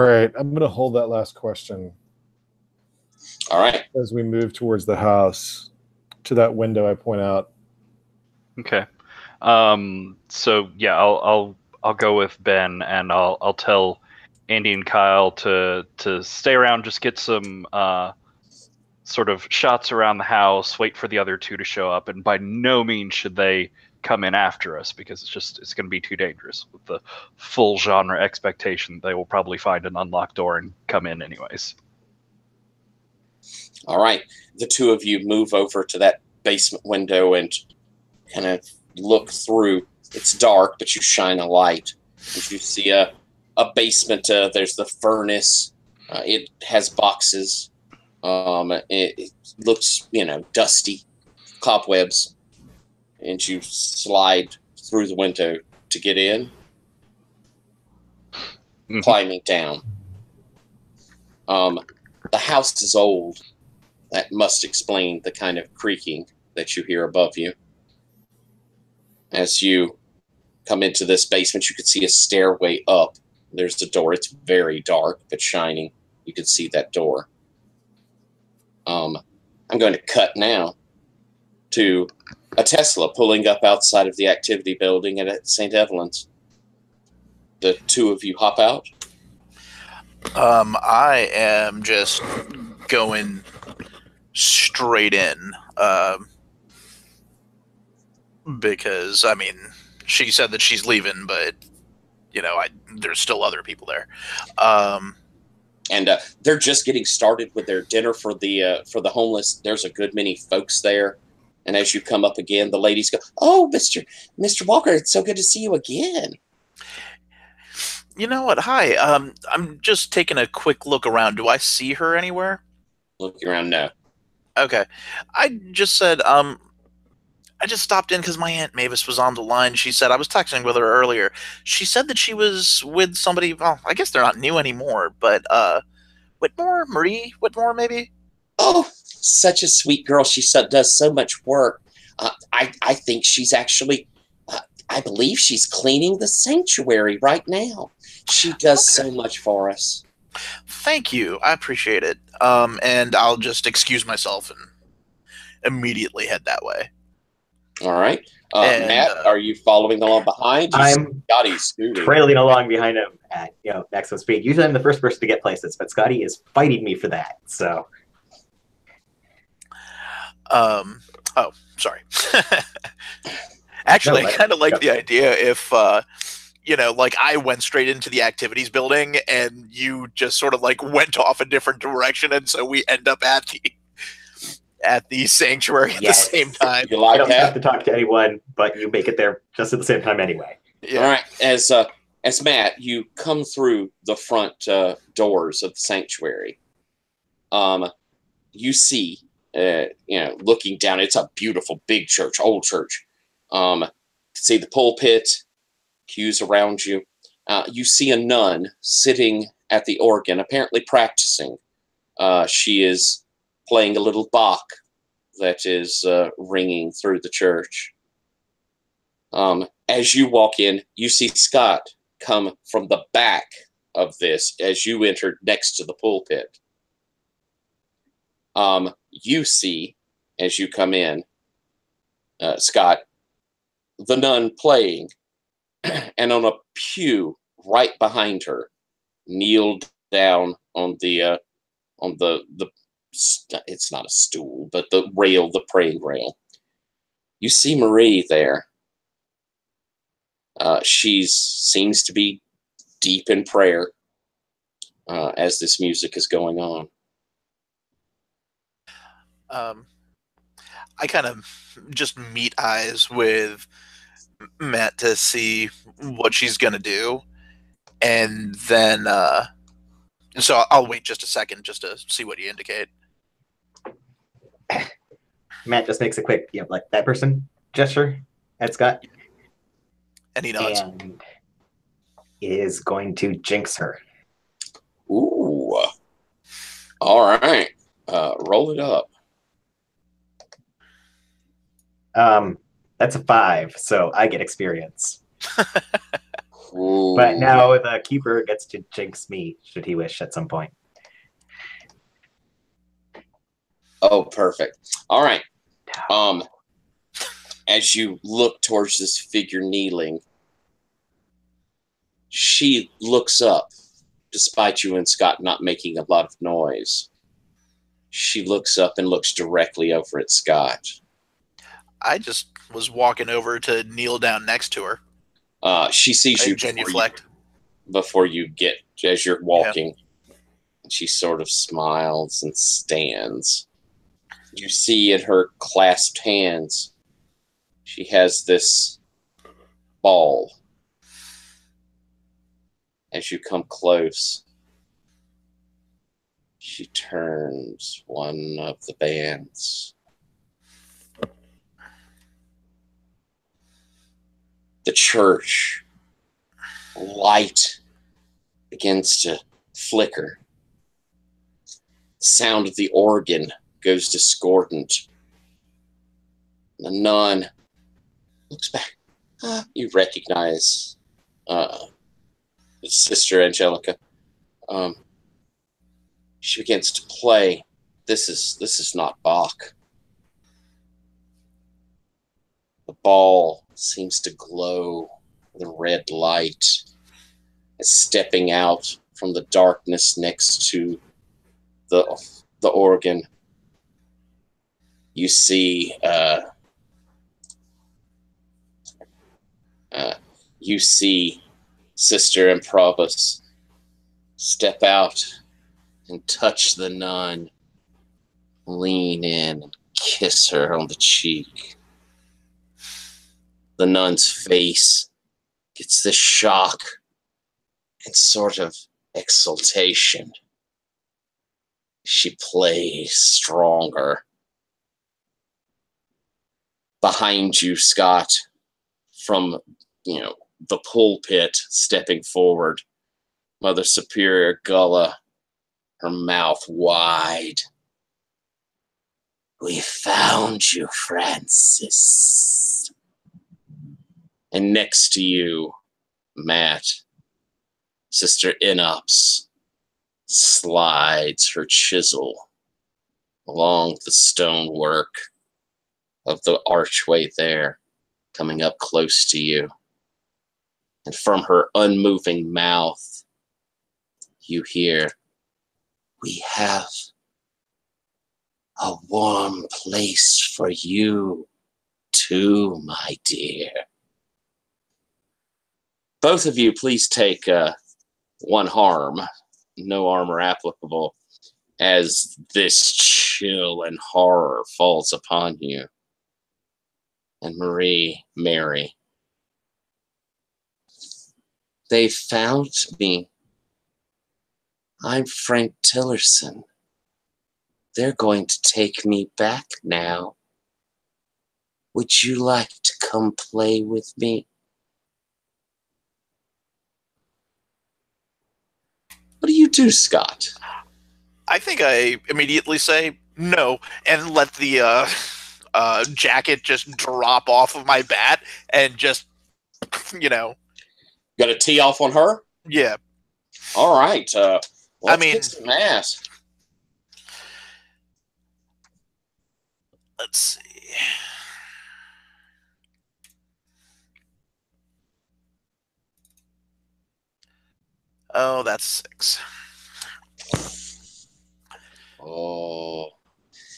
right, I'm going to hold that last question. All right. As we move towards the house, to that window I point out. Okay. So yeah, I'll go with Ben, and I'll tell Andy and Kyle to stay around, just get some sort of shots around the house, wait for the other two to show up, and by no means should they come in after us, because it's going to be too dangerous with the full genre expectation. They will probably find an unlocked door and come in anyways. All right. The two of you move over to that basement window and kind of look through. It's dark, but you shine a light. And you see a basement. There's the furnace. It has boxes. It looks, dusty, cobwebs. And you slide through the window to get in, climbing down. The house is old. That must explain the kind of creaking that you hear above you. As you come into this basement, you can see a stairway up. There's the door. It's very dark, but shining. You can see that door. I'm going to cut now to a Tesla pulling up outside of the activity building at St. Evelyn's. The two of you hop out. I am just going straight in, because she said that she's leaving, but there's still other people there. And they're just getting started with their dinner for the homeless. There's a good many folks there. And as you come up again, the ladies go, "Oh, Mr. Walker, it's so good to see you again." You know what? Hi. I'm just taking a quick look around. Do I see her anywhere? Looking around, no. Okay. I just said, I just stopped in because my Aunt Mavis was on the line. She said, I was texting with her earlier. She said that she was with somebody. Well, I guess they're not new anymore, but Marie Whitmore, maybe? Oh, such a sweet girl. She does so much work. I think she's actually, I believe she's cleaning the sanctuary right now. She does so much for us. Thank you. I appreciate it. And I'll just excuse myself and immediately head that way. All right. Matt, are you following along behind? I'm Scotty's scooting. trailing along behind him at maximum speed. Usually I'm the first person to get places, but Scotty is fighting me for that. So. Oh, sorry. Actually, I kind of like the idea if, I went straight into the activities building and you just sort of went off a different direction, and so we end up at at the sanctuary at Yes. the same time. You I like don't have that? to talk to anyone, but you make it there just at the same time anyway. Yeah. All right. As Matt, you come through the front doors of the sanctuary. You see, looking down, it's a beautiful big church, old church. See the pulpit, pews around you. You see a nun sitting at the organ, apparently practicing. She is playing a little Bach that is ringing through the church. As you walk in, you see Scott come from the back of this as you entered next to the pulpit. You see, as you come in, Scott, the nun playing, and on a pew right behind her, kneeled down on the it's not a stool, but the rail, the praying rail. You see Marie there. She seems to be deep in prayer as this music is going on. I kind of just meet eyes with Matt to see what she's gonna do, and then so I'll wait just a second just to see what you indicate. Matt just makes a quick, like that person gesture at Scott. And he nods. And is going to jinx her. Ooh. All right. Roll it up. That's a 5, so I get experience. Ooh. But now the keeper gets to jinx me, should he wish at some point. Oh, perfect. All right. As you look towards this figure kneeling, she looks up, despite you and Scott not making a lot of noise. She looks up and looks directly over at Scott. I just was walking over to kneel down next to her. She sees you before you get, as you're walking. Yeah. And she sort of smiles and stands. You see in her clasped hands, she has this ball. As you come close, she turns one of the bands. The church light begins to flicker. The sound of the organ goes discordant. The nun looks back. You recognize Sister Angelica. She begins to play. This is not Bach. The ball seems to glow with a red light. It's stepping out from the darkness next to the organ. You see Sister Improbus step out and touch the nun, lean in and kiss her on the cheek. The nun's face gets this shock and sort of exultation. She plays stronger. Behind you, Scott, from the pulpit, stepping forward, Mother Superior Gullah, her mouth wide. We found you, Francis. And next to you, Matt, Sister Inops slides her chisel along the stonework of the archway there, coming up close to you. And from her unmoving mouth, you hear, we have a warm place for you too, my dear. Both of you, please take 1 harm. No armor applicable. as this chill and horror falls upon you. And Mary, they found me. I'm Frank Tillerson. They're going to take me back now. Would you like to come play with me? What do you do, Scott? I think I immediately say no and let the jacket just drop off of my bat and just, Got a tee off on her? Yeah. All right. Let's kick some ass. Let's see. Oh, that's 6. Oh.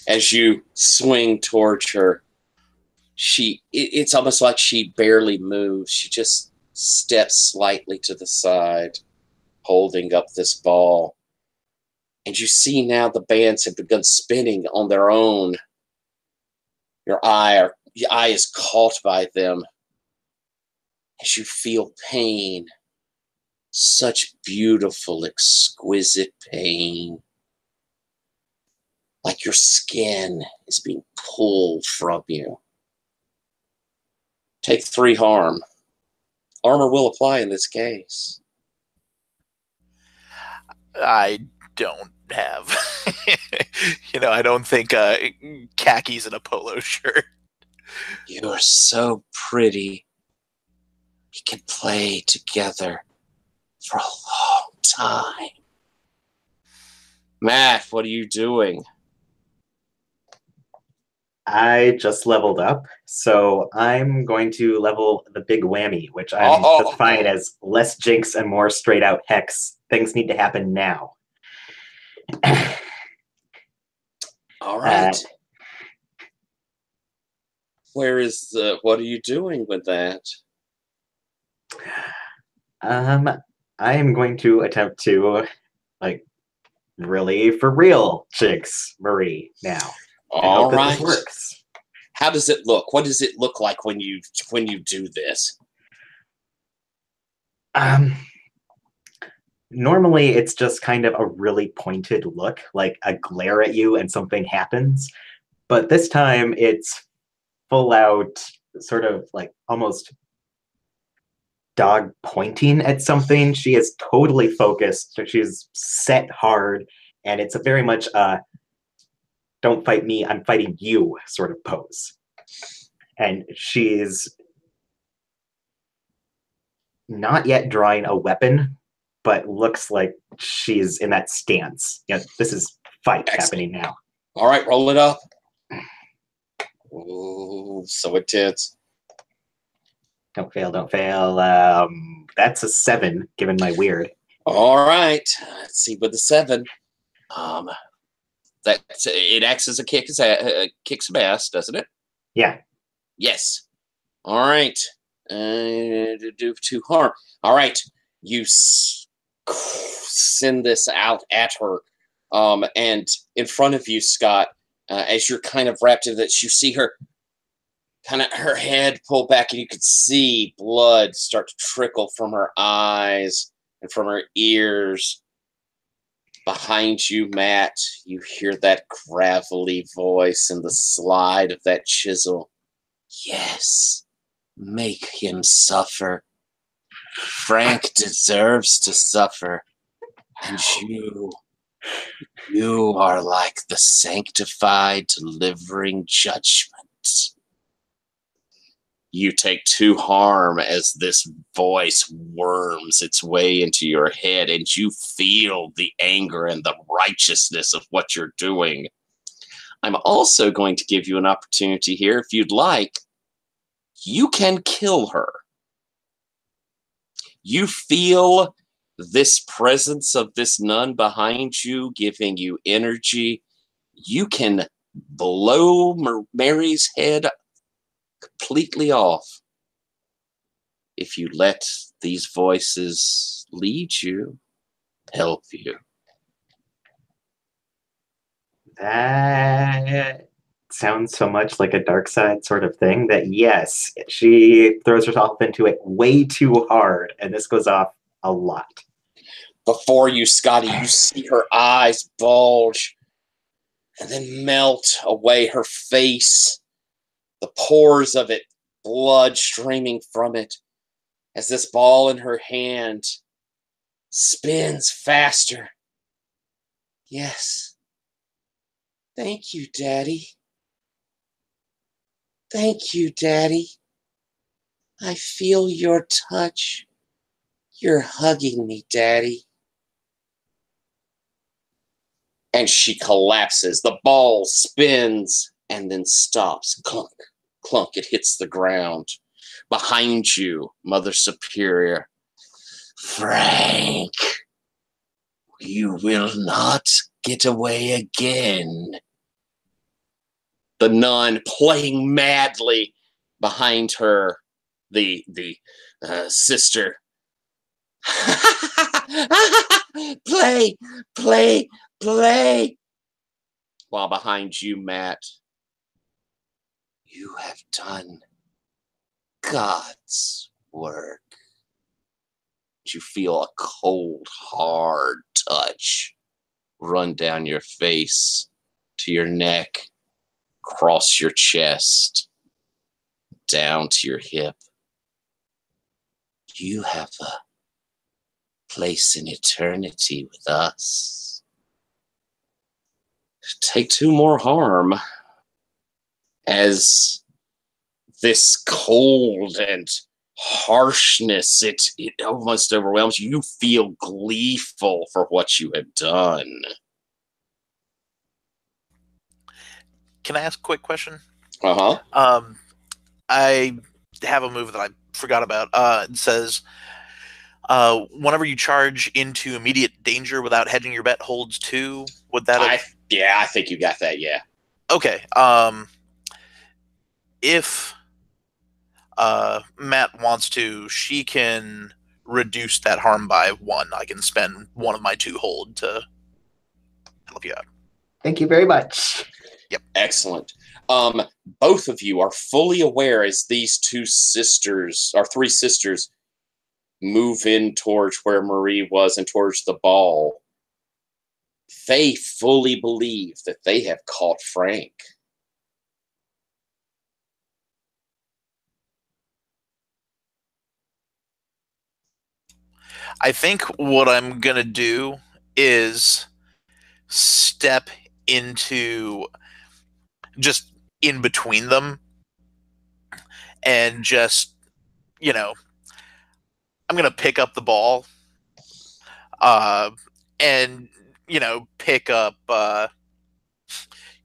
As you swing towards her, it's almost like she barely moves. She just steps slightly to the side, holding up this ball. And you see now the bands have begun spinning on their own. Your eye is caught by them as you feel pain. Such beautiful, exquisite pain. Like your skin is being pulled from you. Take 3 harm. Armor will apply in this case. I don't have. I don't think khakis and a polo shirt. You're so pretty. We can play together for a long time. Matt, what are you doing? I just leveled up, so I'm going to level the big whammy, which I'm specifying as less jinx and more straight out hex. Things need to happen now. All right. What are you doing with that? I am going to attempt to, really for real jinx Marie now. All right. This works. How does it look? What does it look like when you do this? Normally it's just kind of a really pointed look, like a glare at you and something happens. But this time it's full out, sort of like almost dog pointing at something. She is totally focused. She's set hard, and it's a very much don't fight me, I'm fighting you sort of pose. And she's not yet drawing a weapon, but looks like she's in that stance. This is fight happening now. All right, roll it up. Oh, so intense. Don't fail, don't fail. That's a 7, given my weird. All right, let's see with the 7. It acts as a kick some ass, doesn't it? Yeah. Yes. All right. Do 2 harm. All right. You send this out at her, and in front of you, Scott, as you're kind of wrapped in this, you see her her head pull back, and you could see blood start to trickle from her eyes and from her ears. Behind you, Matt, you hear that gravelly voice and the slide of that chisel. Yes, make him suffer. Frank deserves to suffer. And you are like the sanctified delivering judgment. You take 2 harm as this voice worms its way into your head, and you feel the anger and the righteousness of what you're doing. I'm also going to give you an opportunity here. If you'd like, you can kill her. You feel this presence of this nun behind you giving you energy. You can blow Mary's head completely off if you let these voices lead you, help you. That sounds so much like a dark side sort of thing that, yes, she throws herself into it way too hard, and this goes off a lot. Before you, Scotty, you see her eyes bulge and then melt away her face, the pores of it, blood streaming from it, as this ball in her hand spins faster. Yes. Thank you, Daddy. Thank you, Daddy. I feel your touch. You're hugging me, Daddy. And she collapses. The ball spins and then stops. Clunk, clunk. It hits the ground. Behind you, Mother Superior. Frank, you will not get away again. The nun playing madly behind her, the sister. Play, play, play. While behind you, Matt, you have done God's work. You feel a cold, hard touch run down your face to your neck, across your chest, down to your hip. You have a place in eternity with us. Take 2 more harm as this cold and harshness, it almost overwhelms you. You feel gleeful for what you have done. Can I ask a quick question? Uh-huh. I have a move that I forgot about. It says, whenever you charge into immediate danger without hedging your bet, holds 2. Would that have... I think you got that, yeah. Okay. If Matt wants to, she can reduce that harm by 1. I can spend 1 of my 2 hold to help you out. Thank you very much. Yep. Excellent. Both of you are fully aware as these 2 sisters, or 3 sisters, move in towards where Marie was and towards the ball. They fully believe that they have caught Frank. I think what I'm going to do is step into just in between them and just, I'm going to pick up the ball and, pick up,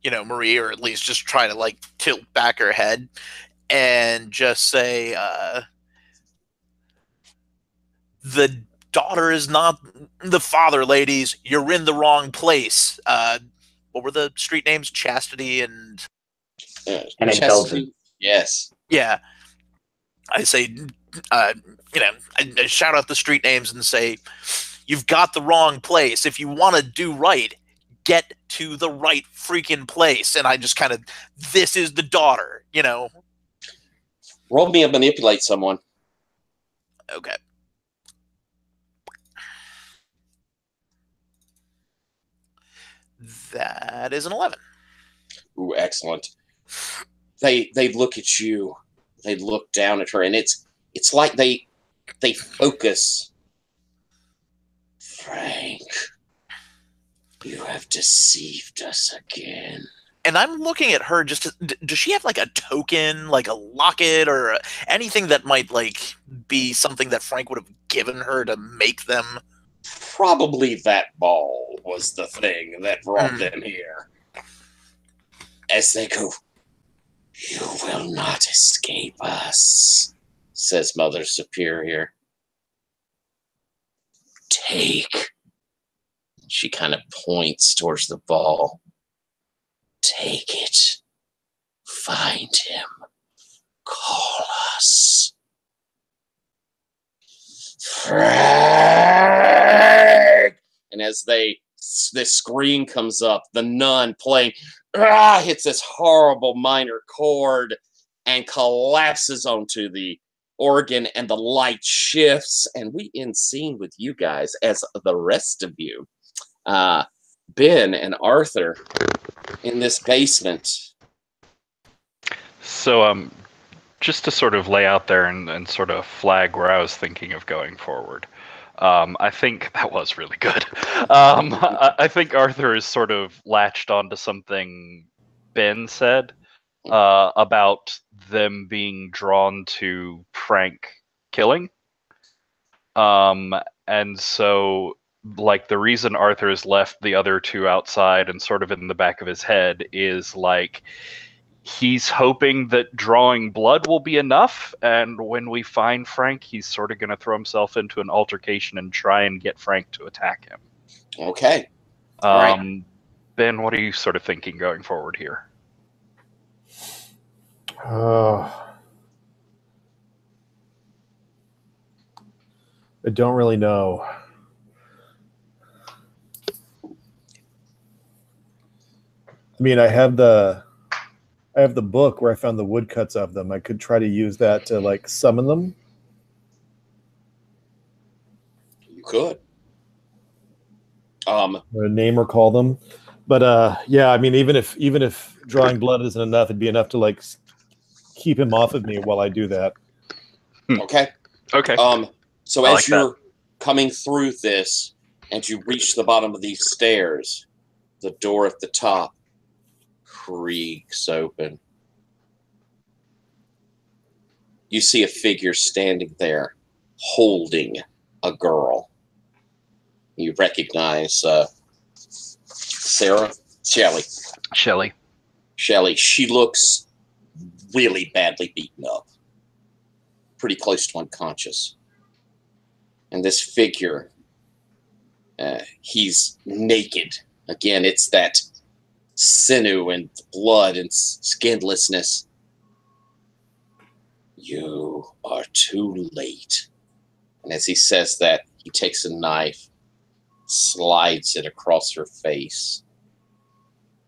Marie, or at least just try to tilt back her head and just say, the daughter is not the father, ladies. You're in the wrong place. What were the street names? Chastity and Indulgent. Yes. Yeah. I say, I shout out the street names and say, you've got the wrong place. If you want to do right, get to the right freaking place. And I just kind of, this is the daughter, Roll me a manipulate someone. Okay. That is an 11. Ooh, excellent. They look at you. They look down at her, and it's like they focus. Frank, you have deceived us again. And I'm looking at her just does she have a token, like a locket or anything that might be something that Frank would have given her to make them? Probably that ball was the thing that brought them here. As they go, you will not escape us, says Mother Superior. Take. She kind of points towards the ball. Take it. Find him. Call us. Frank! And as they this screen comes up. The nun playing hits this horrible minor chord and collapses onto the organ, and the light shifts, and we end scene with you guys as the rest of you, Ben and Arthur, in this basement. So just to sort of lay out there and sort of flag where I was thinking of going forward. I think that was really good. I think Arthur is sort of latched onto something Ben said about them being drawn to Frank killing. And so, like, the reason Arthur has left the other two outside and sort of in the back of his head is like he's hoping that drawing blood will be enough, and when we find Frank, he's sort of going to throw himself into an altercation and try and get Frank to attack him. Okay. Right. Ben, what are you sort of thinking going forward here? I don't really know. I mean, I have the book where I found the woodcuts of them. I could try to use that to like summon them. You could. Or name or call them. But yeah, I mean, even if drawing blood isn't enough, it'd be enough to like keep him off of me while I do that. Okay. Okay. So as you're coming through this and you reach the bottom of these stairs, the door at the top creaks open. You see a figure standing there holding a girl. You recognize Sarah? Shelley. She looks really badly beaten up. Pretty close to unconscious. And this figure, he's naked. Again, it's that sinew and blood and skinlessness. You are too late. And as he says that, he takes a knife, slides it across her face.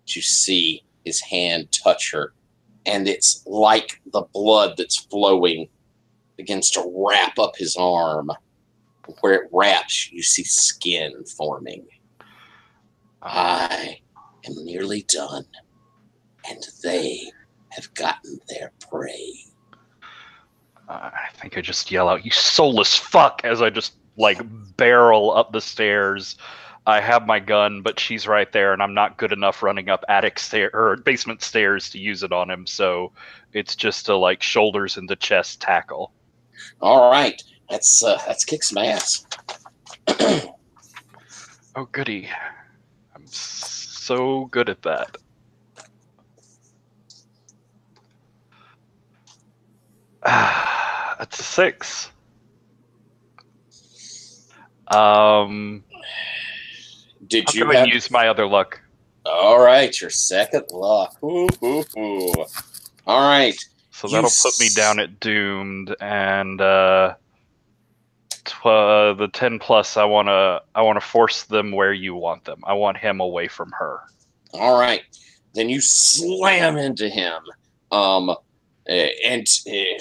You see his hand touch her, and it's like the blood that's flowing begins to wrap up his arm. Where it wraps, you see skin forming. I am nearly done, and they have gotten their prey. I think I just yell out, "You soulless fuck!" as I just like barrel up the stairs. I have my gun, but she's right there, and I'm not good enough running up basement stairs to use it on him. So it's just a like shoulders into chest tackle. All right, let's kick some ass. Oh goody! I'm so good at that. That's a 6. Did you use my other luck? All right, your second luck. Ooh, ooh, ooh. All right. So that'll put me down at doomed, and the 10 plus. I wanna force them where you want them. I want him away from her. All right. Then you slam into him. And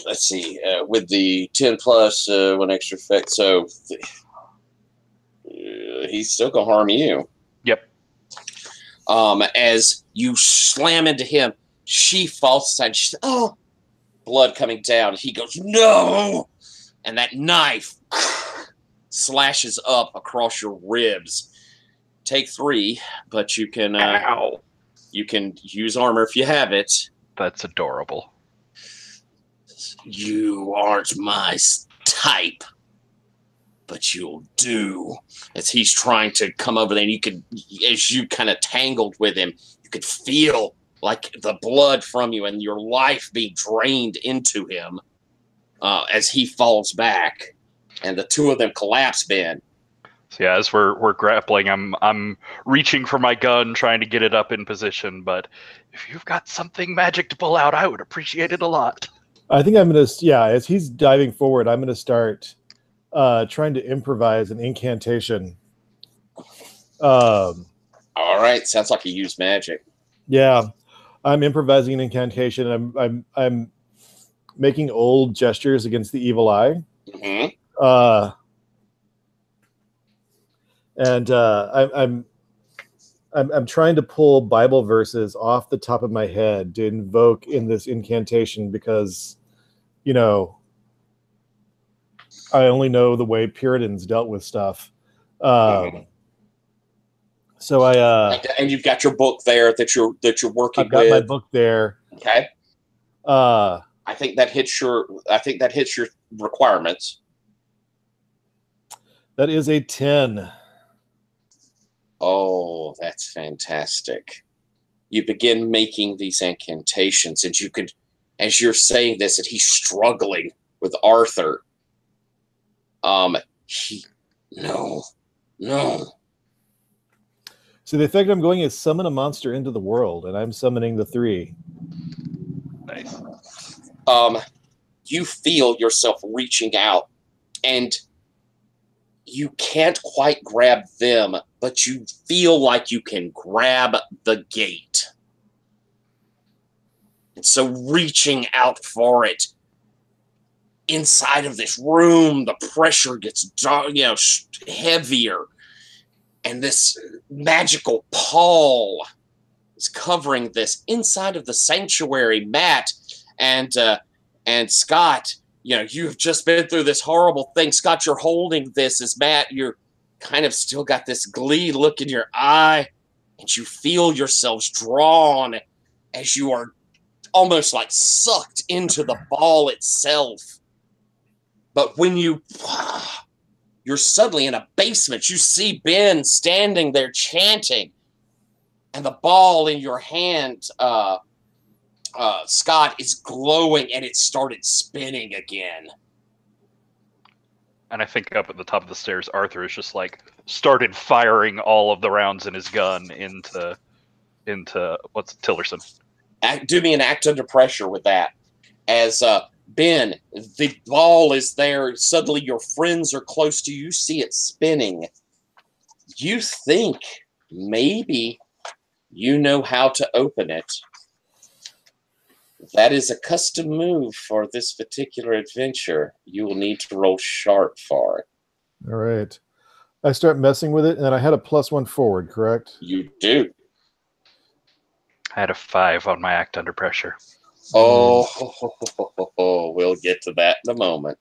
let's see, with the 10 plus, one extra effect, so he's still gonna harm you. Yep. As you slam into him, she falls aside. She's, oh, blood coming down. He goes, no, and that knife slashes up across your ribs. Take 3, but you can you can use armor if you have it. That's adorable. You aren't my type, but you'll do. As he's trying to come over there, and you could, as you kind of tangled with him, you could feel like the blood from you and your life being drained into him as he falls back, and the two of them collapse. Ben. So yeah, as we're grappling, I'm reaching for my gun, trying to get it up in position. But if you've got something magic to pull out, I would appreciate it a lot. I think I'm going to, as he's diving forward, I'm going to start trying to improvise an incantation All right, sounds like you use magic. Yeah, I'm improvising an incantation. I'm making old gestures against the evil eye. Mm-hmm. I'm trying to pull Bible verses off the top of my head to invoke in this incantation because, you know, I only know the way Puritans dealt with stuff. So and you've got your book there that you're working I've got with. my book there. Okay. I think that hits your requirements. That is a 10. Oh, that's fantastic. You begin making these incantations, and you could, as you're saying this, and he's struggling with Arthur. No. So the effect I'm going is summon a monster into the world, and I'm summoning the 3. Nice. You feel yourself reaching out, and you can't quite grab them, but you feel like you can grab the gate. And so reaching out for it, inside of this room, the pressure gets heavier, and this magical pall is covering this inside of the sanctuary. Matt and Scott, you've just been through this horrible thing. Scott, you're holding this as Matt, you're kind of still got this glee look in your eye, and you feel yourselves drawn as you are almost like sucked into the ball itself. But when you're suddenly in a basement, you see Ben standing there chanting, and the ball in your hand, Scott, is glowing, and it started spinning again. And I think up at the top of the stairs, Arthur is just like started firing all of the rounds in his gun into what's Tillerson. Do me an act under pressure with that. As Ben, the ball is there. Suddenly your friends are close to you. You see it spinning. You think maybe you know how to open it. That is a custom move for this particular adventure. You will need to roll sharp for it. All right. I start messing with it, and then I had a +1 forward, correct? You do. I had a 5 on my act under pressure. Oh, we'll get to that in a moment.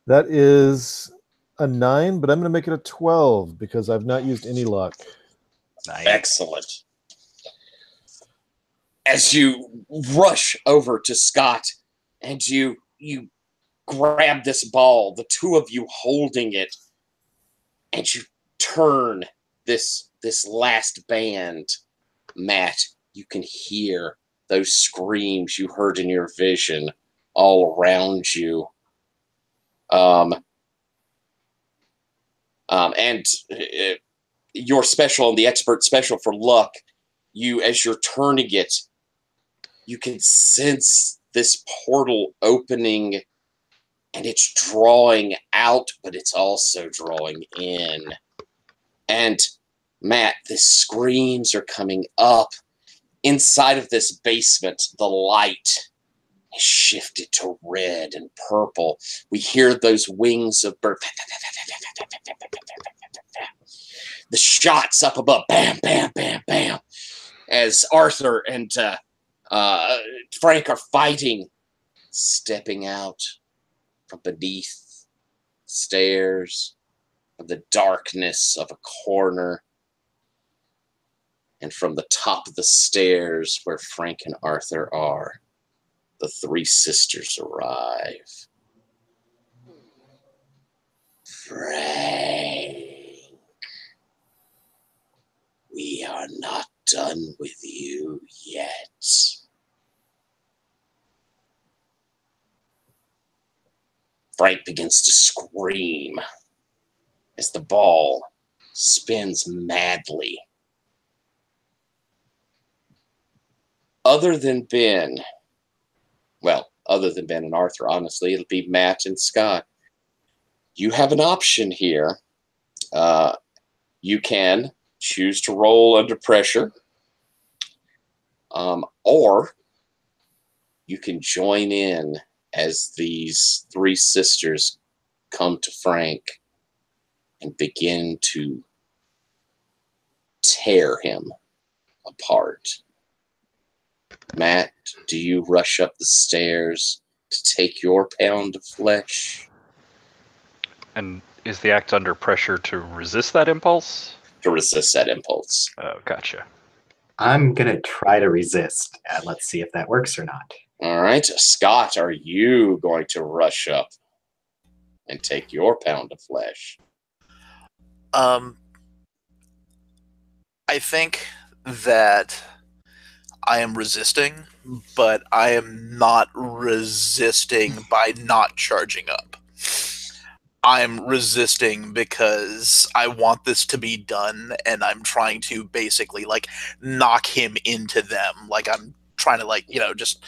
That is a 9, but I'm going to make it a 12 because I've not used any luck. Nice. Excellent. As you rush over to Scott and you grab this ball, the two of you holding it, and you turn this last band, Matt, you can hear those screams you heard in your vision all around you. And your special and the expert special for luck, as you're turning it, you can sense this portal opening, and it's drawing out, but it's also drawing in. And Matt, the screams are coming up. Inside of this basement, the light has shifted to red and purple. We hear those wings of bird. The shots up above. Bam, bam, bam, bam. As Arthur and Frank are fighting, stepping out from beneath stairs of the darkness of a corner, and from the top of the stairs where Frank and Arthur are, the 3 sisters arrive. Frank, we are not done with you yet. Frank begins to scream as the ball spins madly. Other than Ben and Arthur, honestly, it'll be Matt and Scott. you have an option here. You can choose to roll under pressure, or you can join in as these three sisters come to Frank and begin to tear him apart. Matt, do you rush up the stairs to take your pound of flesh? And is the act under pressure to resist that impulse? To resist that impulse. Oh, gotcha. I'm going to try to resist. Let's see if that works or not. All right. Scott, are you going to rush up and take your pound of flesh? I think that I am resisting, but I am not resisting by not charging up. I'm resisting because I want this to be done, and I'm trying to basically, like, knock him into them. Like, I'm trying to, like, you know, just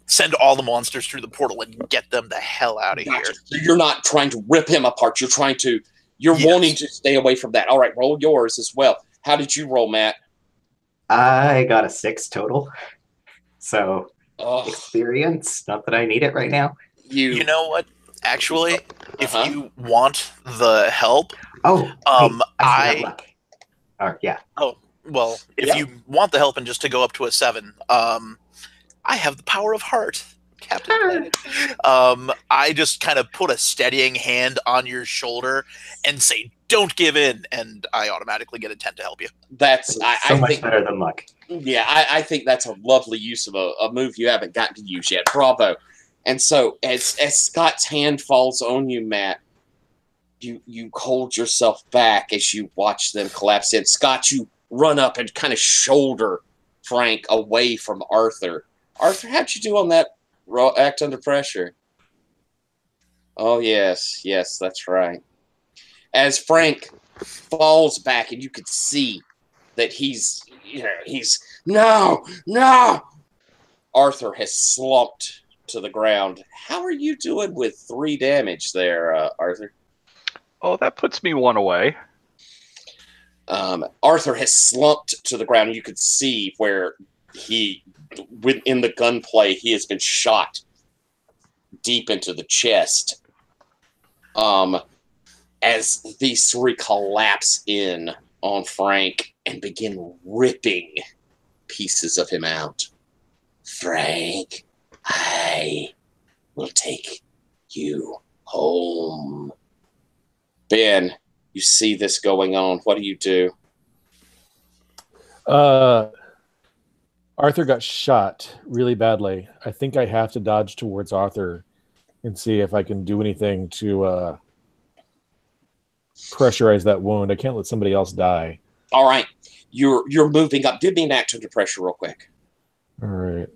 send all the monsters through the portal and get them the hell out of here. So you're not trying to rip him apart. You're trying to, you're wanting to stay away from that. All right, roll yours as well. How did you roll, Matt? I got a 6 total. So, experience. Not that I need it right now. You know what? Actually, if you want the help, I luck. Yeah. Oh, well, if you want the help and just to go up to a 7, I have the power of heart, Captain Planet. I just kind of put a steadying hand on your shoulder and say, "Don't give in," and I automatically get a 10 to help you. That's so much better than luck. Yeah, I think that's a lovely use of a move you haven't gotten to use yet. Bravo. And so as Scott's hand falls on you, Matt, you hold yourself back as you watch them collapse in. Scott, you run up and kind of shoulder Frank away from Arthur. Arthur, how'd you do on that act under pressure? Oh, yes, that's right. As Frank falls back and you could see that he's no. Arthur has slumped to the ground. How are you doing with 3 damage there, Arthur? Oh, that puts me 1 away. Arthur has slumped to the ground, and you could see where in the gunplay, he has been shot deep into the chest. As these 3 collapse in on Frank and begin ripping pieces of him out. Frank, I will take you home. Ben, you see this going on. What do you do? Arthur got shot really badly. I think I have to dodge towards Arthur and see if I can do anything to pressurize that wound. I can't let somebody else die. All right. You're moving up. Give me an act under pressure real quick. All right.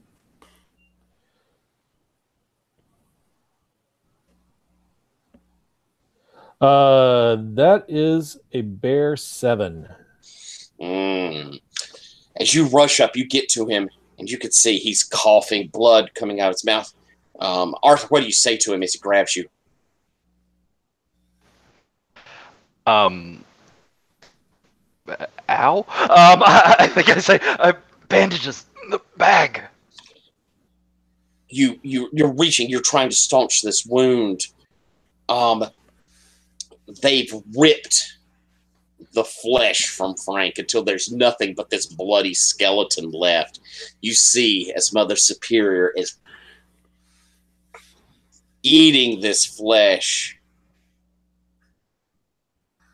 That is a bare 7. As you rush up, you get to him, and you can see he's coughing, blood coming out of his mouth. Arthur, what do you say to him as he grabs you? Ow? I think I say, bandages in the bag. You're reaching, you're trying to staunch this wound. They've ripped the flesh from Frank until there's nothing but this bloody skeleton left. You see, as Mother Superior is eating this flesh,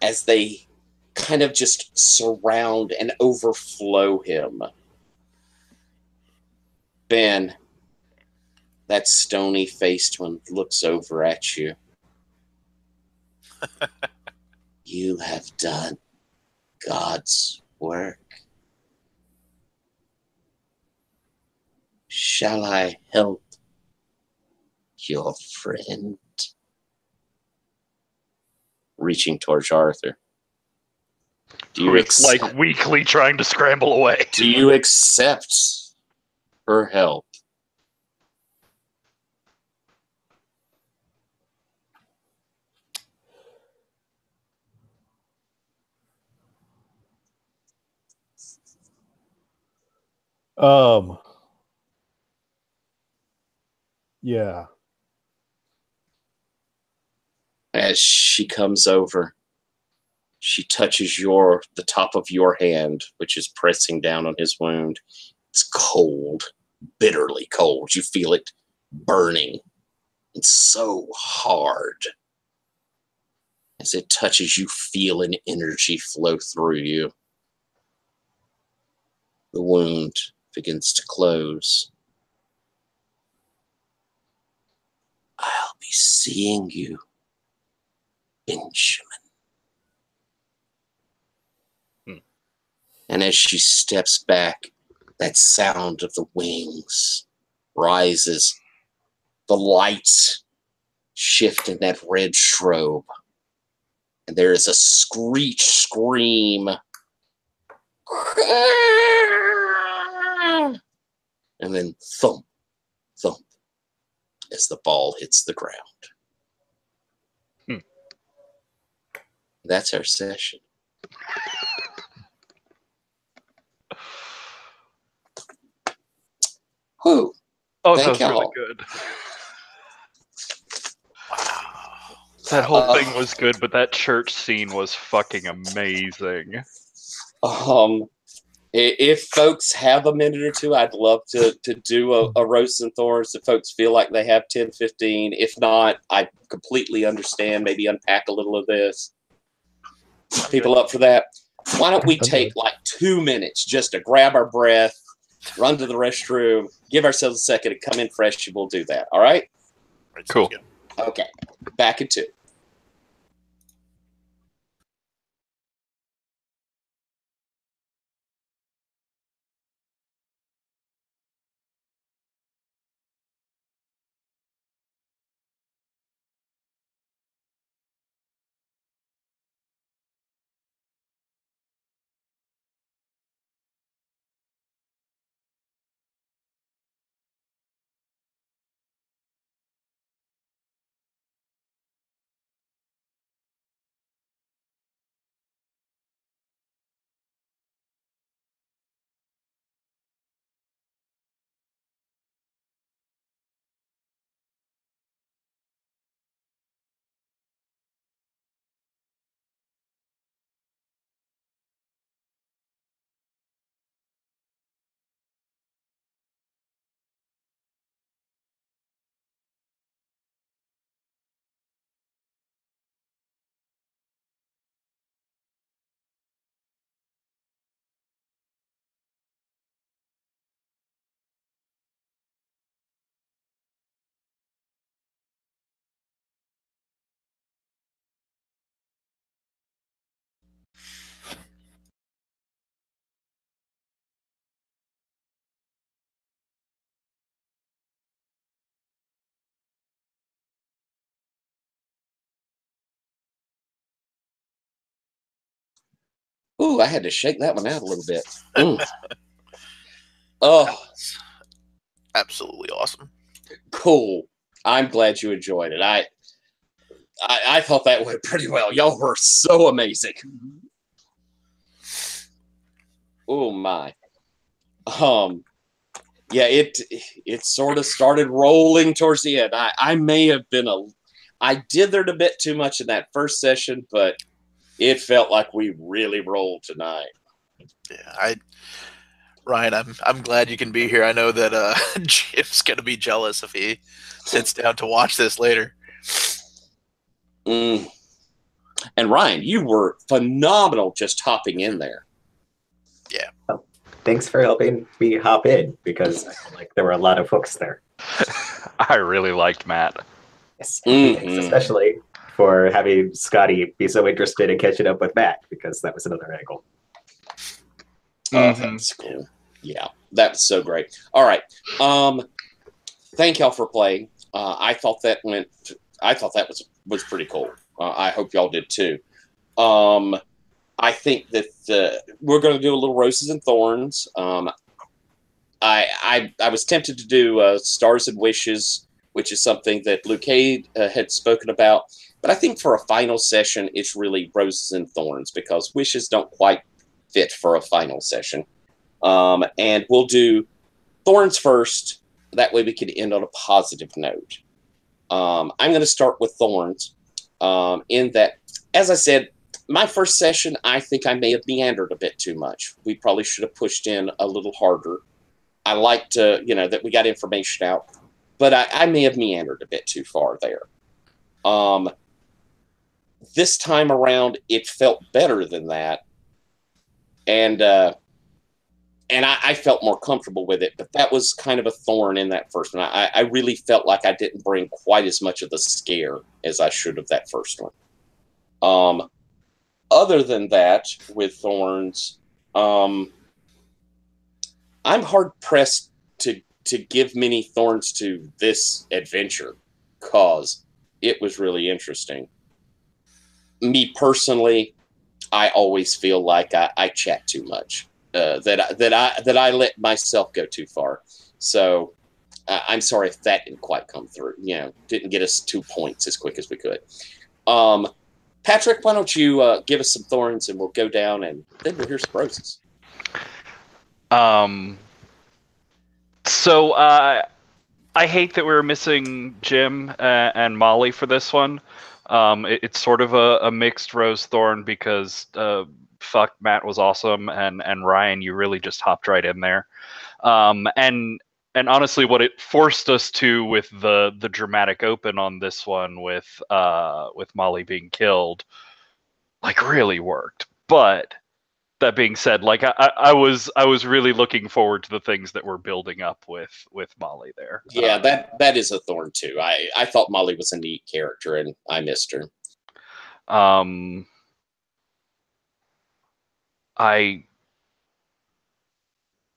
as they kind of just surround and overflow him. Ben, that stony-faced one, looks over at you. You have done God's work. Shall I help your friend? Reaching towards Arthur. Who is like weakly trying to scramble away. Do you accept her help? Yeah. As she comes over, she touches the top of your hand, which is pressing down on his wound. It's cold, bitterly cold. You feel it burning. It's so hard. As it touches, you feel an energy flow through you. The wound begins to close. I'll be seeing you, Benjamin. And as she steps back, that sound of the wings rises. The lights shift in that red strobe. And there is a scream. And then thump, thump, as the ball hits the ground. That's our session. Whew. Oh, Thank that was really y'all. good. That whole thing was good, but that church scene was fucking amazing. If folks have a minute or two, I'd love to do a Roses and Thorns if folks feel like they have 10, 15. If not, I completely understand. Maybe unpack a little of this. People up for that? Why don't we take like 2 minutes just to grab our breath, run to the restroom, give ourselves a second to come in fresh, and we'll do that. All right? Cool. Okay. Back in 2. Ooh, I had to shake that one out a little bit. Oh, Absolutely awesome. cool. I'm glad you enjoyed it. I thought that went pretty well. Y'all were so amazing. Oh my. Yeah, it sort of started rolling towards the end. I may have been I dithered a bit too much in that first session, but it felt like we really rolled tonight. Yeah, Ryan, I'm glad you can be here. I know that Jim's gonna be jealous if he sits down to watch this later. And Ryan, you were phenomenal just hopping in there. Yeah. Well, thanks for helping me hop in, because I feel like there were a lot of hooks there. I really liked Matt. Yes. Thanks especially for having Scotty be so interested in catching up with Matt, because that was another angle. Oh, that's cool. Yeah, that's so great. All right. Thank y'all for playing. I thought that was pretty cool. I hope y'all did too. I think that we're going to do a little Roses and Thorns. I was tempted to do Stars and Wishes, which is something that Luke Cade had spoken about. But I think for a final session, it's really Roses and Thorns, because Wishes don't quite fit for a final session. And we'll do Thorns first. That way we can end on a positive note. I'm going to start with Thorns. In that, as I said, my first session, I think I may have meandered a bit too much. We probably should have pushed in a little harder. I liked, that we got information out, but I may have meandered a bit too far there. This time around, it felt better than that, and I felt more comfortable with it. But that was kind of a thorn in that first one. I really felt like I didn't bring quite as much of the scare as I should have that first one. Other than that, with Thorns, I'm hard pressed to give many thorns to this adventure because it was really interesting. Me personally, I always feel like I chat too much, that I let myself go too far. So I'm sorry if that didn't quite come through. Didn't get us 2 points as quick as we could. Patrick, why don't you give us some thorns and we'll go down and then we'll hear some roses. So I hate that we were missing Jim and Molly for this one. It's sort of a mixed rose thorn because fuck, Matt was awesome, and Ryan, you really just hopped right in there. And honestly, what it forced us to with the dramatic open on this one with Molly being killed, really worked. But that being said, I was really looking forward to the things that we're building up with Molly there. Yeah, that is a thorn too. I thought Molly was a neat character and I missed her.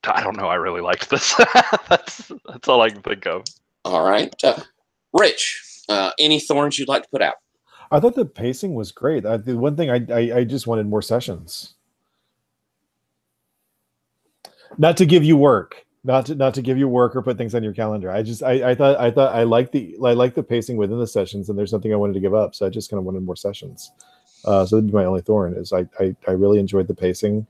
I don't know. I really liked this. That's all I can think of. All right, Rich. Any thorns you'd like to put out? I thought the pacing was great. The one thing I just wanted more sessions. Not to give you work, not to give you work or put things on your calendar. I thought I liked the pacing within the sessions, and there's something I wanted to give up. So I just kind of wanted more sessions. So that'd be my only thorn. Is I really enjoyed the pacing.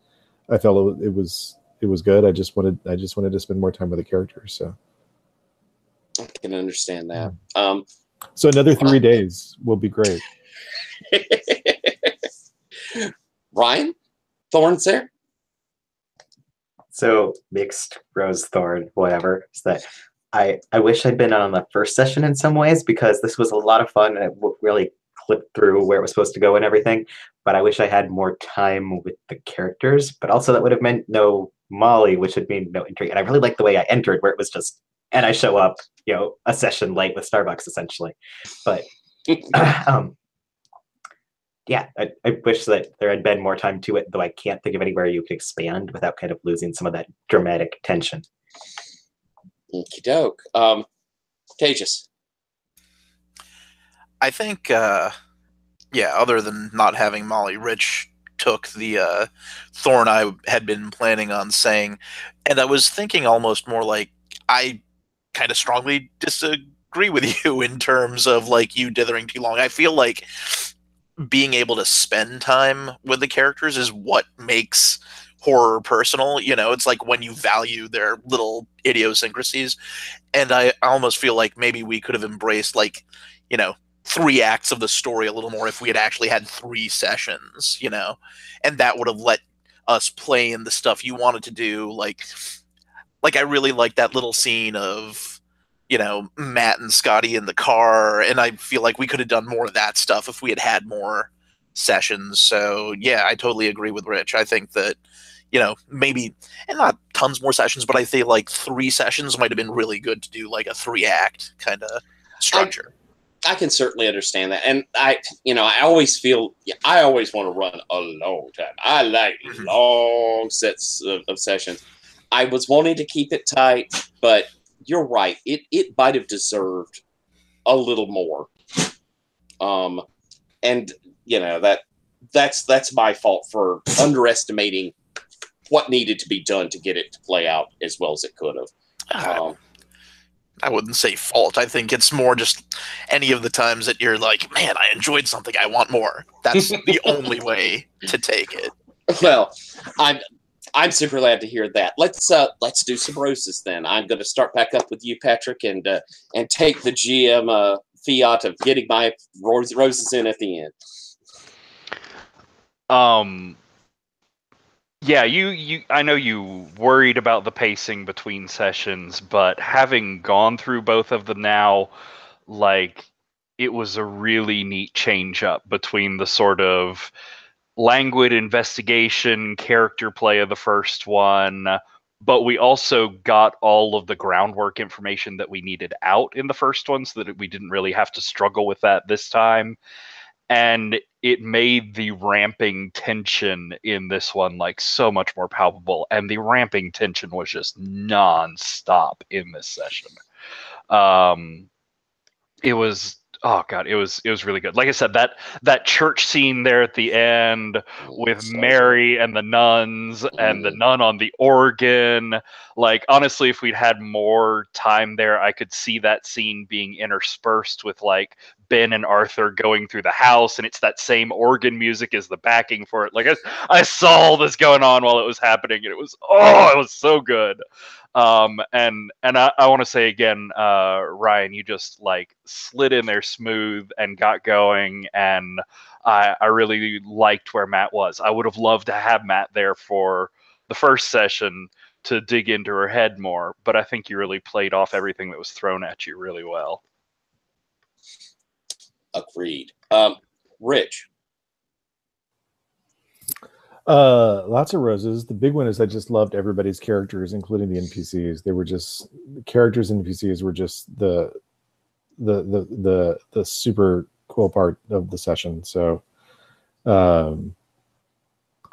I felt it was good. I just wanted to spend more time with the characters. So I can understand that. So another 3 days will be great. Ryan, thorns there? So mixed rose thorn, whatever. Is that I wish I'd been on the first session in some ways because this was a lot of fun and it really clipped through where it was supposed to go and everything. But I wish I had more time with the characters. But also that would have meant no Molly, which would mean no intrigue. And I really liked the way I entered, where it was just, and I show up, a session late with Starbucks essentially. But yeah, I wish that there had been more time to it, though I can't think of anywhere you could expand without kind of losing some of that dramatic tension. Okie doke. Tejas. I think, other than not having Molly, Rich took the thorn I had been planning on saying, and I was thinking almost more like I kind of strongly disagree with you in terms of you dithering too long. I feel like being able to spend time with the characters is what makes horror personal. It's like when you value their little idiosyncrasies. And I almost feel like maybe we could have embraced 3 acts of the story a little more if we had actually had 3 sessions, and that would have let us play in the stuff you wanted to do. Like I really like that little scene of, Matt and Scotty in the car, and I feel like we could have done more of that stuff if we had had more sessions. So yeah, I totally agree with Rich. I think that, maybe, and not tons more sessions, but I think 3 sessions might have been really good to do a 3-act kind of structure. I can certainly understand that. And I always feel, I always want to run a long time. I like long sets of sessions. I was wanting to keep it tight, but you're right. It might have deserved a little more. And that's my fault for underestimating what needed to be done to get it to play out as well as it could have. I wouldn't say fault. I think it's more just any of the times that you're like, man, I enjoyed something. I want more. That's the only way to take it. Well, I'm super glad to hear that. Let's do some roses then. I'm going to start back up with you, Patrick, and take the GM fiat of getting my roses in at the end. Yeah, you I know you worried about the pacing between sessions, but having gone through both of them now, like, it was a really neat change up between the sort of languid investigation character play of the first one, but we also got all of the groundwork information that we needed out in the first one so that we didn't really have to struggle with that this time. And it made the ramping tension in this one like so much more palpable, and the ramping tension was just non-stop in this session. It was, oh god, it was really good. Like I said, that church scene there at the end with Mary and the nuns and the nun on the organ, like, honestly, if we'd had more time there, I could see that scene being interspersed with like Ben and Arthur going through the house, and it's that same organ music as the backing for it. Like, I saw all this going on while it was happening, and it was so good. And I want to say again, Ryan, you just like slid in there smooth and got going, and I really liked where Matt was. I would have loved to have Matt there for the first session to dig into her head more, but I think you really played off everything that was thrown at you really well. Agreed. Rich. Lots of roses. The big one is I just loved everybody's characters, including the NPCs. They were just, the characters and NPCs were just the super cool part of the session. So, and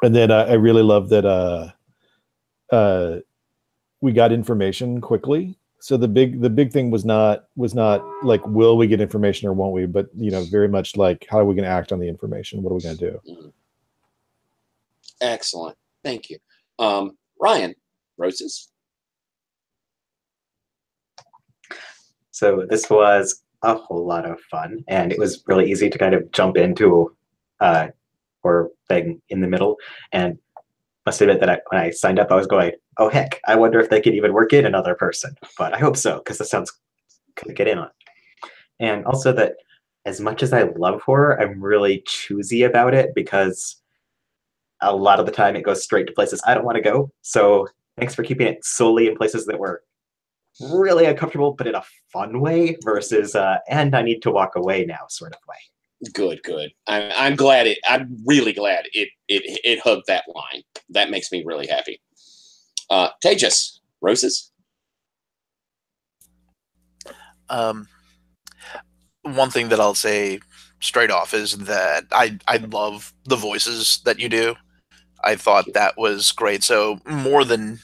then I really love that we got information quickly. So the big thing was not like, will we get information or won't we, but very much like, how are we going to act on the information? What are we going to do? Mm-hmm. Excellent. Thank you. Ryan, roses. So this was a whole lot of fun, and it was really easy to kind of jump into or thing in the middle. And must admit that when I signed up, I was going, oh heck, I wonder if they could even work in another person. But I hope so, because this sounds good to get in on. And also that as much as I love horror, I'm really choosy about it, because a lot of the time it goes straight to places I don't want to go. So thanks for keeping it solely in places that were really uncomfortable, but in a fun way, versus and I need to walk away now sort of way. Good. I'm glad I'm really glad it hugged that line. That makes me really happy. Tejas, roses. One thing that I'll say straight off is that I love the voices that you do. I thought that was great. So more than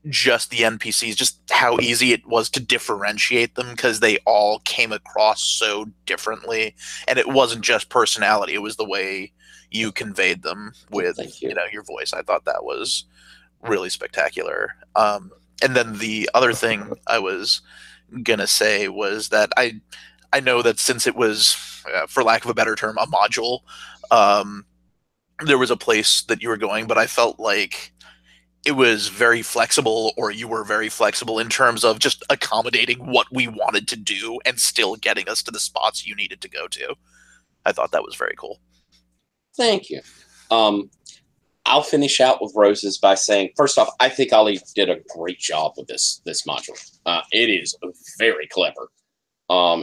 just the NPCs, just how easy it was to differentiate them, because they all came across so differently, and it wasn't just personality; it was the way you conveyed them with your voice. I thought that was really spectacular. And then the other thing I was gonna say was that I know that since it was, for lack of a better term, a module, there was a place that you were going, but I felt like it was very flexible, or you were very flexible in terms of just accommodating what we wanted to do and still getting us to the spots you needed to go to. I thought that was very cool. Thank you. I'll finish out with roses by saying, first off, I think Ollie did a great job with this module. It is very clever.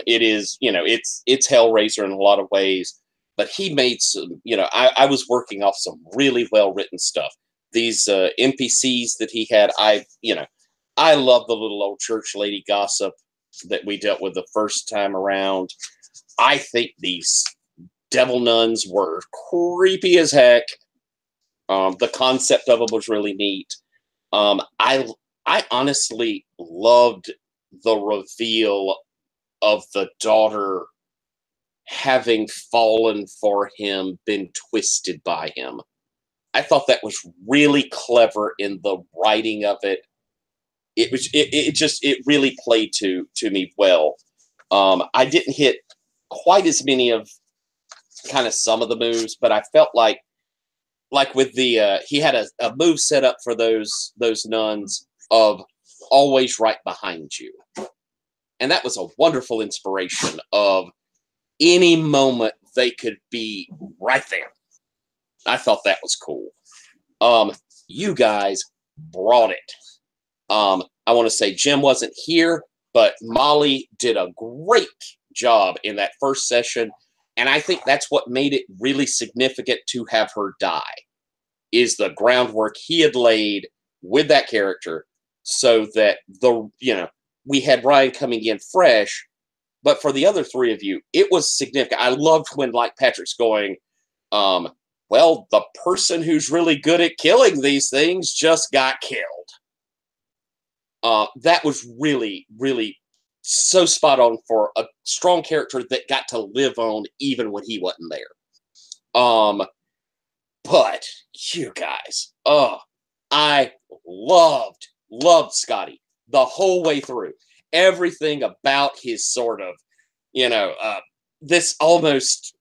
It is, it's Hellraiser in a lot of ways, but he made some, I was working off some really well-written stuff. These NPCs that he had, I love the little old church lady gossip that we dealt with the first time around. I think these devil nuns were creepy as heck. The concept of them was really neat. I honestly loved the reveal of the daughter having fallen for him, been twisted by him. I thought that was really clever in the writing of it. It really played to me well. I didn't hit quite as many of kind of some of the moves, but I felt like like with the he had a move set up for those nuns of always right behind you. And that was a wonderful inspiration of any moment they could be right there. I thought that was cool. You guys brought it. I want to say Jim wasn't here, but Molly did a great job in that first session. And I think that's what made it really significant to have her die, is the groundwork he had laid with that character so that we had Ryan coming in fresh. But for the other three of you, it was significant. I loved when, like, Patrick's going, well, the person who's really good at killing these things just got killed. That was really, really so spot on for a strong character that got to live on even when he wasn't there. But you guys, I loved Scotty the whole way through. Everything about his sort of, this almost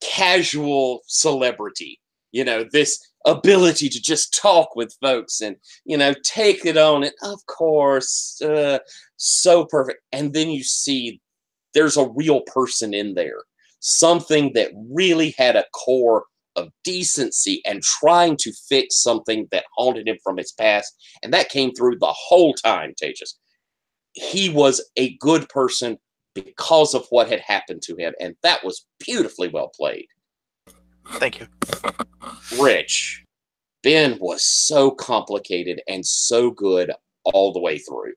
casual celebrity, this ability to just talk with folks and, take it on. And of course, so perfect. And then you see there's a real person in there, something that really had a core of decency and trying to fix something that haunted him from his past. And that came through the whole time, Tejas. He was a good person because of what had happened to him. And that was beautifully well played. Thank you. Rich, Ben was so complicated and so good all the way through.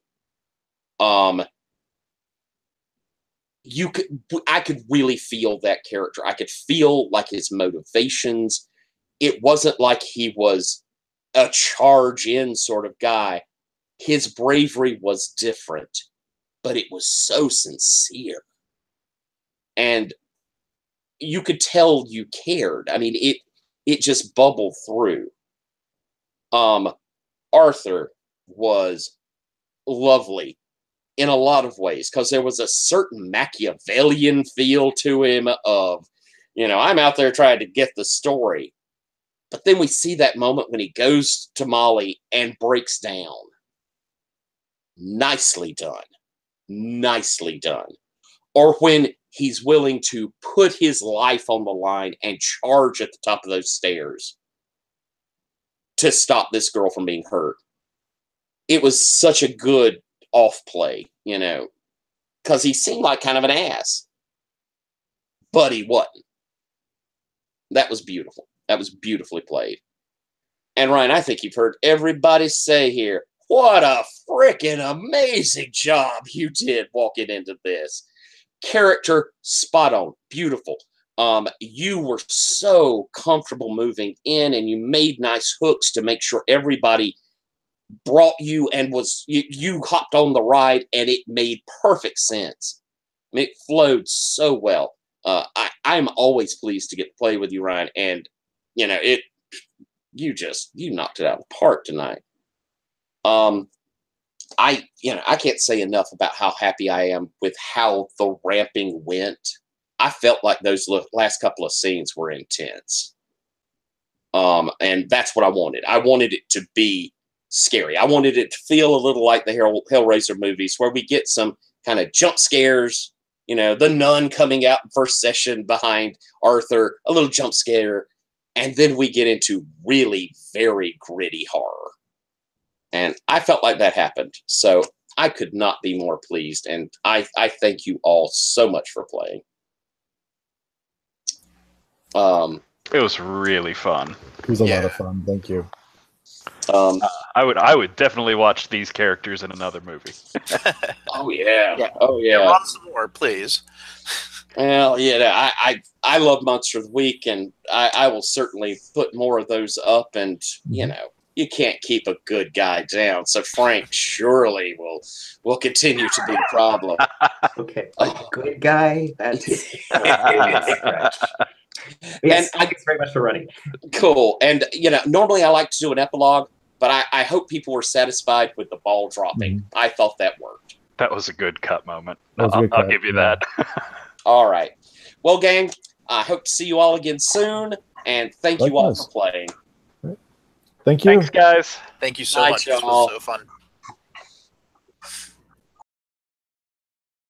I could really feel that character. I could feel like his motivations. It wasn't like he was a charge in sort of guy. His bravery was different, but it was so sincere. And you could tell you cared. I mean, it just bubbled through. Arthur was lovely in a lot of ways, because there was a certain Machiavellian feel to him of, I'm out there trying to get the story. But then we see that moment when he goes to Molly and breaks down. Nicely done. Nicely done. Or when he's willing to put his life on the line and charge at the top of those stairs to stop this girl from being hurt. It was such a good off play, because he seemed like kind of an ass, but he wasn't. That was beautiful. That was beautifully played. And Ryan, I think you've heard everybody say here, what a freaking amazing job you did walking into this. Character spot on, beautiful. You were so comfortable moving in, and you made nice hooks to make sure everybody brought you and you hopped on the ride, and it made perfect sense. I mean, it flowed so well. I'm always pleased to get to play with you, Ryan, and you knocked it out of the park tonight. I can't say enough about how happy I am with how the ramping went. I felt like those last couple of scenes were intense. And that's what I wanted. I wanted it to be scary. I wanted it to feel a little like the Hellraiser movies, where we get some kind of jump scares, the nun coming out in first session behind Arthur, a little jump scare, and then we get into really very gritty horror. And I felt like that happened. So I could not be more pleased. And I thank you all so much for playing. It was really fun. It was a lot of fun. Thank you. I would definitely watch these characters in another movie. Oh yeah. Oh yeah. Run some more, please. Well, yeah, I love Monster of the Week, and I will certainly put more of those up. And you can't keep a good guy down, so Frank surely will continue to be the problem. Okay, a good guy. That is a stretch. Yes, thanks very much for running. Cool. And normally I like to do an epilogue, but I hope people were satisfied with the ball dropping. I thought that worked. That was a good cut moment. I'll give you that. All right. Well, gang, I hope to see you all again soon. And thank you all Likewise. for playing. Thank you. Thanks, guys. Thank you so Night, much. This y'all. was so fun.